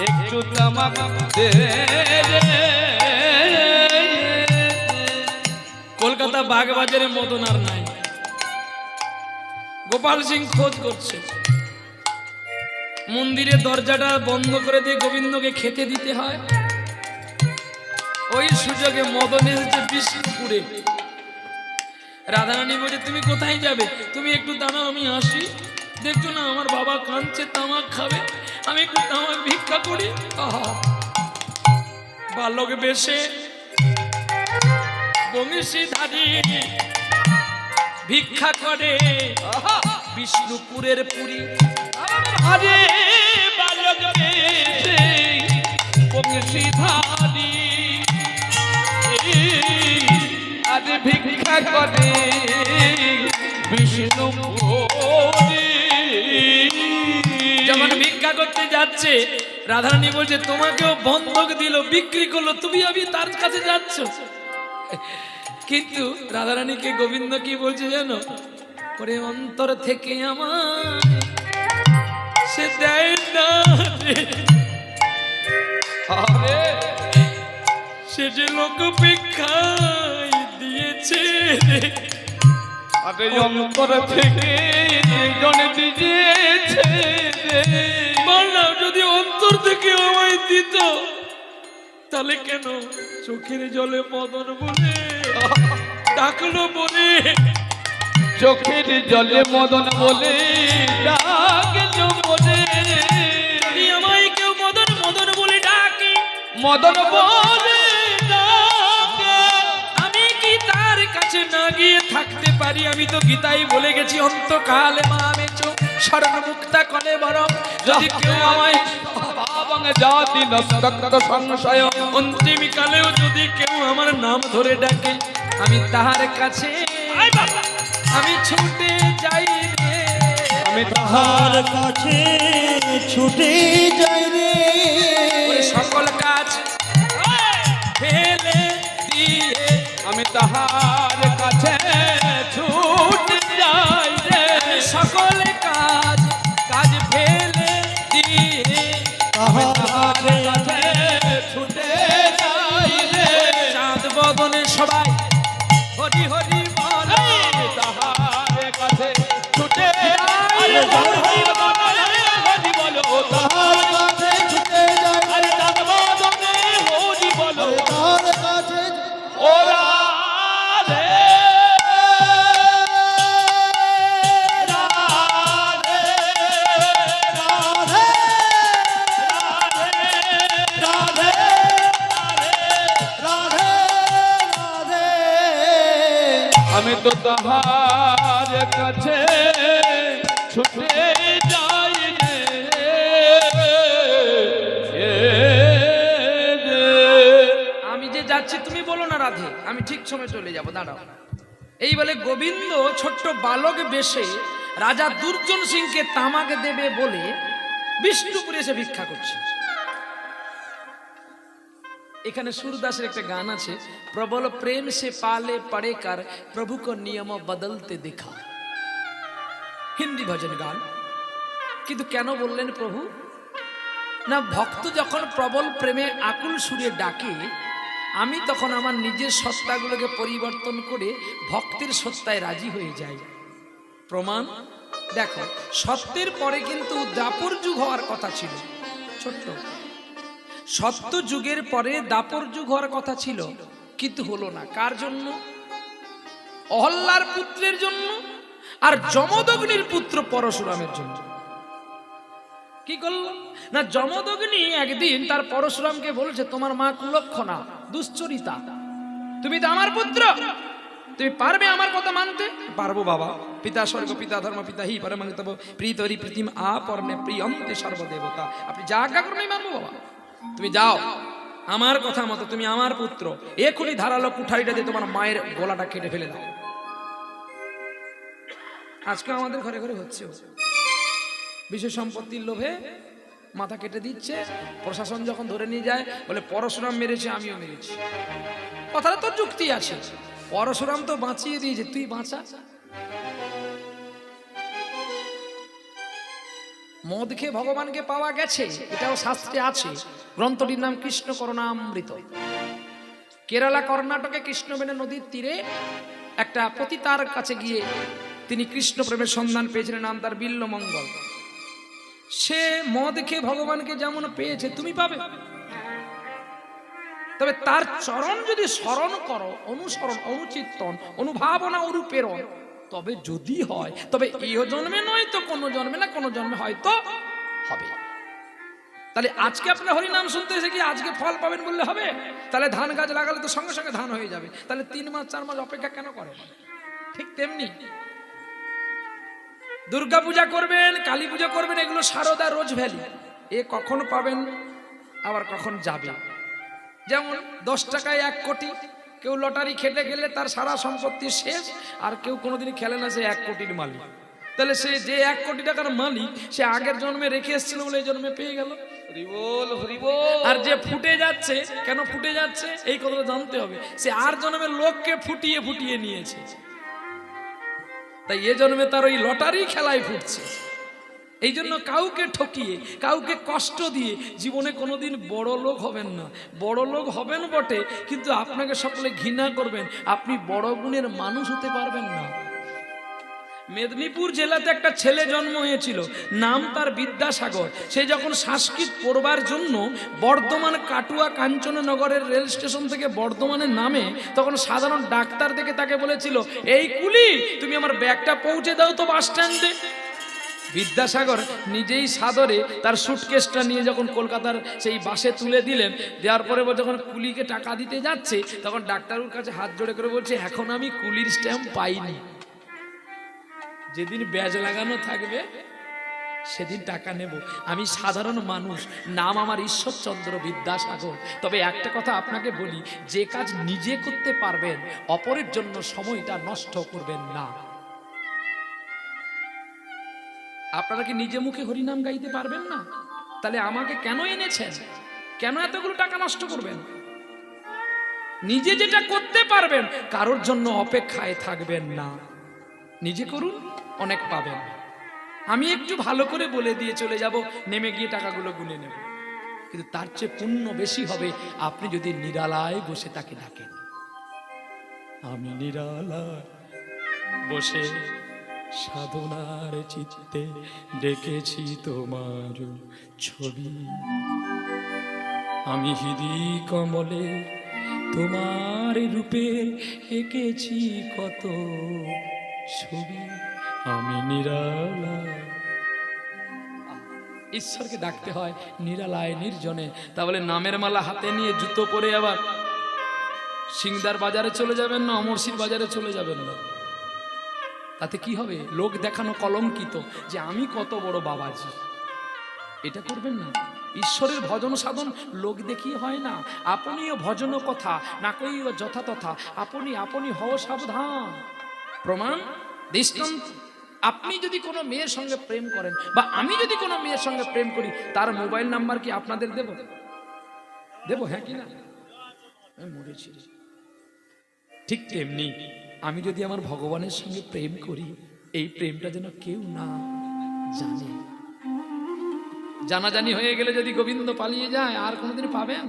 একটু তামাক দে। কলকাতা বাগবাজারে মদন আর নাই। গোপাল সিং খোঁজ করছে, মন্দিরের দরজাটা বন্ধ করে দিয়ে গোবিন্দকে খেতে দিতে হয়। ওই সুযোগে মদন এসেছে বিষ্ণুপুরে। রাধারানী বলছে তুমি কোথায় যাবে? তুমি একটু দাঁড়াও, আমি আসি। দেখছো না আমার বাবা কাঁদছে, তামাক খাবে, আমি একটু তামাক ভিক্ষা করি। বালক বেশে বংশীধারী ভিক্ষা করে বিষ্ণুপুরের পুরী। আরে বালক বেশে বংশীধারী আরে ভিক্ষা করে বিষ্ণুপুরে। যখন ভিক্ষা করতে যাচ্ছে, রাধারানী বলছে তোমাকেও বন্ধক দিল, বিক্রি করলো, তুমি আমি তার কাছে যাচ্ছ। কিন্তু রাধারানীকে গোবিন্দ কি বলছে জানো? ওরে অন্তর থেকে আমার সে দেয় না রে। আরে সে যে লোক ভিক্ষায় দিয়েছে রে। আরে অন্তর থেকে জন দিয়েছে বললাম যদি অন্তর থেকে আমায় দিত, তাহলে কেন চোখের জলে মদন বলে ডাকলো বলে? চোখের জলে মদন বলে ডাকলো বলে। যদি আমায় কেউ মদন মদন বলে ডাকে, মদন বলে ডাকে, আমি কি তার কাছে না গিয়ে থাকতে পারি? আমি তো গীতাই বলে গেছি, অন্তকালে মামেচ শরণ মুক্তা কলে বরং। যদি কেউ আমায় পাবং জাতি নস্তক্ত সংশয়, অন্তিম কালেও যদি কেউ আমার নাম ধরে ডাকে, আমি তাহার কাছে আমি ছুটে যাই রে। আমি তাহার কাছে ছুটে যাই রে। ওরে সকল কাজ ফেলে দিয়ে আমি তাহার কাছে ছুটে যাই রে। সকল কাজ কাজ ফেলে দিয়ে তাহার কাছে ছুটে যাই রে। চাঁদ বদনে সবাই হরি হরি বলে। তাহার কাছে ছুটে আরে যাই হরি বলো, তাহার কাছে ছুটে যাই রে। আরে চাঁদ বদনে হরি বলো। তাহার কাছে ওরা রে রাধে রাধে রাধে রাধে রাধে। আমি তো তাহার কাছে ছুটে যাই রে। আমি যে যাচ্ছি তুমি বলো না রাধে, আমি ঠিক সময় চলে যাব, দাঁড়াও। এই বলে গোবিন্দ ছোট্ট বালক বেশে রাজা দুর্জন সিংকে তামাক দেবে বলে বিষ্ণুপুরে এসে ভিক্ষা করছে। এখানে সুরদাসের একটা গান আছে, প্রবল প্রেম সে পালে পড়ে কার প্রভু কো নিয়ম বদলতে দেখা, হিন্দি ভজন গান। কিন্তু কেন বললেন প্রভু? না, ভক্ত যখন প্রবল প্রেমে আকুল সুরে ডাকে, আমি তখন আমার নিজের সত্তাগুলোকে পরিবর্তন করে ভক্তের সত্তায় রাজি হয়ে যাই। প্রমাণ দেখো, সত্যের পরে কিন্তু দাপর যুগ হওয়ার কথা ছিল। ছোট্ট সত্য যুগের পরে দাপর যুগ হওয়ার কথা ছিল, কিন্তু হলো না। কার জন্য? অহল্যার পুত্রের জন্য আর যমদগ্নির পুত্র পরশুরামের জন্য। কি করলো না, যমদগ্নি একদিন তার পরশুরামকে বলছে, তোমার মা কুলক্ষণা, দুশ্চরিতা, তুমি তো আমার পুত্র, তুমি পারবে আমার কথা মানতে? পারবো বাবা। পিতা স্বর্গ পিতা ধর্ম পিতা হি পরমাংতব প্রীতরি প্রীতিম আপর্ণে প্রিয়ন্তে সর্বদেবতা। আপনি যা আজ্ঞা করুন মানবো বাবা। তুমি যাও, আমার কথা মতো তুমি আমার পুত্র, এখনই ধারালো কুঠারিটা দিয়ে তোমার মায়ের গলাটা কেটে ফেলে দাও। আজকে আমাদের ঘরে ঘরে হচ্ছে, বিশেষ সম্পত্তির লোভে মাথা কেটে দিচ্ছে। প্রশাসন যখন ধরে নিয়ে যায় বলে পরশুরাম মেরেছে, আমিও মেরেছি। কথাটা তো যুক্তি আছে, পরশুরাম তো বাঁচিয়ে দিয়েছে, তুই বাঁচা। মদ খেয়ে ভগবানকে পাওয়া গেছে, এটাও শাস্ত্রে আছে। গ্রন্থটির নাম কৃষ্ণ করুণামৃত। কেরালা কর্ণাটকে কৃষ্ণবেণী নদীর তীরে একটা পতিতার কাছে গিয়ে তিনি কৃষ্ণ প্রেমের সন্ধান পেয়েছিলেন, নাম তার বিল্লমঙ্গল। সে মদ খেয়ে ভগবানকে যেমন পেয়েছে তুমি পাবে, তবে তার চরণ যদি স্মরণ করো, অনুসরণ, অনুচিন্তন, অনুভাবনা, অনুপ্রেরণ, তবে যদি হয়, তবে এই জন্মে নয় তো কোনো জন্মে না কোনো জন্মে হয়তো হবে। তাহলে আজকে আপনার হরিনাম শুনতে এসে কি আজকে ফল পাবেন বললে হবে? তাহলে ধান গাছ লাগালে তো সঙ্গে সঙ্গে ধান হয়ে যাবে। তাহলে 3 মাস 4 মাস অপেক্ষা কেন করে? ঠিক তেমনি দুর্গা পূজা করবেন, কালী পূজা করবেন, এগুলো সারদা রোজ ভ্যালি। এ কখন পাবেন আবার কখন যাবে। যেমন 10 টাকায় 1 কোটি, কেউ লটারি খেটে গেলে তার সারা সম্পত্তি শেষ, আর কেউ কোনোদিন খেলে না, সে 1 কোটির মালিক। তাহলে সে যে 1 কোটি টাকার মালিক, সে আগের জন্মে রেখে এসেছিল বলে এই জন্মে পেয়ে গেল। হরিবোল হরিবোল। আর যে ফুটে যাচ্ছে, কেন ফুটে যাচ্ছে এই কথাটা জানতে হবে। সে আর জন্মের লোককে ফুটিয়ে ফুটিয়ে নিয়েছে, তাই এ জন্মে তার ওই লটারি খেলায় ফুটছে। এই জন্য কাউকে ঠকিয়ে, কাউকে কষ্ট দিয়ে জীবনে কোনোদিন বড় লোক হবেন না। বড় লোক হবেন বটে, কিন্তু আপনাকে সকলে ঘৃণা করবেন, আপনি বড় গুণের মানুষ হতে পারবেন না। মেদিনীপুর জেলাতে একটা ছেলে জন্ম হয়েছিল, নাম তার বিদ্যাসাগর। সে যখন সংস্কৃত পড়বার জন্য বর্ধমান কাটুয়া কাঞ্চননগরের রেল স্টেশন থেকে বর্ধমানে নামে, তখন সাধারণ ডাক্তার দেখে তাকে বলেছিল, এই কুলি তুমি আমার ব্যাগটা পৌঁছে দাও তো বাস স্ট্যান্ডে। বিদ্যাসাগর নিজেই সাদরে তার সুটকেসটা নিয়ে যখন কলকাতার সেই বাসে তুলে দিলেন, দেওয়ার পরে যখন কুলিকে টাকা দিতে যাচ্ছে, তখন ডাক্তারের কাছে হাত জোড়ে করে বলছে, এখন আমি কুলির স্ট্যাম্প পাইনি, যেদিন ব্যাজ লাগানো থাকবে সেদিন টাকা নেব। আমি সাধারণ মানুষ, নাম আমার ঈশ্বরচন্দ্র বিদ্যাসাগর। তবে একটা কথা আপনাকে বলি, যে কাজ নিজে করতে পারবেন, অপরের জন্য সময়টা নষ্ট করবেন না। আপনারা কি নিজে মুখে হরিনাম গাইতে পারবেন না? তাহলে আমাকে কেন এনেছেন? কেন এতগুলো টাকা নষ্ট করবেন? নিজে যেটা করতে পারবেন, কারোর জন্য অপেক্ষায় থাকবেন না। নিজে করুন, অনেক পাবেন। আমি একটু ভালো করে বলে দিয়ে চলে যাব, নেমে গিয়ে টাকাগুলো গুনে নেব। কিন্তু তার চেয়ে পুণ্য বেশি হবে আপনি যদি নিরালায় বসে তাকে ডাকেন। আমি নিরালায় বসে সাধনার চিত্তে দেখেছি তোমার ছবি, আমি হৃদি কমলে তোমার রূপে এঁকেছি কত ছবি, আমি নিরালায়। ঈশ্বরকে ডাকতে হয় নিরালায় নির্জনে। তাহলে নামের মালা হাতে নিয়ে জুতো পরে আবার সিংদার বাজারে চলে যাবেন না, অমরশির বাজারে চলে যাবেন না। তাতে কি হবে? লোক দেখানো কলঙ্কিত যে আমি কত বড় বাবাজি। এটা করবেন না। ঈশ্বরের ভজন সাধন লোক দেখিয়ে হয় না। আপনিও ভজন কথা না কইও যথা তথা, আপনি আপনি হও সাবধান। প্রমাণ, দৃষ্টান্ত। আপনি যদি কোনো মেয়ের সঙ্গে প্রেম করেন বা আমি যদি কোনো মেয়ের সঙ্গে প্রেম করি, তার মোবাইল নাম্বার কি আপনাদের দেব? দেব, হ্যাঁ কি না? আমি মরেছি। ঠিক তেমনি আমি যদি আমার ভগবানের সঙ্গে প্রেম করি, এই প্রেমটা যেন কেউ না জানে। জানাজানি হয়ে গেলে যদি গোবিন্দ পালিয়ে যায়, আর কোনোদিন পাবেন?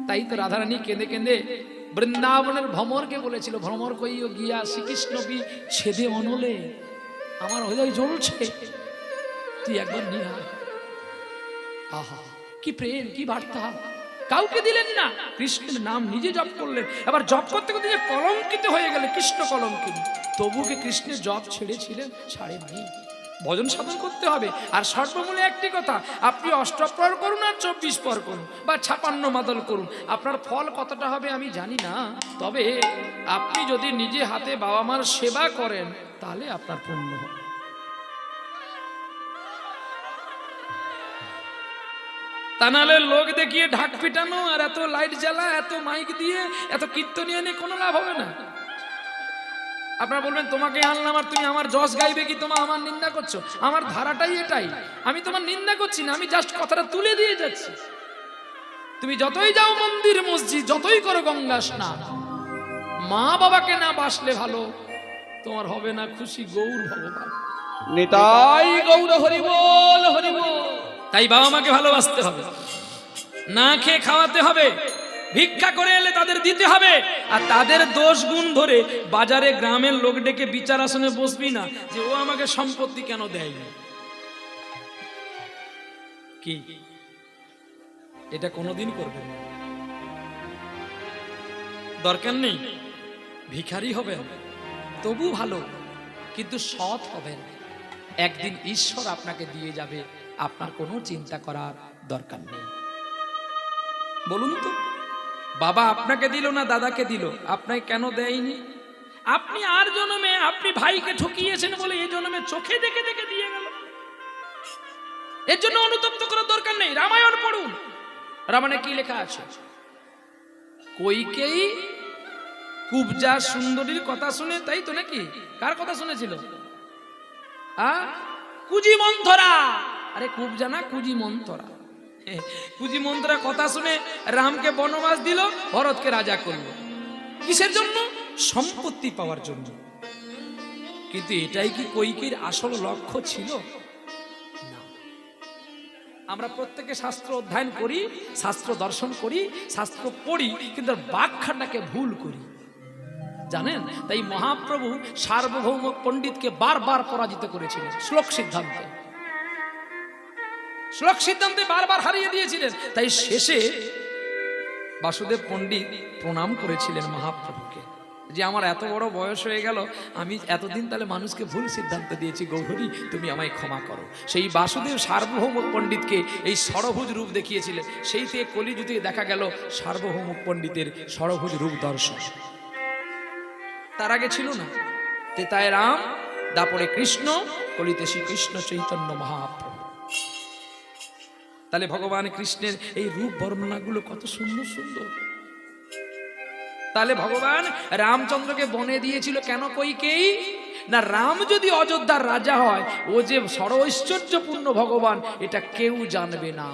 তাই তো রাধারানী কেঁদে কেঁদে বৃন্দাবনের ভ্রমরকে বলেছিল, ভ্রমর কইও গিয়া শ্রীকৃষ্ণ বি ছেদে অনলে, আমার হৃদয় জ্বলছে, তুই একবার নিয়ে আয়। আহা, কি প্রেম, কি বার্তা! কাউকে দিলেন না, কৃষ্ণের নাম নিজে জপ করলেন। এবার জপ করতে করতে যে কলঙ্কিত হয়ে গেলে, কৃষ্ণ কলঙ্কিত, তবুকে কৃষ্ণের জপ ছেড়েছিলেন? ছাড়েননি। ভজন সাধন করতে হবে। আর সর্বমূলে একটি কথা, আপনি অষ্টপ্রহর করুন আর 24 প্রহর করুন বা 56 মাদল করুন, আপনার ফল কতটা হবে আমি জানি না, তবে আপনি যদি নিজে হাতে বাবা মার সেবা করেন তাহলে আপনার পুণ্য হবে। তা নাহলে লোক দেখিয়ে ঢাক পিটানো আর এত লাইট জ্বালা, এত মাইক দিয়ে, এত কীর্তনিয়া নিয়ে কোনো লাভ হবে না। আপনারা বলবেন তোমাকে আনলাম আর তুমি আমার যশ গাইবে কি, তোমার আমার নিন্দা করছো? আমার ধারাটাই এটাই, আমি তোমার নিন্দা করছি না, আমি জাস্ট কথাটা তুলে দিয়ে যাচ্ছি। তুমি যতই যাও মন্দির মসজিদ, যতই করো গঙ্গা স্নান, মা বাবাকে না বাসলে ভালো তোমার হবে না খুশি গৌর ভগবান। নিতাই গৌর হরি বল, হরি বল। তাই বাবা মাকে ভালোবাসতে হবে, না খেয়ে খাওয়াতে হবে, ভিক্ষা করে এলে তাদের দিতে হবে। আর তাদের দোষ গুণ ধরে বাজারে গ্রামের লোক ডেকে বিচার আসনে বসবি না যে ও আমাকে সম্পত্তি কেন দেয়নি। কি এটা কোনোদিন করবেন না, দরকার নেই। ভিখারি হবেন তবু ভালো, কিন্তু সৎ হবেন। একদিন ঈশ্বর আপনাকে দিয়ে যাবে, আপনার কোনো চিন্তা করার দরকার নেই। বলুন তো, বাবা আপনাকে দিল না দাদাকে দিল, আপনাকে কেন দেয়নি? আপনি আর জন্মে আপনি ভাইকে ঠকিয়েছেন বলে এই জন্মে চোখে দেখে দেখে দিয়ে গেল। এর জন্য অনুতপ্ত করার দরকার নেই। রামায়ণ পড়ুন, রামায়ণে কি লেখা আছে? কইকেই কুবজা সুন্দরীর কথা শুনে, তাই তো নাকি? কার কথা শুনেছিল? কুজি মন্থরা। আরে কুবজা না, কুজি মন্থরা। কুজি মন্থরা কথা শুনে রামকে বনবাস দিল, ভরতকে রাজা করল। কিসের জন্য? সম্পত্তি পাওয়ার জন্য। কিন্তু এটাই কি কৈকেয়ীর আসল লক্ষ্য ছিল? না। আমরা প্রত্যেকে শাস্ত্র অধ্যয়ন করি, শাস্ত্র দর্শন করি, শাস্ত্র পড়ি, কিন্তু ব্যাখ্যাটাকে ভুল করি, জানেন? তাই মহাপ্রভু সার্বভৌম পণ্ডিতকে বারবার পরাজিত করেছিলেন শ্লোক সিদ্ধান্তে। শ্লোক সিদ্ধান্তে বারবার হারিয়ে দিয়েছিলেন। তাই শেষে বাসুদেব পণ্ডিত প্রণাম করেছিলেন মহাপ্রভুকে, যে আমার এত বড় বয়স হয়ে গেল, আমি এতদিন তাহলে মানুষকে ভুল সিদ্ধান্ত দিয়েছি, গৌরী তুমি আমায় ক্ষমা করো। সেই বাসুদেব সার্বভৌম পণ্ডিতকে এই ষড়ভুজ রূপ দেখিয়েছিলেন। সেই থেকে কলিযুগে দেখা গেল সার্বভৌম পণ্ডিতের ষড়ভুজ রূপ দর্শন। তার আগে ছিল না। তেতায় রাম, দাপরে কৃষ্ণ, কলিতে শ্রীকৃষ্ণ চৈতন্য মহাপ্রভু। তাহলে ভগবান কৃষ্ণের এই রূপ বর্ণনাগুলো কত সুন্দর সুন্দর। তাহলে ভগবান রামচন্দ্রকে বনে দিয়েছিল কেন কৈকেয়ী? না, রাম যদি অযোধ্যার রাজা হয়, ও যে সর্বৈশ্বর্যপূর্ণ ভগবান এটা কেউ জানবে না।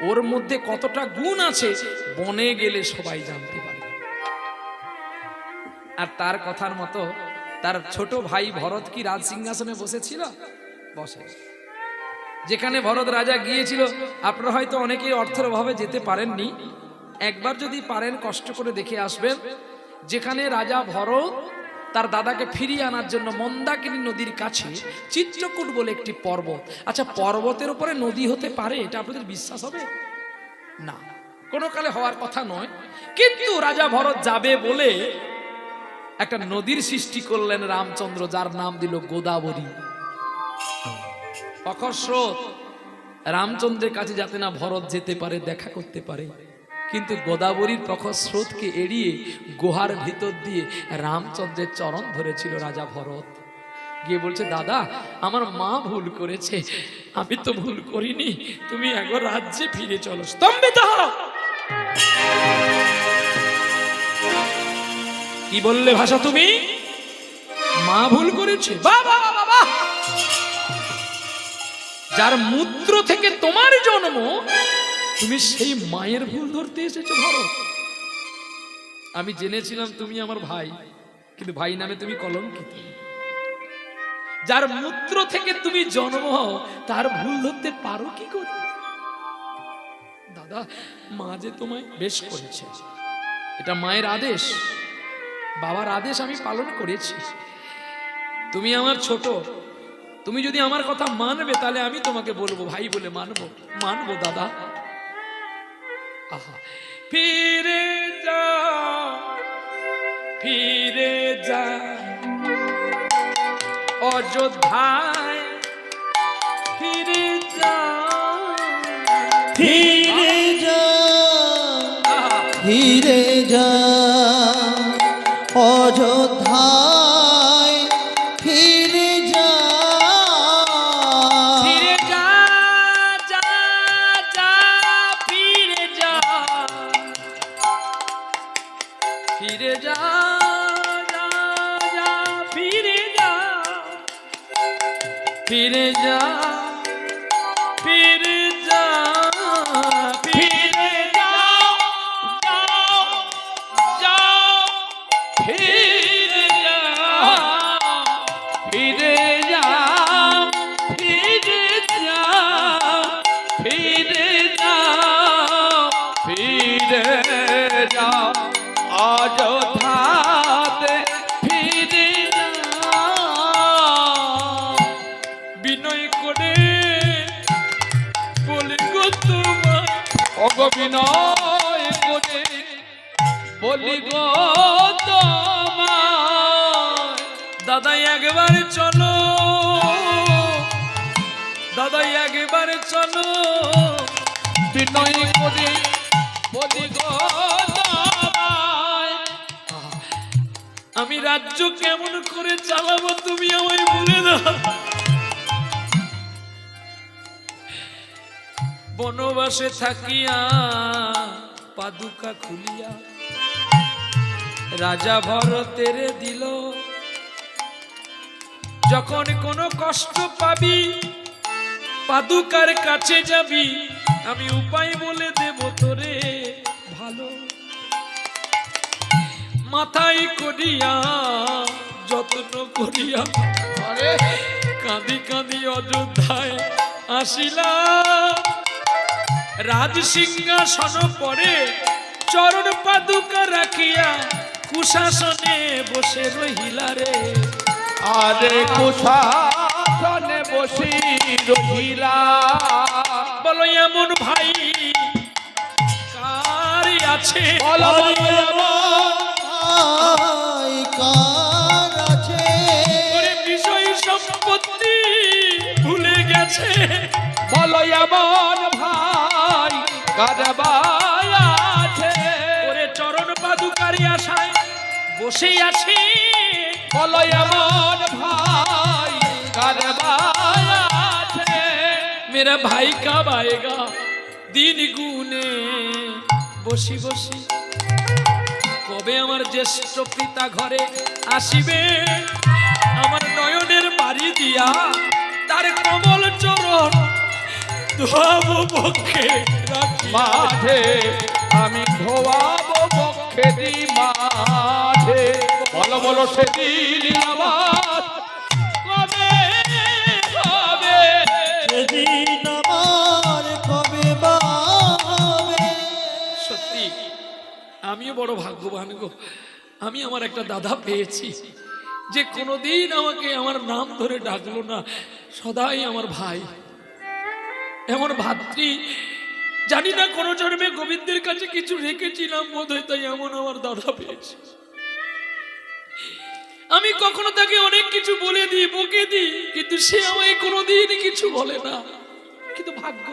ওর মধ্যে কতটা গুণ আছে বনে গেলে সবাই জানতে পারবে। আর তার কথার মতো তার ছোট ভাই ভরত কি রাজ সিংহাসনে বসেছিল? বসে। যেখানে ভরত রাজা গিয়েছিল, আপনারা হয়তো অনেকেই অর্থের অভাবে যেতে পারেননি, একবার যদি পারেন কষ্ট করে দেখে আসবেন। যেখানে রাজা ভরত তার দাদাকে ফিরিয়ে আনার জন্য মন্দাকিনী নদীর কাছে চিত্রকূট বলে একটি পর্বত। আচ্ছা, পর্বতের উপরে নদী হতে পারে এটা আপনাদের বিশ্বাস হবে না, কোনো কালে হওয়ার কথা নয়। কিন্তু রাজা ভরত যাবে বলে একটা নদীর সৃষ্টি করলেন রামচন্দ্র, যার নাম দিল গোদাবরী। প্রখর স্রোত রামচন্দ্রের কাছে যাতে না ভরত যেতে পারে, দেখা করতে পারে, কিন্তু গোদাবরীর প্রখর স্রোতকে এড়িয়ে গুহার ভিতর দিয়ে রামচন্দ্রের চরণ ধরেছিল রাজা ভরত। গিয়ে বলছে, দাদা আমার মা ভুল করেছে, আমি তো ভুল করিনি, তুমি একবার রাজ্যে ফিরে চলো। স্তম্ভিত হও। কি কি বললে ভাষা তুমি? মা ভুল করেছে? বাহ বাহ বাহ বাহ! যার মূত্র থেকে তোমার জন্ম, তুমি সেই মায়ের ভুল ধরতে এসেছো ধরো। আমি জেনেছিলাম তুমি আমার ভাই, কিন্তু ভাই নামে তুমি কলঙ্কিত। যার মূত্র থেকে তুমি জন্ম হও, তার ভুল ধরতে পারো কি করে? দাদা, মা যে তোমায় বেশ করেছে, এটা মায়ের আদেশ, বাবার আদেশ আমি পালন করেছি। তুমি আমার ছোট, তুমি যদি আমার কথা মানবে তাহলে আমি তোমাকে বলবো, ভাই বলে মানবো, মানবো দাদা। আহা, ফিরে যা, ফিরে যা অযোধ্যায়, ফিরে যা, ফিরে যা, আহা, ফিরে যা অযোধ্যায়, ফিরে যা, ফিরে যা, যা, যা, ফিরে যা, ফিরে যা, যা, যা, ফিরে যা, ফিরে যা, ফিরে যা, ফিরে যাও, যাও, যাও, ফিরে যাও, ফিরে যাও, ফিরে যাও, ফিরে যাও, ফিরে যাও, অযোধ্যাতে ফিরে যাও। বিনয় করে বলে গো তোমার, ওগো বিনয় করে বলি গো তোমায়, দাদা একবার চলো, দাদা একবার চলো, বিনয় করে বলি গো তোমায়। আমি রাজ্য কেমন করে চালাবো তুমি আমায় বলে দাও। বনবাসে থাকিয়া পাদুকা খুলিয়া রাজা ভরতের দিল, যখন কোনো কষ্ট পাবি পাদুকার কাছে যাবি, আমি উপায় বলে দেব তোরে ভালো। মাথায় করিয়া যত্ন করিয়া আরে কাঁদি কাঁদি অযোধ্যায় আসিলা, রাজ সিংহাসন পরে চরণ পাদুকা রাখিয়া কুশাসনে বসে রহিলা রে। আরে কুশাসনে বসি রহিলা, বলো এমন ভাই কার আছে? বলো ভাই কার আছে? ওরে বিষয় সম্পত্তি ভুলে গেছে, বলো এমন ভাই কারবাই আছে, ওরে চরণ পাদুকারি আশায় বসে আছে, বলো এমন ভাই কারবাই আছে। मेरा भाई कब आएगा? दिन गुने বসি বসি কবে আমার জ্যেষ্ঠ পিতা ঘরে আসিবে, আমার নয়নের বাড়ি দিয়া তার কমল চরণ ধোয়াবো পক্ষে রাখি। মাঠে আমি ধোয়াবো পক্ষে দি মাঠে, বলো বলো সেদিন আমার কবে হবে, সেদিন আমার কবে বা হবে? সত্যি আমিও বড় ভাগ্যবান গো, আমি আমার একটা দাদা পেয়েছি যে কোনোদিন আমাকে আমার নাম ধরে ডাকলো না, সদাই আমার ভাই, এমন ভাতৃ। জানি না কোন জন্মে গোবিন্দের কাছে কিছু রেখেছিলাম বোধহয়, তাই এমন আমার দাদা পেয়েছি। আমি কখনো তাকে অনেক কিছু বলে দিই, বকে দিই, কিন্তু সে আমায় কোনোদিন কিছু বলে না। কিন্তু ভাগ্য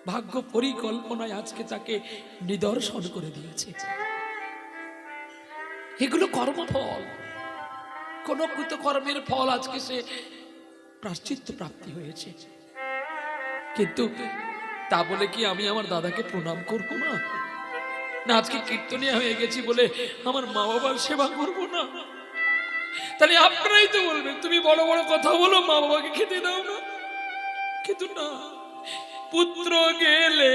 ভাগ্য পরিকল্পনায় আজকে তাকে নিদর্শন করে দিয়েছে। এগুলো কর্মফল, কোন কৃতকর্মের ফল আজকে সে প্রায়শ্চিত্ত প্রাপ্তি হয়েছে। কিন্তু তা বলে কি আমি আমার দাদাকে প্রণাম করবো না? না আজকে কীর্তনিয়া হয়ে গেছি বলে আমার মা বাবার সেবা করবো না? তাহলে আপনারাই তো বলবেন তুমি বড় বড় কথা বলো, মা বাবাকে খেতে দাও না। কিন্তু না, পুত্র গেলে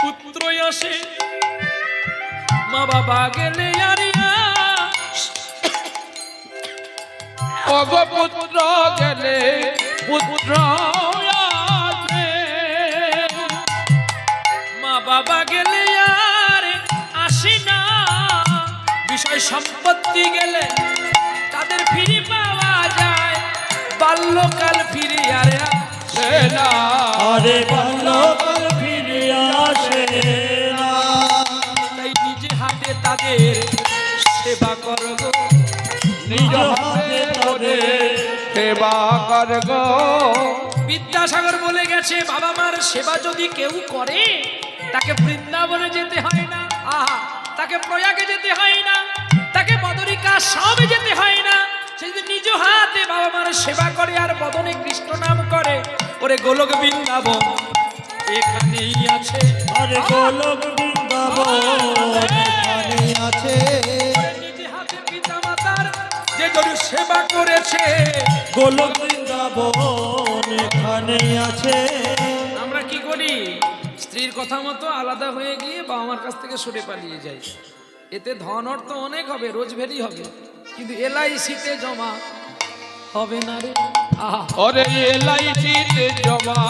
পুত্রই আসে, মা বাবা গেলে আরে অগপুত্র গেলে পুত্র আসে, মা বাবা গেলে আর আসে না। বিষয় সম্পত্তি গেলে তাদের ফিরে পাওয়া যায়, বাল্যকাল ফিরে আর সে না আরে বাল্যকাল ফিরে আসে না। তাই নিজে হাতে তাদের সেবা করবো, নিজ হাতে তোরে সেবা করগ। বিদ্যাসাগর বলে গেছে বাবা মার সেবা যদি কেউ করে তাকে বৃন্দাবনে যেতে হয় না, আহা, তাকে প্রয়াগে যেতে হয় না, তাকে বদরিকা সবে যেতে হয় না। সে যদি নিজ হাতে বাবা মার সেবা করে আর বদনে কৃষ্ণ নাম করে, ওরে গোলক বৃন্দাবন এখানেই আছে। আরে গোলক বৃন্দাবন এখানে আছে ওরে নিজে হাতে পিতা মাতার যে যদি সেবা করেছে, গোলক বৃন্দাবন এখানে আছে। আমরা কি করি? স্ত্রীর কথা মতো আলাদা হয়ে গিয়ে বাবা মার কাছ থেকে সরে পালিয়ে যাই। এতে ধন অর্থ অনেক হবে, রোজভেরি হবে, কিন্তু এলআইসিতে জমা হবে না রে। আহা, ওরে এলআইসিতে জমা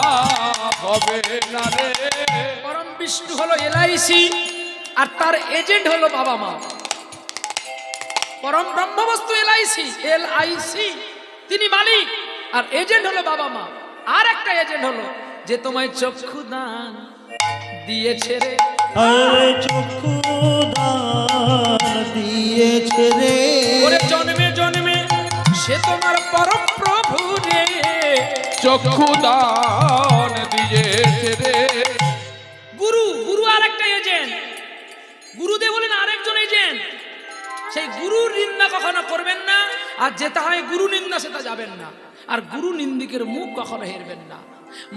হবে না রে। পরম বিষ্ণু হলো এলআইসি আর তার এজেন্ট হলো বাবা মা। পরম ব্রহ্মবস্তু এলআইসি তিনি মালিক, আর এজেন্ট হলো বাবা মা। আর একটা এজেন্ট হলো যে তোমায় চক্ষু দান দিয়েছে রে, আরে চক্ষু দান দিয়েছে রে ওরে জন্মে জন্মে সে তোমার পরম প্রভু রে। চক্ষু দান দিয়েছে রে। গুরু আর একটা এজেন্ট, গুরুদেব বলেন আরেকজন এজেন্ট। সেই গুরুর নিন্দা কখনো করবেন না, আর যেটা হয় গুরু নিন্দা সেটা যাবেন না, আর গুরু নিন্দিকের মুখ কখনো হেরবেন না।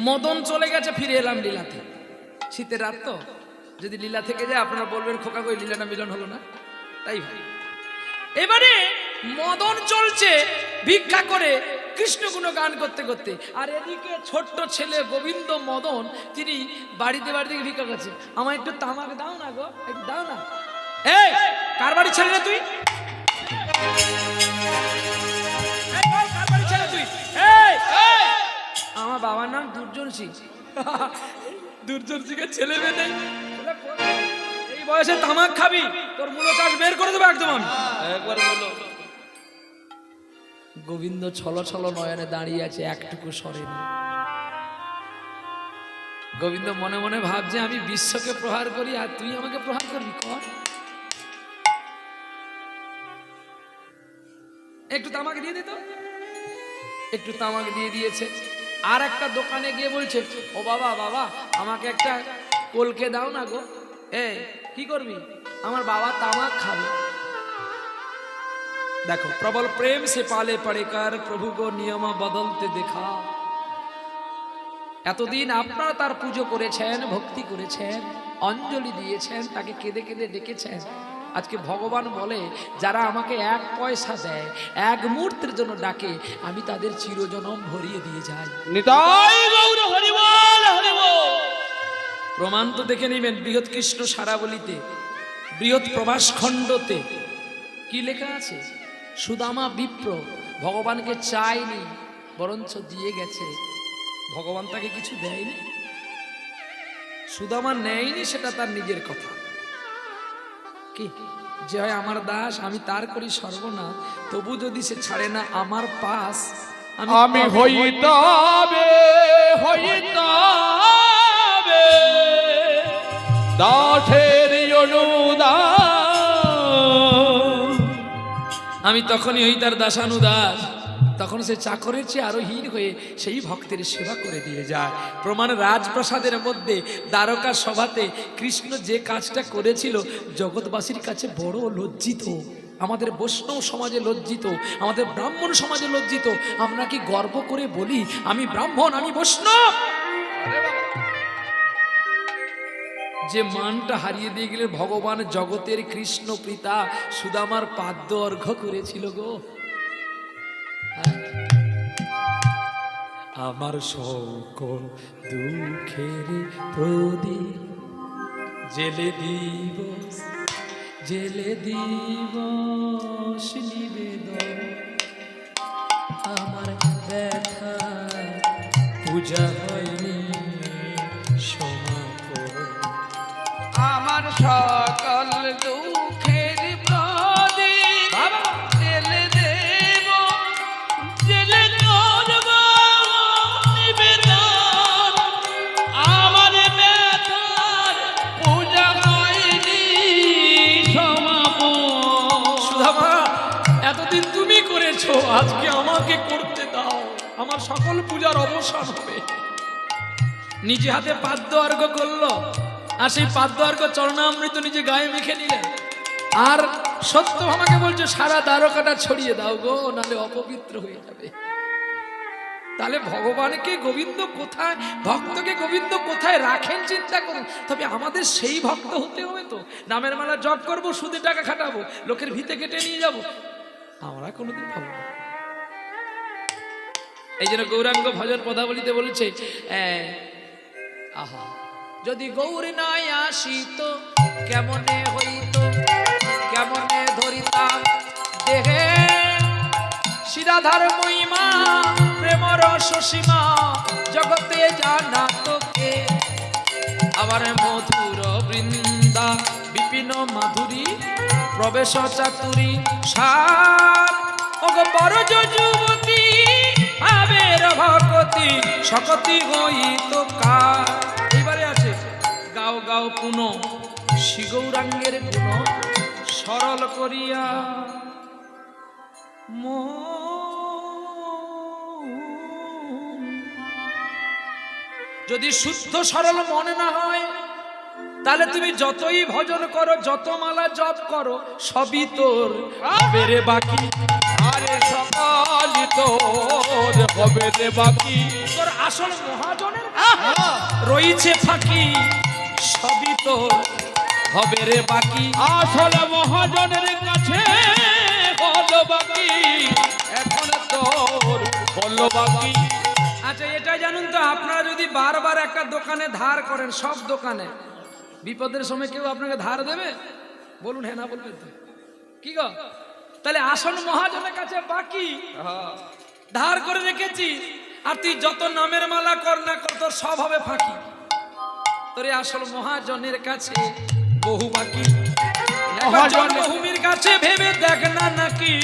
মদন চলে গেছে, ফিরে এলাম লীলাতে। শীতের রাত তো, যদি লীলা থেকে যায় আপনারা বলবেন খোকা কই লীলাটা মিলন হলো না, তাই ভাই। এবারে মদন চলছে ভিক্ষা করে কৃষ্ণ গুণ গান করতে করতে, আর এদিকে ছোট্ট ছেলে গোবিন্দ মদন তিনি বাড়িতে বাড়িতে ভিক্ষা করছে। আমার একটু তামাক দাও না গো, একটু দাও না। এই কার বাড়ি ছেলে রে তুই? কার বাড়ি ছেলে তুই? আমার বাবার নাম দুর্জন সিং। দুর্জন সিং এর ছেলে মেয়ে নেই, এই বয়সে তামাক খাবি, তোর মূল চাষ বের করে দেবো একদম আমি। একবার বলো। গোবিন্দ ছল ছল নয়নে দাঁড়িয়ে আছে, একটুকু সরেনি। গোবিন্দ মনে মনে ভাবছে আমি বিশ্বকে প্রহার করি আর তুই আমাকে প্রহার করবি, কর। একটু তামাক দিয়ে দিত, একটু তামাক দিয়ে দিয়েছে। আর একটা দোকানে গিয়ে বলছে, ও বাবা বাবা আমাকে একটা কলকে দাও না গো। কি করবি? আমার বাবা তামাক খাবে। দেখো, প্রবল প্রেম সে পালে পড়েকার প্রভু গো নিয়ম বদলতে দেখা। এতদিন আপনারা তার পুজো করেছেন, ভক্তি করেছেন, অঞ্জলি দিয়েছেন, তাকে কেঁদে কেঁদে ডেকেছেন। আজকে ভগবান বলে যারা আমাকে এক পয়সা দেয়, এক মুহূর্তের জন্য ডাকে, আমি তাদের চিরজনম ভরিয়ে দিয়ে যাই। নিতাই গৌর হরি বল হরি বল। প্রমাণ তো দেখে নেবেন, বৃহৎ কৃষ্ণ সারাবলিতে, বৃহৎ প্রভাস খণ্ডতে কি লেখা আছে? সুদামা বিপ্র ভগবানকে চায়নি, বরঞ্চ দিয়ে গেছে। ভগবান তাকে কিছু দেয়নি, সুদামা নেয়নি, সেটা তার নিজের কথা। কি যে হয় আমার দাস, আমি তার করি সর্বনা, তবু যদি সে ছাড়ে না আমার পাশ, আমি হইতাবে দাসের অনুদান। আমি তখনই হই তার দাসানুদাস। তখন সে চাকরের চেয়ে আরো হীন হয়ে সেই ভক্তের সেবা করে দিয়ে যায়। প্রমাণ রাজপ্রাসাদের মধ্যে দ্বারকা সভাতে কৃষ্ণ যে কাজটা করেছিল জগৎবাসীর কাছে বড় লজ্জিত। আমাদের বৈষ্ণব সমাজে লজ্জিত, আমাদের ব্রাহ্মণ সমাজে লজ্জিত। আমরা কি গর্ব করে বলি আমি ব্রাহ্মণ, আমি বৈষ্ণব? যে মানটা হারিয়ে দিয়ে গেলে ভগবান জগতের কৃষ্ণ পিতা সুদামার পাদ্য অর্ঘ্য করেছিল গো। আমার সকল দুঃখের প্রদীপ জেলে দিবস, জেলে দিবস নিবেদন, আমার ব্যথা পূজা হয়নি সমাপন, আমার সকল দুঃখের প্রদীপ জেলে দেব, জেলে করব নিবেদন, আমার ব্যথার পূজা হয়নি সমাপন। সুধামা এতদিন তুমি করেছো, আজকে আমাকে করতে দাও, আমার সকল পূজার অবসান হবে। নিজে হাতে পাদ্য অর্ঘ্য করলো, আর সেই পাদ্য অর্ঘ্য চরণামৃত নিজে গায়ে মেখে নিলেন। আর সত্যভামাকে বলছে সারা দ্বারকাটা ছড়িয়ে দাও গো, নালে অপবিত্র হয়ে যাবে। তাহলে ভগবানকে গোবিন্দ কোথায়, ভক্তকে গোবিন্দ কোথায় রাখেন চিন্তা করুন। তবে আমাদের সেই ভক্ত হতে হবে তো। নামের মালা জপ করবো, সুদে টাকা খাটাবো, লোকের ভিতে কেটে নিয়ে যাব, আমরা কোনোদিন ভাবো না। এই জন্য গৌরাঙ্গ ভজন পদাবলিতে বলেছে, আহা যদি গৌরী নাই আসিত কেমনে হইত, কেমনে ধরিতাম দেহে শিরাধার মহিমা, প্রেম রস সীমা জগতে জানা তোকে, আবার মধুর বৃন্দা বিপিন মাধুরী প্রবেশ চাতুরী সার, ওগো বড় যুবতী আবের ভগতি শকতি হইত কার। এবারে আছে গাও গাও পুন শ্রী গৌরাঙ্গের গুণ সরল করিয়া যদি শুদ্ধ সরল মনে না হয়, তাহলে তুমি যতই ভজন করো, যত মালা জপ করো, সবই তোর হবে রে বাকি। আরে সকাল তোর হবে রে বাকি, তোর আসল মহাজনের রয়েছে ফাঁকি, সবই তোর হবে রে বাকি। আসল মহাজনের কাছে হলো বাকি, এখন তোর হলো বাকি। আচ্ছা এটা জানুন তো, আপনারা যদি বারবার একটা দোকানে ধার করেন, সব দোকানে বিপদের সময় কেউ আপনাকে ধার দেবে? বলুন হ্যাঁ না বলবেন তো? কি গো, তাহলে আসল মহাজনের কাছে বাকি, ধার করে রেখেছি, আর তুই যত নামের মালা কর না কর, তোর সব হবে ফাঁকি। তোর আসল মহাজনের কাছে বহু বাকি, জন্মভূমির কাছে ভেবে দেখ না নাকি,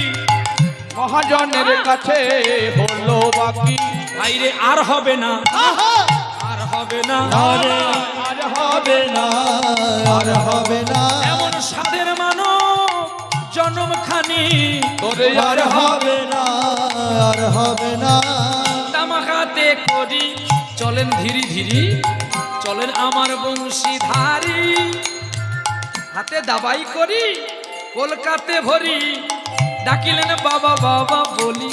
মহাজনের কাছে হলো বাকি। ভাইরে আর হবে না, আর হবে না, আর হবে না, আর হবে না, এমন সাধের মানব জন্মখানি তোরে আর হবে না, আর হবে না। তামাকাতে করি চলেন ধীরে ধীরে, চলেন আমার বংশীধারী, হাতে দাবাই করি কলকাতে ভরি, ডাকিলেন বাবা বাবা বলি,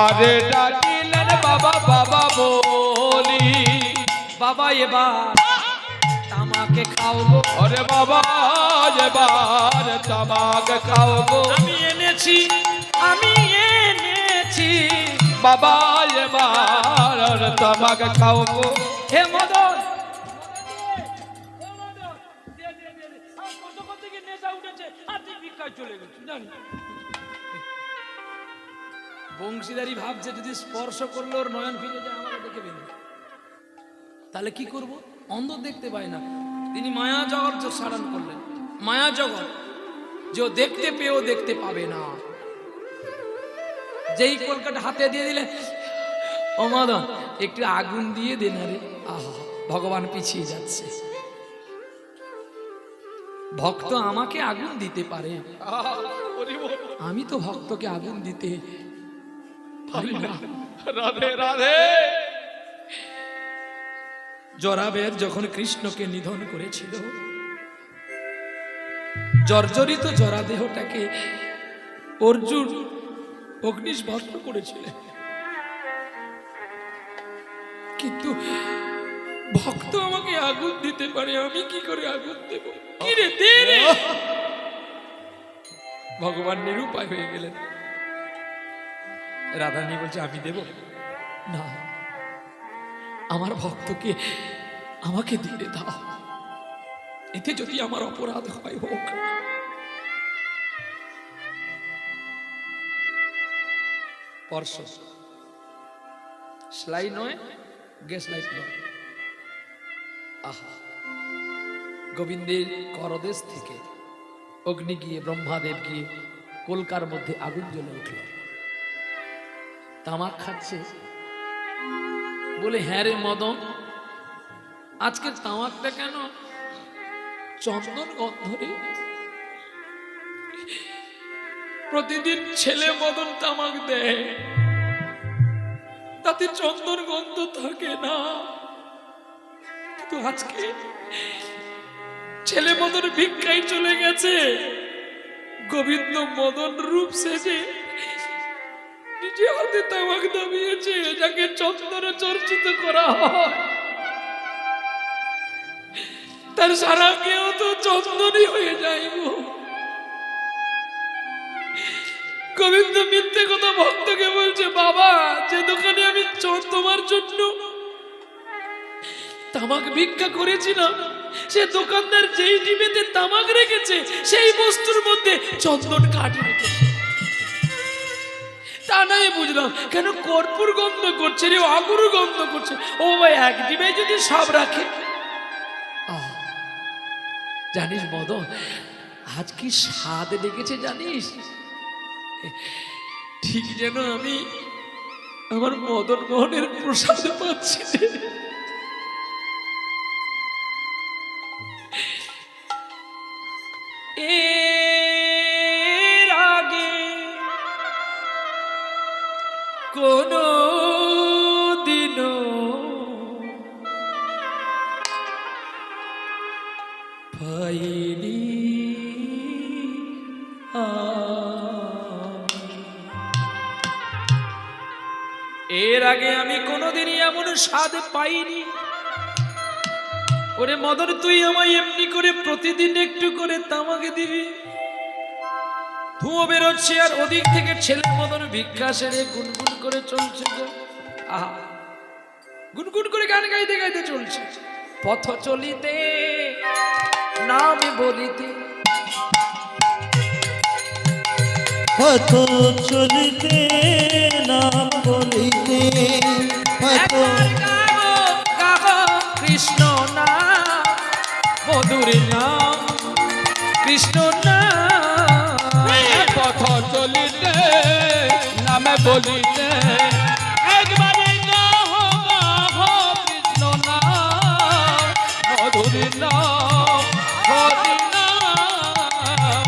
আরে ডাকিলেন বাবা বাবা বলি, বাবা এবার তামাকে খাও গো, ওরে বাবা এবার তামাক খাও গো, আমি এনেছি, আমি এনেছি, বাবা এবার তামাক খাও গো। হে মদন বংশীদারি ভাবছে যদি স্পর্শ করলো ওর নয়ন ফিরে যায়, আমাকে দেখে বেরো, তাহলে কি করব? অন্ধ দেখতে পায় না। তিনি মায়া জগৎ সারণ করলেন, মায়া জগৎ যে ও দেখতে পেয়েও দেখতে পাবে না। যেই কলকাতা হাতে দিয়ে দিলে, ও মদন একটু আগুন দিয়ে দে না রে, আহা ভগবান পিছিয়ে যাচ্ছে। ভক্ত আমাকে আগুন দিতে পারে, আমি তো ভক্তকে আগুন দিতে পারি না। রাধে রাধে। জরাবের যখন কৃষ্ণকে নিধন করেছিল, জর্জরিত জরাদেহটাকে অর্জুন অগ্নিস্পর্শ করেছিলেন, কিন্তু ভক্ত আমাকে আগুন দিতে পারে, আমি কি করে আগুন দেব? কি রে দে রে। ভগবান নিরুপায় হয়ে গেলেন। রাধারানী বলছে আমি দেব না, আমার ভক্তকে আমাকে দিয়ে দাও, এতে যদি আমার অপরাধ হয় হোক। পরশ সেলাই নয়, গ্যাস লাইট নয়। আহা, গোবিন্দের করদেশ থেকে অগ্নি গিয়ে, ব্রহ্মাদেব গিয়ে কলকার মধ্যে আগুন জ্বলে উঠল। তামাক খাচ্ছে বলে, হ্যাঁ রে মদন, আজকে তামাকটা কেন চন্দন গন্ধ রে? প্রতিদিন ছেলে মদন তামাক দেয়, তাতে চন্দন গন্ধ থাকে না, কিন্তু আজকে ছেলে মদন ভিক্ষায় চলে গেছে, গোবিন্দ মদন রূপ সেজে নিজে হাতে তামাক দাবিয়েছে, যাকে চন্দনে চর্চিত করা হয়, তার সারা কেউ তো চন্দনই হয়ে যায় গো। গোবিন্দ মিথ্যে কথা ভক্তকে বলছে, বাবা যে দোকানে আমি তোমার জন্য তামাক ভিক্ষা করেছিলাম, সে দোকানদার যেই ডিবেতে তামাক রেখেছে সেই বস্তুর মধ্যে চন্দন কাঠ রেখেছে। তা নাই বুঝলাম, কেন কর্পূর গন্ধ করছে রে, আগুর গন্ধ করছে। ও ভাই, এক ডিবে যদি সব রাখে। জানিস মদন, আজ কি স্বাদ লেগেছে জানিস? ঠিক যেন আমি আমার মদন মোহনের প্রসাদ পাচ্ছি। এর আগে কোনো দিনও পাইনি এর আগে আমি কোনোদিনই এমন স্বাদ পাইনি। ওরে মদন, তুই আমায় এমনি করে প্রতিদিন একটু করে তামাকে দিবি? ধুঁয়ো বেরোচ্ছে আর ওদিক থেকে ছেলে মদন ভিক্ষা সেরে গুনগুন করে চলছে গো। আহা, গুনগুন করে গান গাইতে গাইতে চলছে। পথ চলিতে নাম বলিতে, পথ চলিতে নাম বলিতে, পথ কৃষ্ণ নাম, মধুর নাম কৃষ্ণ নাম। পথ চলিতে নামে বলিতে, একবারে গাহ গাহ কৃষ্ণ নাম, মধুর নাম হরি নাম।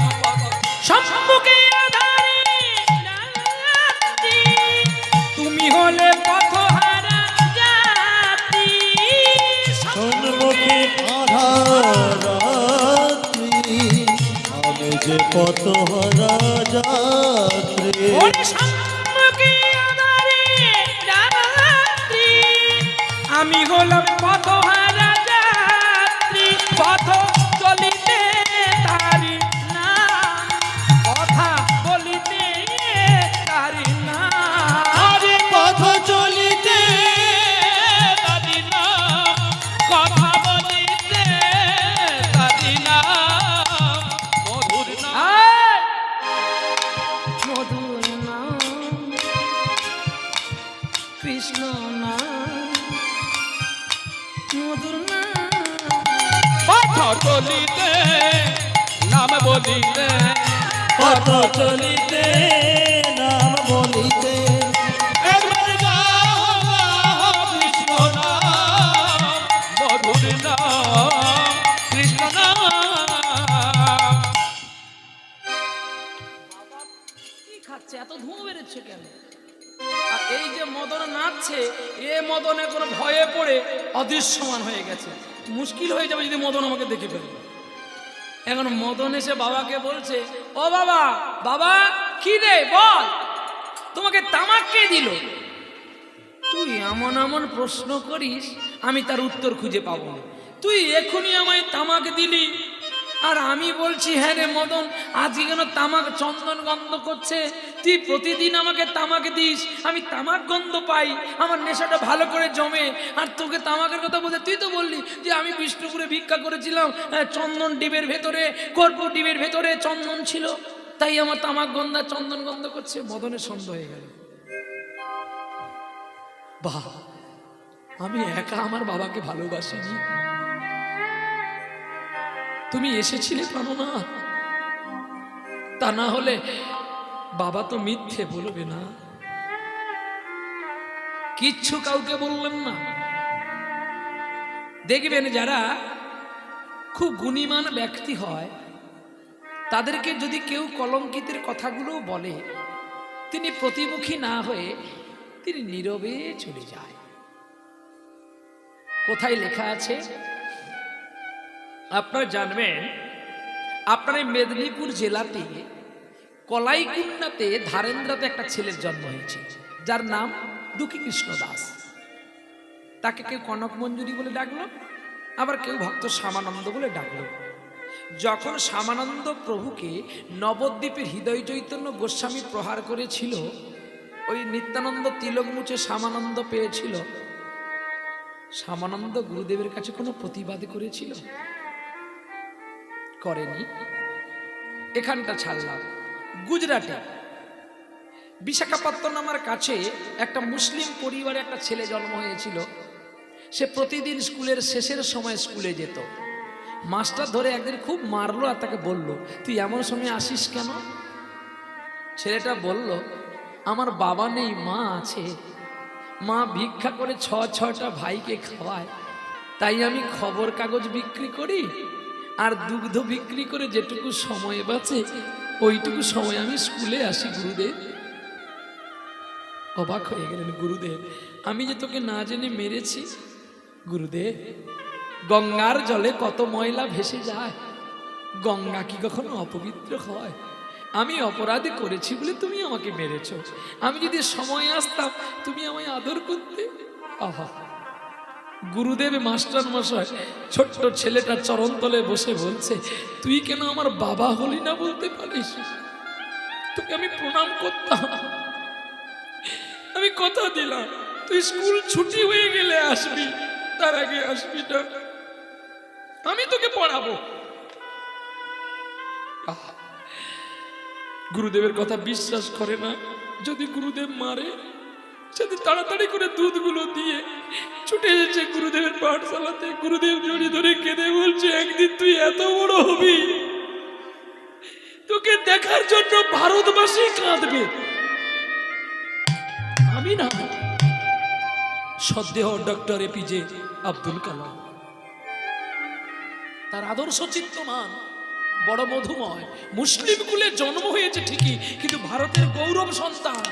সম্মুখে আধারে রাত্রি, তুমি হলে পথহারা যাত্রী। সম্মুখে আধার রাত্রি, আমি যে পথহারা যাত্রী। ওরে সম্মুখে আধারে রাত্রি, আমি হলাম পথহারা যাত্রী। পথ চলিতে তারি না, কথা বলিতে তারি না। আরে পথ চলিতে তারি না, কথা বলিতে তারি না, মধুর নাম। আয়! মধুর নাম কৃষ্ণ নাম, মধুর নাম। পথ চলিতে নাম বলিতে, পথ চলিতে নাম বলিতে, একবার গাহ গাহ কৃষ্ণ নাম, মধুর নাম কৃষ্ণ নাম। কি খাচ্ছে, এত ধুঁয়ো বেরোচ্ছে কেন? আর এই যে মদন নাচছে, এ মদন এখন ভয়ে পড়ে অদৃশ্যমান হয়ে গেছে। মুশকিল হয়ে যাবে যদি মদন আমাকে দেখে ফেলে। এখন মদন এসে বাবাকে বলছে, ও বাবা, বাবা কি রে বল, তোমাকে তামাক কে দিল? তুই এমন এমন প্রশ্ন করিস আমি তার উত্তর খুঁজে পাবো না। তুই এখনই আমায় তামাক দিলি আর আমি বলছি হ্যাঁ রে মদন, আজকে কেন তামাক চন্দন গন্ধ করছে? তুই প্রতিদিন আমাকে তামাক দিস, আমি তামাক গন্ধ পাই, আমার নেশাটা ভালো করে জমে। আর তোকে তামাকের কথা বলতে তুই তো বললি যে আমি বিষ্ণুপুরে ভিক্ষা করেছিলাম, চন্দন ডিবের ভেতরে, কর্পূর ডিবের ভেতরে চন্দন ছিল, তাই আমার তামাক গন্ধ চন্দন গন্ধ করছে। মদনের সন্দেহ হয়ে গেল। বাহ, আমি একা আমার বাবাকে ভালোবাসিনি, তুমি এসেছিলে প্রাণনা, তা না হলে বাবা তো মিথ্যে বলবে না। কিচ্ছু কাউকে বললেন না। দেখবেন যারা খুব গুণীমান ব্যক্তি হয় তাদেরকে যদি কেউ কলঙ্কিতের কথাগুলো বলে, তিনি প্রতিমুখী না হয়ে তিনি নীরবে চলে যায়। কোথায় লেখা আছে আপনারা জানবেন? আপনার এই মেদিনীপুর জেলাতে কলাইকুন্ডাতে ধারেন্দ্রাতে একটা ছেলের জন্ম হয়েছে যার নাম দুঃখী কৃষ্ণ দাস। তাকে কেউ কনক মঞ্জুরি বলে ডাকলো, আবার কেউ ভক্ত শ্যামানন্দ বলে ডাকলো। যখন শ্যামানন্দ প্রভুকে নবদ্বীপের হৃদয় চৈতন্য গোস্বামী প্রহার করেছিল, ওই নিত্যানন্দ তিলক মুছে শ্যামানন্দ পেয়েছিল, শ্যামানন্দ গুরুদেবের কাছে কোনো প্রতিবাদ করেছিল? করেনি। এখানটা ছাড়লাম। গুজরাটে বিশাখাপত্তনমের কাছে একটা মুসলিম পরিবারে একটা ছেলে জন্ম হয়েছিল। সে প্রতিদিন স্কুলের শেষের সময় স্কুলে যেত। মাস্টার ধরে একদিন খুব মারলো আর তাকে বলল, তুই এমন সময় আসিস কেন? ছেলেটা বলল, আমার বাবা নেই, মা আছে, মা ভিক্ষা করে ছটা ভাইকে খাওয়ায়, তাই আমি খবর কাগজ বিক্রি করি আর দুগ্ধ বিক্রি করে যেটুকু সময় বাঁচে ওইটুকু সময় আমি স্কুলে আসি। গুরুদেব অবাক হয়ে গেলেন। গুরুদেব, আমি যে তোকে না জেনে মেরেছি, গুরুদেব গঙ্গার জলে কত ময়লা ভেসে যায়, গঙ্গা কি কখনো অপবিত্র হয়? আমি অপরাধী করেছি বলে তুমি আমাকে মেরেছ, আমি যদি সময় আসতাম তুমি আমায় আদর করতে। আহা! গুরুদেব মাস্টার মশাই ছোট্ট ছেলেটার চরণতলে বসে বলছে, তুই কেন আমার বাবা হলি না বলতে পারিস? তোকে আমি প্রণাম করতাম, আমি কথা দিলাম তুই স্কুল ছুটি হয়ে গেলে আসবি, তার আগে আসবি না, আমি তোকে পড়াবো। গুরুদেবের কথা বিশ্বাস করে না। যদি গুরুদেব মারে, সেদিন তাড়াতাড়ি করে দুধগুলো দিয়ে ছুটে এসেছে গুরুদেবের পাঠশালাতে। গুরুদেব জড়ি ধরে কেঁদে বলছে, একদিন তুই এত বড় হবি, তোকে দেখার জন্য ভারতবাসী কাঁদবে। আমি না, সদ্দেহ ডক্টর এপিজে আব্দুল কালাম, তার আদর্শ চিত্তমান বড় মধুময়। মুসলিম কুলে জন্ম হয়েছে ঠিকই, কিন্তু ভারতের গৌরব সন্তান।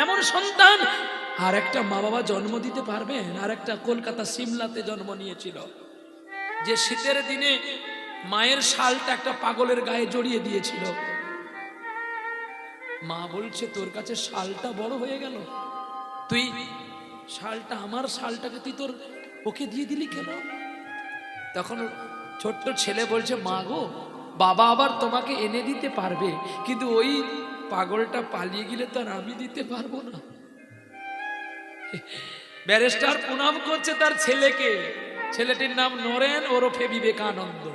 এমন সন্তান আর একটা মা বাবা জন্ম দিতে পারবেন? আর একটা কলকাতা সিমলাতে জন্ম নিয়েছিল, যে শীতের দিনে মায়ের শালটা একটা পাগলের গায়ে জড়িয়ে দিয়েছিল। মা বলছে, তোর কাছে শালটা বড় হয়ে গেল, তুই শালটা, আমার শালটাকে তুই তোর ওকে দিয়ে দিলি কেন? তখন ছোট্ট ছেলে বলছে, মা গো, বাবা আবার তোমাকে এনে দিতে পারবে, কিন্তু ওই পাগলটা পালিয়ে গেলে তো আর আমি দিতে পারবো না। ব্যারিস্টার প্রণাম করছে তার ছেলেকে। ছেলেটির নাম নরেন ওরফে বিবেকানন্দ।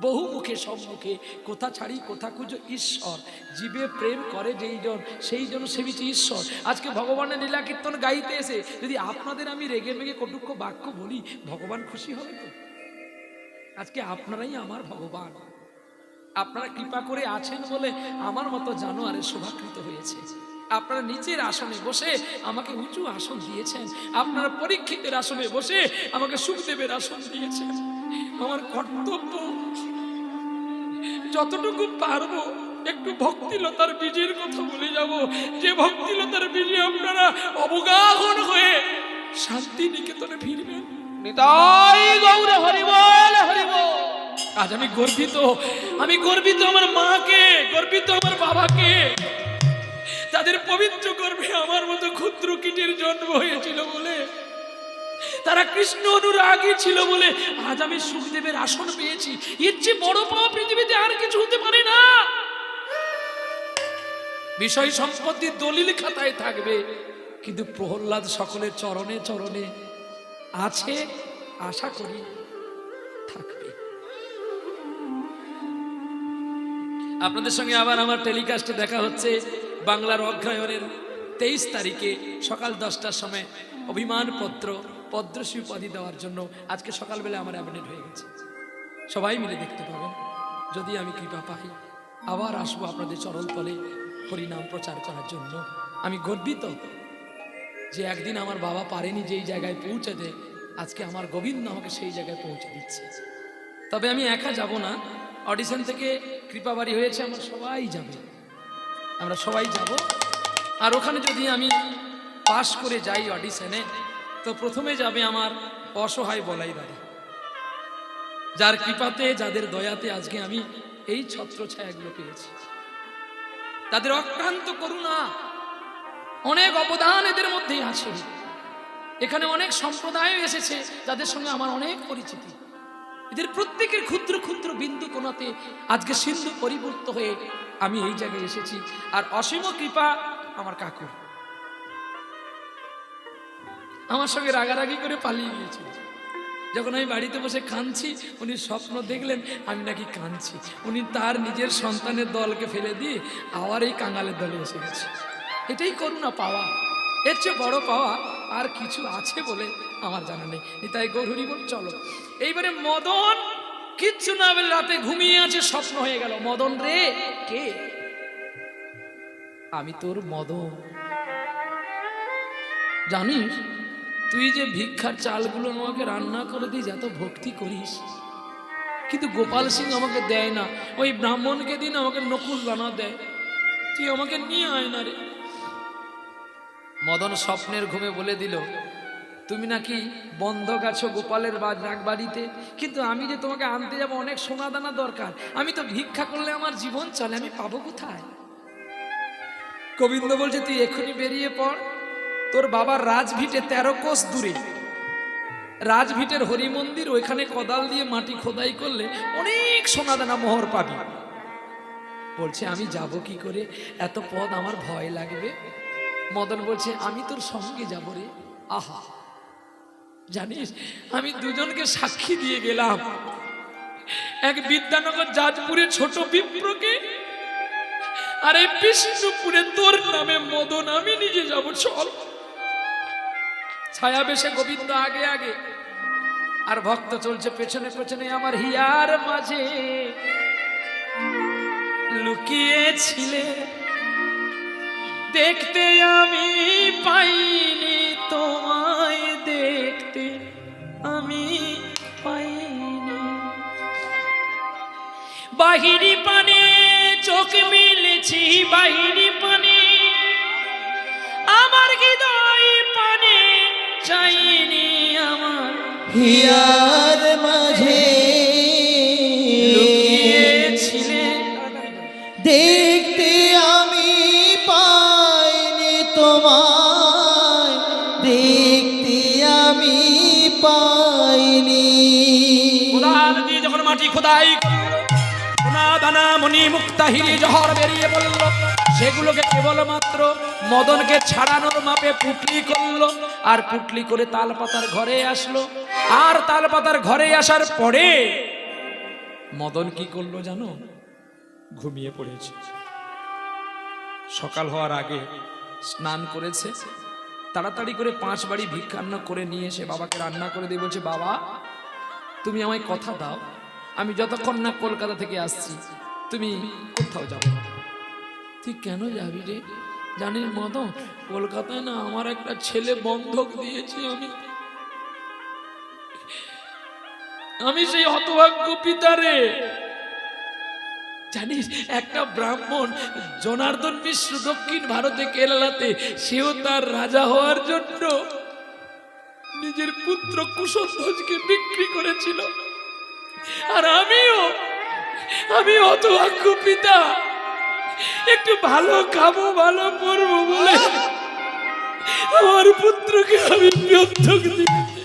বহু মুখে সম্মুখে কথা ছাড়ি কথা খুঁজো ঈশ্বর, জীবে প্রেম করে যেই জন সেই জন সেবিছে ঈশ্বর। আজকে ভগবানের লীলা কীর্তন গাইতে এসে যদি আপনাদের আমি রেগে মেগে কটুক্ষ বাক্য বলি, ভগবান খুশি হবে তো? আজকে আপনারাই আমার ভগবান। আপনারা কৃপা করে আছেন বলে আমার মতো জানোয়ারের শোভাকৃত হয়েছে। আপনারা নিচের আসনে বসে আমাকে উঁচু আসন দিয়েছেন, আপনারা পরীক্ষিতের আসনে বসে আমাকে সুখদেবের আসন দিয়েছেন। আমার কর্তব্য যতটুকু পারবো একটু ভক্তিলতার বীজের কথা বলে যাব, যে ভক্তিলতার বীজে আপনারা অবগাহন হয়ে শান্তি নিকেতনে ফিরবেন। নিতাই গৌর হরি বল, হরি বল। আজ আমি গর্বিত, আমি গর্বিত আমার মাকে, গর্বিত আমার বাবাকে। তাদের পবিত্র গর্ভে আমার মতো ক্ষুদ্র কীটের জন্ম হয়েছিল বলে, তারা কৃষ্ণ অনুরাগী ছিল বলে আজ আমি সুখদেবের আসন পেয়েছি। এর চেয়ে বড় পাওয়া পৃথিবীতে আর কিছু হতে পারে না। বিষয় সম্পত্তি দলিল খাতায় থাকবে, কিন্তু প্রহ্লাদ সকলের চরণে চরণে আছে, আশা করি থাকবে। আপনাদের সঙ্গে আবার আমার টেলিকাস্টে দেখা হচ্ছে বাংলার অগ্রহায়ণের 23 তারিখে সকাল 10টার সময় অভিমানপত্র পদ্মশ্রী উপাধি দেওয়ার জন্য আজকে সকালবেলা আমার অ্যাপয়েন্টমেন্ট হয়ে গেছে। সবাই মিলে দেখতে পাবেন। যদি আমি কৃপা পাই আবার আসবো আপনাদের চরণতলে হরিনাম প্রচার করার জন্য। আমি গর্বিত যে একদিন আমার বাবা পারেনি যেই জায়গায় পৌঁছাতে, আজকে আমার গোবিন্দ আমাকে সেই জায়গায় পৌঁছে দিচ্ছে। তবে আমি একা যাব না, অডিশন থেকে কৃপাবাড়ি হয়েছে, আমরা সবাই যাবে, আমরা সবাই যাব। আর ওখানে যদি আমি পাশ করে যাই অডিশনে, তো প্রথমে যাবে আমার অসহায় বলাই বাড়ি, যার কৃপাতে যাদের দয়াতে আজকে আমি এই ছত্রছায়াগুলো পেয়েছি। তাদের অক্লান্ত করুণা, অনেক অবদান এদের মধ্যেই আছে। এখানে অনেক সম্প্রদায় এসেছে যাদের সঙ্গে আমার অনেক পরিচিতি। এদের প্রত্যেকের ক্ষুদ্র ক্ষুদ্র বিন্দু কোণাতে আজকে সিন্ধু পরিবর্তিত হয়ে আমি এই জায়গায় এসেছি। আর অসীম কৃপা আমার কাকুর, আমার সঙ্গে রাগারাগি করে পালিয়ে গিয়েছিল। যখন আমি বাড়িতে বসে কাঁদছি, উনি স্বপ্ন দেখলেন আমি নাকি কাঁদছি। উনি তার নিজের সন্তানের দলকে ফেলে দিয়ে আবার এই কাঙালের দলে এসে গেছে। এটাই করুণা পাওয়া, এর চেয়ে বড় পাওয়া আর কিছু আছে বলে আমার জানা নেই। তাই গৌরী বল চলো। এইবারে মদন কিচ্ছু না বলে রাতে ঘুমিয়ে আছে, স্বপ্ন হয়ে গেল। মদন রে, কে? আমি তোর মদন। জানিস তুই যে ভিক্ষার চালগুলো আমাকে রান্না করে দিস, এত ভক্তি করিস, কিন্তু গোপাল সিং আমাকে দেয় না। ওই ব্রাহ্মণকে দিন আমাকে নকুল দানা দেয়, তুই আমাকে নিয়ে আয় না রে। মদন স্বপ্নের ঘুমে বলে দিল তুমি নাকি বন্ধক আছো গোপালের রাগবাড়িতে, কিন্তু আমি যে তোমাকে আনতে যাব অনেক সোনা দানা দরকার, আমি তো ভিক্ষা করলে আমার জীবন চলে, আমি পাবো কোথায়? গোবিন্দ বলছে তুই এক্ষুনি বেরিয়ে পড়, তোর বাবার রাজভিটে 13 কোষ দূরে রাজভিটের হরি মন্দির, ওইখানে কোদাল দিয়ে মাটি খোদাই করলে অনেক সোনাদানা মোহর পাবি। বলছে আমি যাব কি করে, এত পথ আমার ভয় লাগবে। মদন বলছে আমি তোর সঙ্গে যাব রে। আহা, জানিস আমি দুজনকে সাক্ষী দিয়ে গেলাম, এক বিদ্যানগর জাজপুরে ছোট বিপ্রকে, আর এই বিষ্ণুপুরে তোর নামে মদন। আমি নিজে যাব, চল। ছায়া বেশে গোবিন্দ আগে আগে, আর ভক্ত চলছে পেছনে পেছনে। আমার হিয়ার মাঝে লুকিয়েছিলে, দেখতে আমি পাইনি, তোমায় দেখতে আমি পাইনি। বাহিরি পানে চোখ মিলেছি, বাহিরি পানে আমার হৃদয় পানে চাইনি। আমার হিয়ার মাঝে লুকিয়েছিলে, দেখতে আমি পাইনি, তোমায় দেখতে আমি পাইনি। কোদাল দিয়ে যখন মাটি খোদাই সোনা দানা মণি মুক্তা হিরি জহর বেরিয়ে পড়ল, সেগুলোকে কেবলমাত্র মদনকে ছাড়ানোর মাপে পুটলি করলো। আর পুটলি করে তালপাতার ঘরে আসলো। আর তালপাতার ঘরে আসার পরে মদন কি করলো জানো? ঘুমিয়ে পড়েছে। সকাল হওয়ার আগে স্নান করেছে, তাড়াতাড়ি করে 5 বাড়ি ভিক্ষান্ন করে নিয়ে এসে বাবাকে রান্না করে দিয়ে বলছে বাবা তুমি আমায় কথা দাও, আমি যতক্ষণ না কলকাতা থেকে আসছি তুমি কোথাও যাবে না। তুই কেন যাবি রে? জানিস মদন, কলকাতায় না আমার একটা ছেলে বন্ধক দিয়েছি, আমি সেই হতভাগ্য পিতা রে। জানিস একটা ব্রাহ্মণ জনার্দন মিশ্র দক্ষিণ ভারতে কেরালাতে, সেও তার রাজা হওয়ার জন্য নিজের পুত্র কুশধ্বজকে বিক্রি করেছিল। আর আমি হতভাগ্য পিতা, একটু ভালো খাবো ভালো পড়বো বলে আমার পুত্রকে আমি বিয়র্থক দিয়েছি।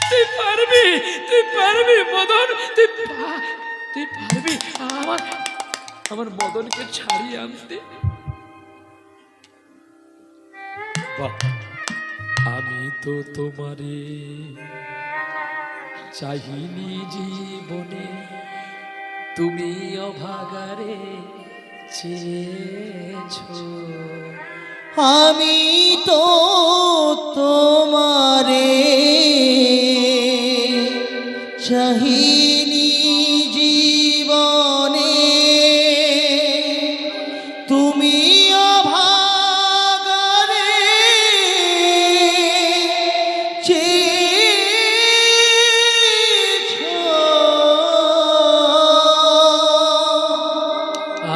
তুই পারবি মদন, তুই পারবি আমার মদনকে ছাড়িয়ে আনতে? বাহ, আমি তো তোমারে চাহিনি জীবনে, তুমি অভাগারে চেয়েছো। আমি তো তোমারে চাহিনি জীবনে, তুমি অভাগারে চেয়েছো।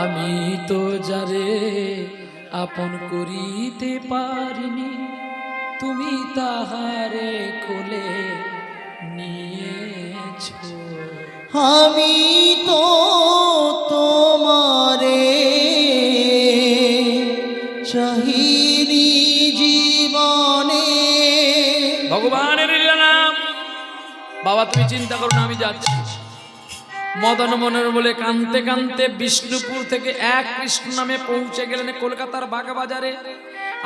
আমি তো যারে আপন করিতে পারিনি, তুমি তাহারে কোলে নিয়েছো। আমি তো তোমারে চাহিনি জীবনে। ভগবানের লীলা নাম। বাবা তুমি চিন্তা করো না, আমি যাচ্ছি। মদন মনের বলে কানতে কানতে বিষ্ণুপুর থেকে এক কৃষ্ণ নামে পৌঁছে গেলেন কলকাতার বাগবাজারে।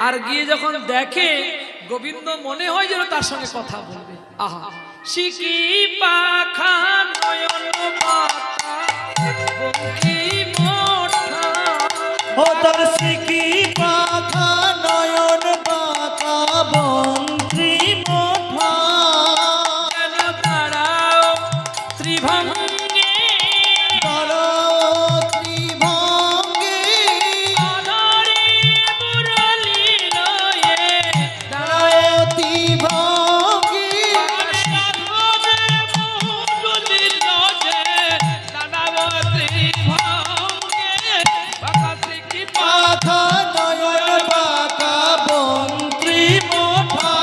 আর গিয়ে যখন দেখে গোবিন্দ মনে হয় যেন তার সঙ্গে কথা বলবে। আহা, শিকি পাখা নয়ন পাতা বঙ্কি মোঠা, ও তোর সিকি পাখা নয়ন পাতা বন্ত্রী মোঠা, যেন দাঁড়াও ত্রিভঙ্গে, ত্রিভঙ্গে আধারে মুরলী লয়ে দাঁড়াও ত্রিভঙ্গে, পাখা নয়ন পাতা বন্ত্রী মোঠা।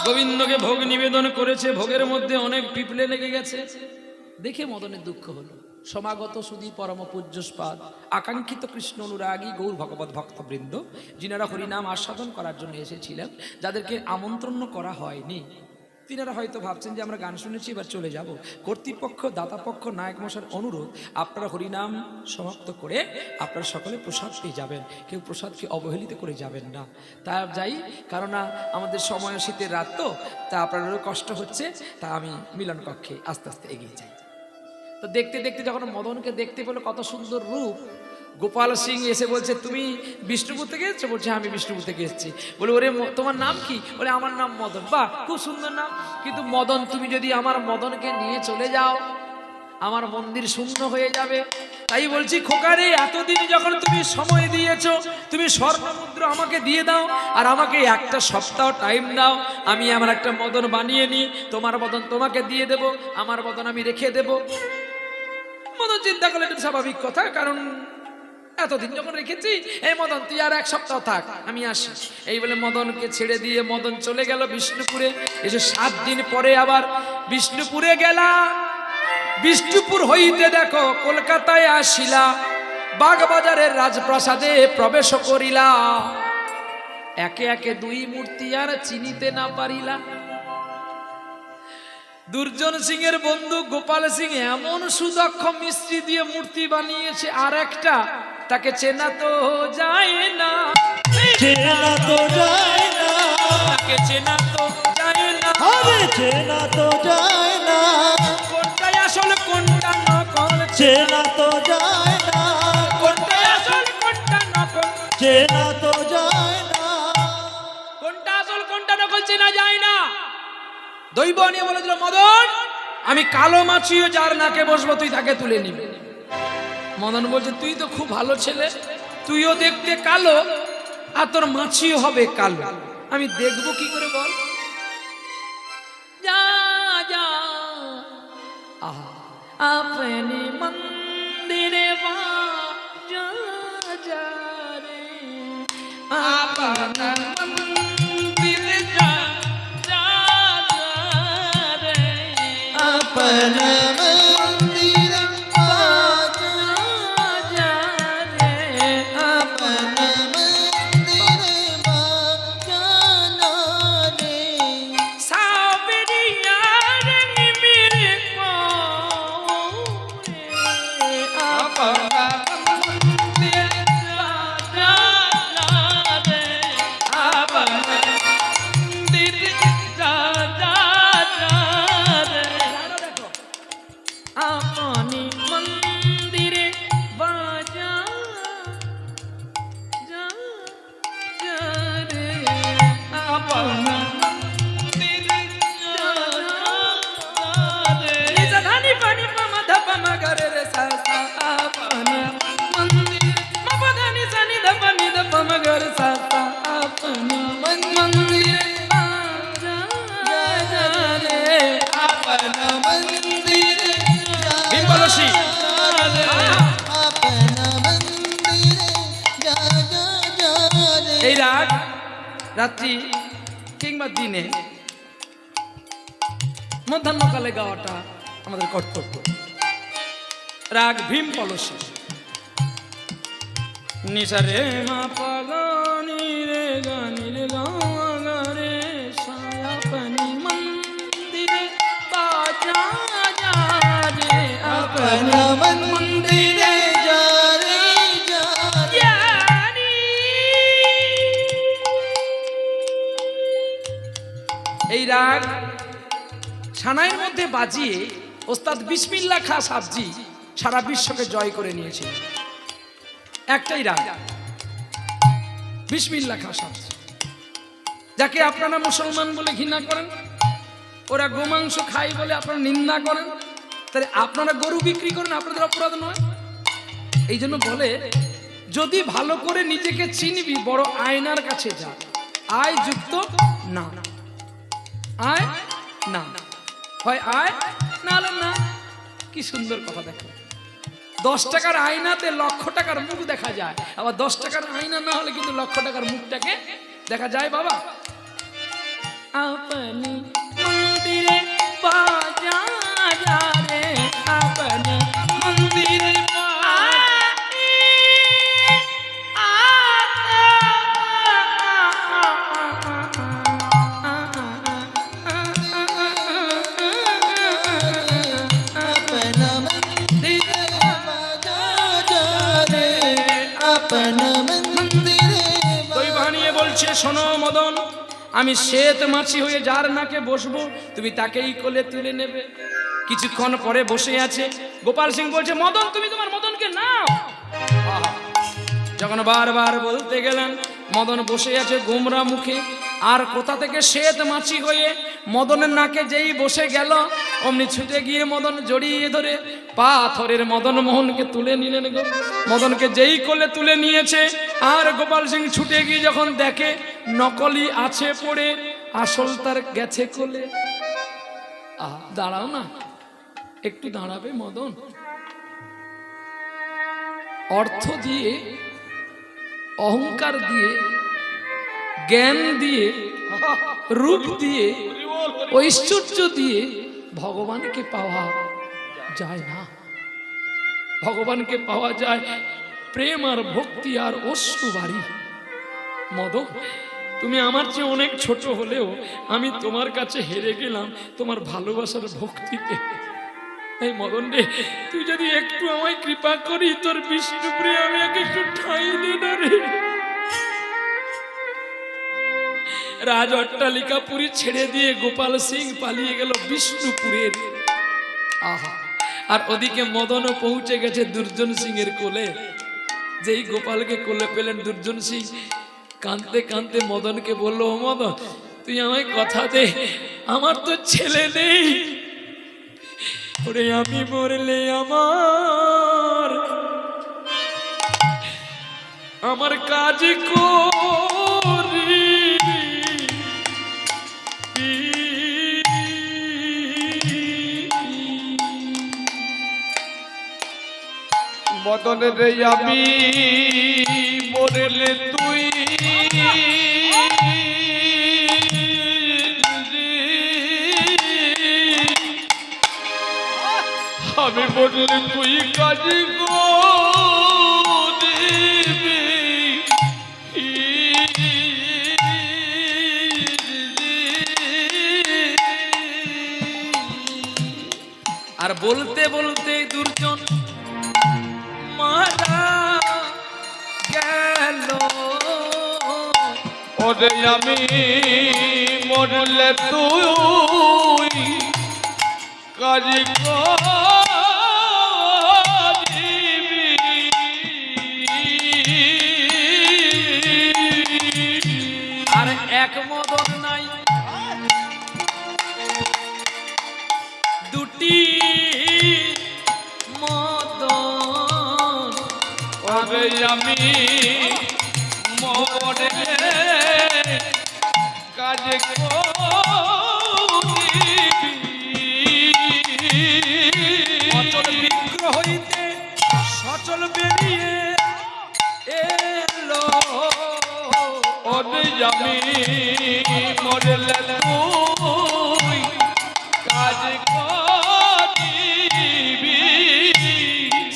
গোবিন্দকে ভোগ নিবেদন করেছে, ভোগের মধ্যে অনেক পিপলে লেগে গেছে। দেখে মদনের দুঃখ হলো। সমাগত সুধী পরম পূজ্যস্পাদ আকাঙ্ক্ষিত কৃষ্ণ অনুরাগী গৌর ভগবত ভক্তবৃন্দ, যিনারা হরিনাম আস্বাদন করার জন্য এসেছিলেন, যাদেরকে আমন্ত্রণ করা হয়নি, তিনারা হয়তো ভাবছেন যে আমরা গান শুনেছি এবার চলে যাব। কর্তৃপক্ষ, দাতাপক্ষ, নায়ক মশার অনুরোধ, আপনারা হরিনাম সমাপ্ত করে আপনারা সকলে প্রসাদ পেয়ে যাবেন, কেউ প্রসাদকে অবহেলিত করে যাবেন না। তা যাই, কারণ আমাদের সময় শীতের রাত তো, তা আপনারও কষ্ট হচ্ছে, তা আমি মিলন কক্ষে আস্তে আস্তে এগিয়ে যাই। তো দেখতে দেখতে যখন মদনকে দেখতে পেলো কত সুন্দর রূপ, গোপাল সিং এসে বলছে তুমি বিষ্ণুপুর থেকে এসছো? বলছে আমি বিষ্ণুপুর থেকে এসেছি। বলে ওরে তোমার নাম কি? বলে আমার নাম মদন। বাহ, খুব সুন্দর নাম, কিন্তু মদন তুমি যদি আমার মদনকে নিয়ে চলে যাও আমার মন্দির শূন্য হয়ে যাবে। তাই বলছি খোকারে, এতদিন যখন তুমি সময় দিয়েছো, তুমি স্বর্ণমুদ্র আমাকে দিয়ে দাও, আর আমাকে একটা সপ্তাহ টাইম দাও, আমি আমার একটা মদন বানিয়ে নিই, তোমার মদন তোমাকে দিয়ে দেব, আমার মদন আমি রেখে দেব। মদন চিন্তা করলে এটা স্বাভাবিক কথা, কারণ এতদিন যখন রেখেছি, এই মদন তুই আর এক সপ্তাহ থাক, আমি আসি। এই বলে মদনকে ছেড়ে দিয়ে মদন চলে গেল বিষ্ণুপুরে। এসে 7 দিন পরে আবার বিষ্ণুপুরে গেলা। বিষ্ণুপুর হইতে দেখো কলকাতায় আসিলা, বাগবাজারের রাজপ্রাসাদে প্রবেশ করিলা। একে একে 2 মূর্তি আর চিনিতে না পারিলা। দুর্জন সিং এর বন্ধু গোপাল সিং এমন সুদক্ষ মিস্ত্রি দিয়ে মূর্তি বানিয়েছে, আর একটা তাকে চেনা তো যায় না, চেনা তো যায় না, তাকে চেনা তো যায় না, আরে চেনা তো যায় না, কোনটাই আসল কোনটা নকল, চেনা তো যায় না, কোনটাই আসল কোনটা নকল, চেনা তো যায় না, কোনটা আসল কোনটা নকল চেনা যায় না। দৈব নিয়ে বলেছিল মদন আমি কালো মাছিও যার নাকে বসবো তুই তাকে তুলে নিবি। মদন বলছে তুই তো খুব ভালো ছেলে, তুইও দেখতে কালো আর তোর মাছিও হবে কালো, আমি দেখবো কি করে বল। যা যা আহা আপনি মন্দিরে যা যা রে আপনা মন্দিরে যা যা রে আপন মন্দির বাজা এই রাগ রাত্রি কিংবা দিনে মধ্যাহ্নকালে গাওয়াটা আমাদের কর্তব্য। রাগ ভীম পলশী। নিসারে মা পাগানি রে গানি রে গাওয়া রে সায়াপনি মন্দিরে বাজা যা রে अपना मंदिर जा रे जा জ্ঞানী। এই রাগ সানাইয়ের মধ্যে বাজিয়ে ওস্তাদ বিসমিল্লাহ খাঁ সাবজি সারা বিশ্বকে জয় করে নিয়েছিল। একটাই রাগ বিসমিল্লাহ খাঁ সাবজি, যাকে আপনারা মুসলমান বলে ঘৃণা করেন, ওরা গোমাংস খায় বলে আপনারা নিন্দা করেন, তাহলে আপনারা গরু বিক্রি করেন, আপনাদের অপরাধ নয়? এই জন্য বলে যদি ভালো করে নিজেকে চিনবি বড় আয়নার কাছে যা, আয় যুক্ত না, আয় না, হয় আয় নাহলে না। কি সুন্দর কথা দেখো, 10 টাকার আয়নাতে লক্ষ টাকার মুখ দেখা যায়, আবার 10 টাকার আয়না না হলে কিন্তু লক্ষ টাকার মুখটাকে দেখা যায়। বাবা আপনি মন্দিরে বাজা যা রে আপনি মন্দিরে अपना मंदिर बाजा जा रे अपना मंदिर দই বানিয়ে বলছে, শোনো মদন, আমি শ্বেত মাছি হয়ে যার নাকে বসবো তুমি তাকেই কোলে তুলে নেবে। কিছুক্ষণ পরে বসে আছে, গোপাল সিং বলছে, মদন তুমি তোমার মদনকে নাও। আহা! যখন বারবার বলতে গেলেন, মদন বসে আছে গোমরা মুখে, আর কোথা থেকে শ্বেত মাছি হয়ে মদনের নাকে যেই বসে গেল, অমনি ছুটে গিয়ে মদন জড়িয়ে ধরে পাথরের মদন মোহনকে তুলে নিলেন গো। মদনকে যেই কোলে তুলে নিয়েছে, আর গোপাল সিং ছুটে গিয়ে যখন দেখে নকলি আছে পড়ে, আসল তার গেছে কোলে। দাঁড়াও না, একটু দাঁড়াবে মদন? অর্থ দিয়ে, অহংকার দিয়ে, জ্ঞান দিয়ে, রূপ দিয়ে, ঐশ্বর্য দিয়ে ভগবানকে পাওয়া যায় না। ভগবানকে পাওয়া যায় প্রেম আর ভক্তি আর অশ্রু বাড়ি। মদন তুমি আমার চেয়ে অনেক ছোট হলেও আমি তোমার কাছে হেরে গেলাম তোমার ভালোবাসার ভক্তিতে। এই মদন রে, তুই যদি একটু আমায় কৃপা করি, তোর বিষ্ণুপুরে আমি একটু ঠাঁই দিই না রে। রাজ অট্টালিকাপুরী ছেড়ে দিয়ে গোপাল সিং পালিয়ে গেল বিষ্ণুপুরের। আহা! আর ওদিকে মদনও পৌঁছে গেছে দুর্জন সিং এর কোলে। যেই গোপালকে কোলে পেলেন, দুর্জন সিং কাঁদতে কাঁদতে মদনকে বলল, ও মদন তুই আমায় কথা দে, আমার তো ছেলে নেই। ওরে আমি মরলে আমার কাজ করি মদন রে আমি মরলে তুই আমি মরলে তুই কাজী দিবি। আর বলতে বলতে দুর্জন মারা গেল। ওরে আমি মরলে তুই কাজী আর এক মদন নাই, দুটি মদন। ওরে আমি মরলে কাজে অচল বিগ্রহ হইতে সচল বেরিয়ে এলো। আমি মরলে তুই কাজ করিবি।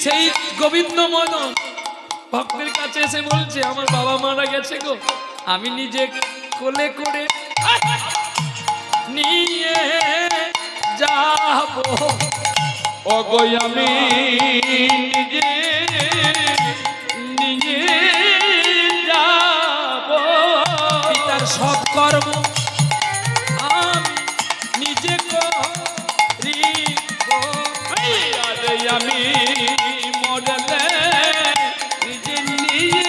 সেই গোবিন্দ মদন ভক্তের কাছে এসে বলছে আমার বাবা মারা গেছে গো, আমি নিজে কোলে করে নিয়ে যাব। ওগো আমি নিজে নিজে যাব। পিতার সব কর্ম আমি নিজে করিব। আরে আমি মরলে নিজে নিজে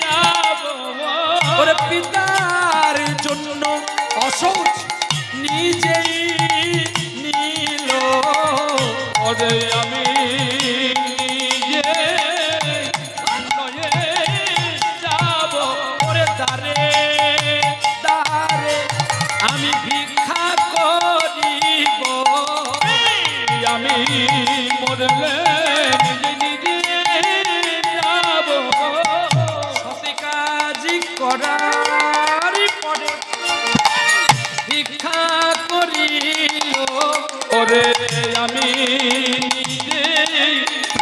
যাব। ওরে পিতার জন্য অশৌচ নিজেই নিল। ওরে আমি নিজে নয়ে যাব। ওরে দারে দারে আমি ভিক্ষা করিব। আমি মরলে নিজে নিজে যাব। সতে কাজ করার পরে ভিক্ষা করিল। ওরে আমি নিজে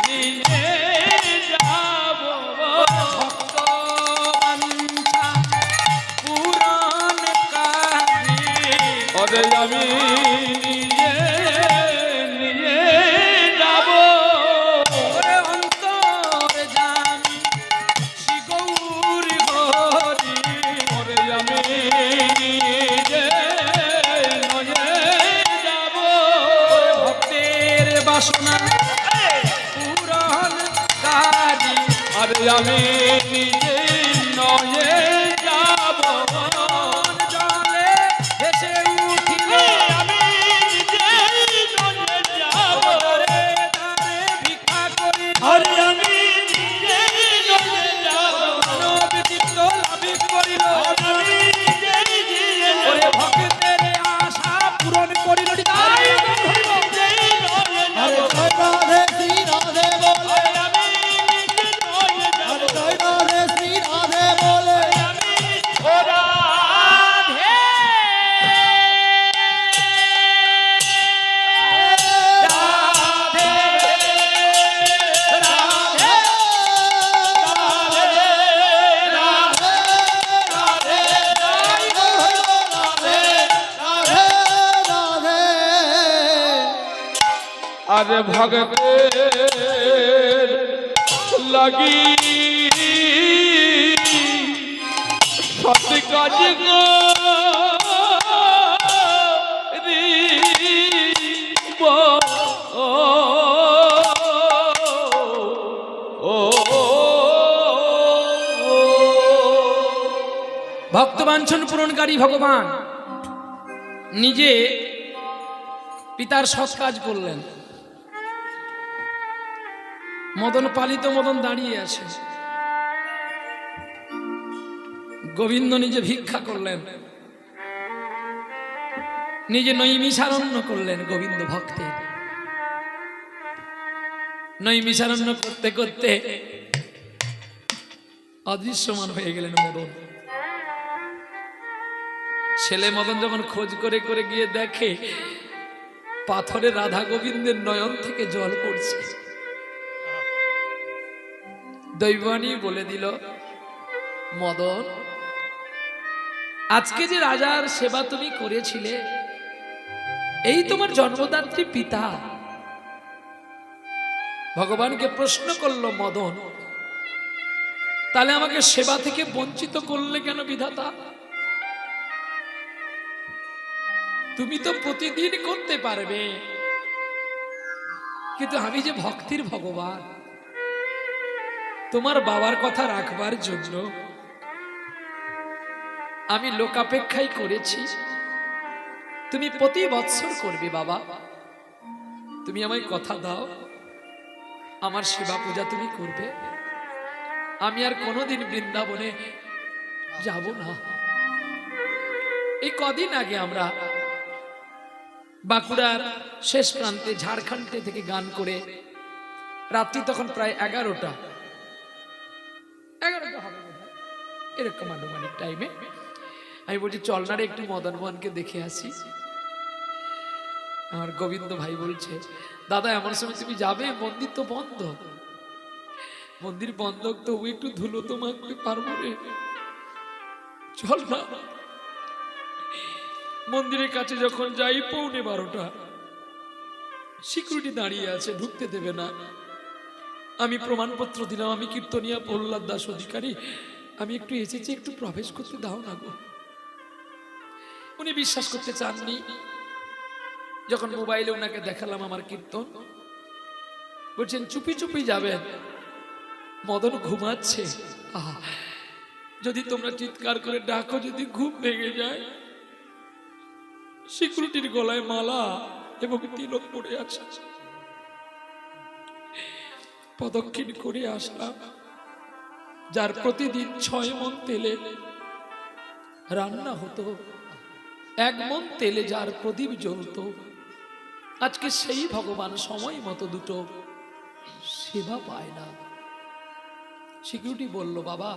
নিজে যাব। ভক্ত বাঞ্ছা পূরণকারী। ওরে আমি নিজে নিজে যাব। ওরে অন্তর জানি শ্রী গৌর হরি। ওরে আমি নিজে নয়ে যাব। ওরে ভক্তের বাসনা পূরণকারী। আরে আমি নিজে নয়ে যাব। জলে ভেসে উঠিলে আমি নিজে নয়ে যাব। দারে দারে ভিক্ষা করি। আরে আমি নিজে নয়ে যাব। মানব চিত্ত লাভে করিল। আমি নিজে নিজে ওরে ভক্তের আশা পূরণ করিল। তাই নিজেই নয়ে আরে যাব। জয় রাধে শ্রী রাধে বলে, আমি নিজে নয়ে যাব। আরে জয় রাধে শ্রী রাধে বলে, আমি ওরা রাধে রাধে আরে ভগতের লাগি সত কাজ করিব। ভক্তবাঞ্ছন পূরণকারী ভগবান নিজে পিতার সৎ কাজ করলেন। মদন পালিত মদন দাঁড়িয়ে আছে, গোবিন্দ নিজে ভিক্ষা করলেন, নিজে নৈমিষারণ্য করলেন গোবিন্দ ভক্তের। নৈমিষারণ্য করতে করতে অদৃশ্যমান হয়ে গেলেন মদন। ছেলে মদন যখন খোঁজ করে করে গিয়ে দেখে পাথরে রাধা গোবিন্দের নয়ন থেকে জল পড়ছে, দৈবানী বলে দিল, মদন আজকে যে রাজার সেবা তুমি করেছিলে, এই তোমার জন্মদাত্রী পিতা। ভগবানকে প্রশ্ন করলো মদন, তাহলে আমাকে সেবা থেকে বঞ্চিত করলে কেন বিধাতা? তুমি তো প্রতিদিন করতে পারবে, কিন্তু আমি যে ভক্তির ভগবান, তোমার বাবার কথা রাখবার জন্য আমি লোকাপেক্ষাই করেছি। তুমি প্রতি বৎসর করবে বাবা, তুমি আমায় কথা দাও, আমার সেবা পূজা তুমি করবে। আমি আর কোনোদিন বৃন্দাবনে যাব না। এই কদিন আগে আমরা বাঁকুড়ার শেষ প্রান্তে ঝাড়খণ্ড থেকে গান করে, রাত্রি তখন প্রায় 11টা হবে বোধহয়, এরকম আনুমানিক টাইমে আমি বলছি চল না রে একটু মদন মোহনকে দেখে আসি। আমার গোবিন্দ ভাই বলছে দাদা এমন সময় তুমি যাবে, মন্দির তো বন্ধ। মন্দির বন্ধ, তো একটু ধুলো তো মাখতে পারবো রে, চল না। মন্দিরের কাছে যখন যাই 11:45, সিকিউরিটি দাঁড়িয়ে আছে, ঢুকতে দেবে না। আমি প্রমাণপত্র দিলাম, আমি কীর্তনিয়া প্রহ্লাদ দাস অধিকারী, আমি একটু এসেছি, একটু প্রবেশ করতে দাও না গো। উনি বিশ্বাস করতে চাননি। যখন মোবাইলে ওনাকে দেখালাম আমার কীর্তন, বলছেন চুপি চুপি যাবেন, মদন ঘুমাচ্ছে। আহা, যদি তোমরা চিৎকার করে ডাকো, যদি ঘুম ভেঙে যায়। সিকিউরিটির গলায় মালা এবং তিলক পড়ে আছে। প্রদক্ষিণ করে আসলাম, যার প্রতিদিন 6 মণ তেলে রান্না হতো, 1 মণ তেলে যার প্রদীপ জ্বলতো, আজকে সেই ভগবান সময় মতো দুটো সেবা পায় না। সিকিউরিটি বলল বাবা,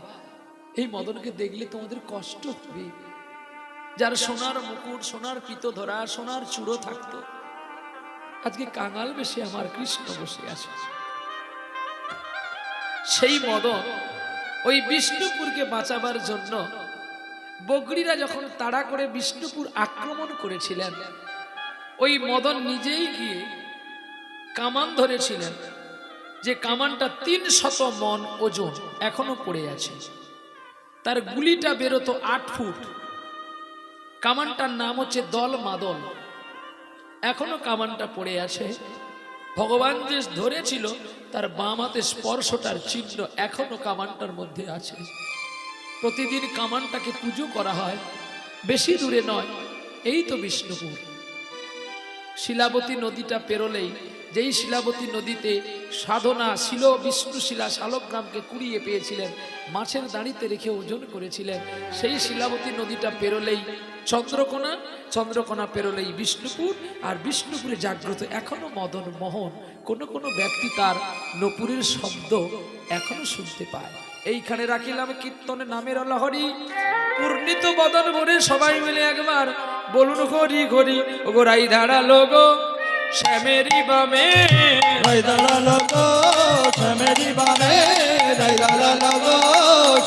এই মদনকে দেখলে তোমাদের কষ্ট হবে। যার সোনার মুকুট, সোনার পিতো ধরা, সোনার চূড়ো থাকতো, আজকে কাঙাল বেশে আমার কৃষ্ণ বসে আছে। সেই মদন ওই বিষ্ণুপুরকে বাঁচাবার জন্য বগড়িরা যখন তাড়া করে বিষ্ণুপুর আক্রমণ করেছিলেন, ওই মদন নিজেই গিয়ে কামান ধরেছিলেন, যে কামানটা 300 মণ ওজন, এখনো পড়ে আছে। তার গুলিটা বেরোতো 8 ফুট। কামানটার নাম হচ্ছে দল মাদল, এখনো কামানটা পড়ে আছে। ভগবান যে ধরেছিল তার বাম হাতে স্পর্শটার চিহ্ন এখনো কামানটার মধ্যে আছে। প্রতিদিন কামানটাকে পুজো করা হয়, বেশি দূরে নয়, এই তো বিষ্ণুপুর। শিলাবতী নদীটা পেরোলেই, যেই শিলাবতী নদীতে সাধনা ছিল, বিষ্ণুশিলা শালগ্রামকে কুড়িয়ে পেয়েছিলেন, মাছের দাঁড়িতে রেখে ওজন করেছিলেন, সেই শিলাবতী নদীটা পেরোলেই চন্দ্রকোনা, চন্দ্রকোনা পেরোলেই বিষ্ণুপুর, আর বিষ্ণুপুরে জাগ্রত এখনো মদন মোহন। কোনো কোনো ব্যক্তি তার নপুরের শব্দ এখনো শুনতে পায়। এইখানে রাখিলাম কীর্তনে নামের লহরী, পূর্ণিত বদন ভরে সবাই মিলে একবার বলুন হরি হরি। ওগো রাই দাঁড়ালো গো শ্যামেরি বামে, রাই দাঁড়ালো গো শ্যামেরি বামে, রাই দাঁড়ালো গো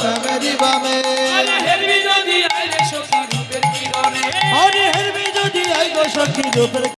শ্যামেরি বামে। আরে হেরবি যদি আইলে সখী রূপের কিরণে, আরে হেরবি যদি আইলো সখী রূপের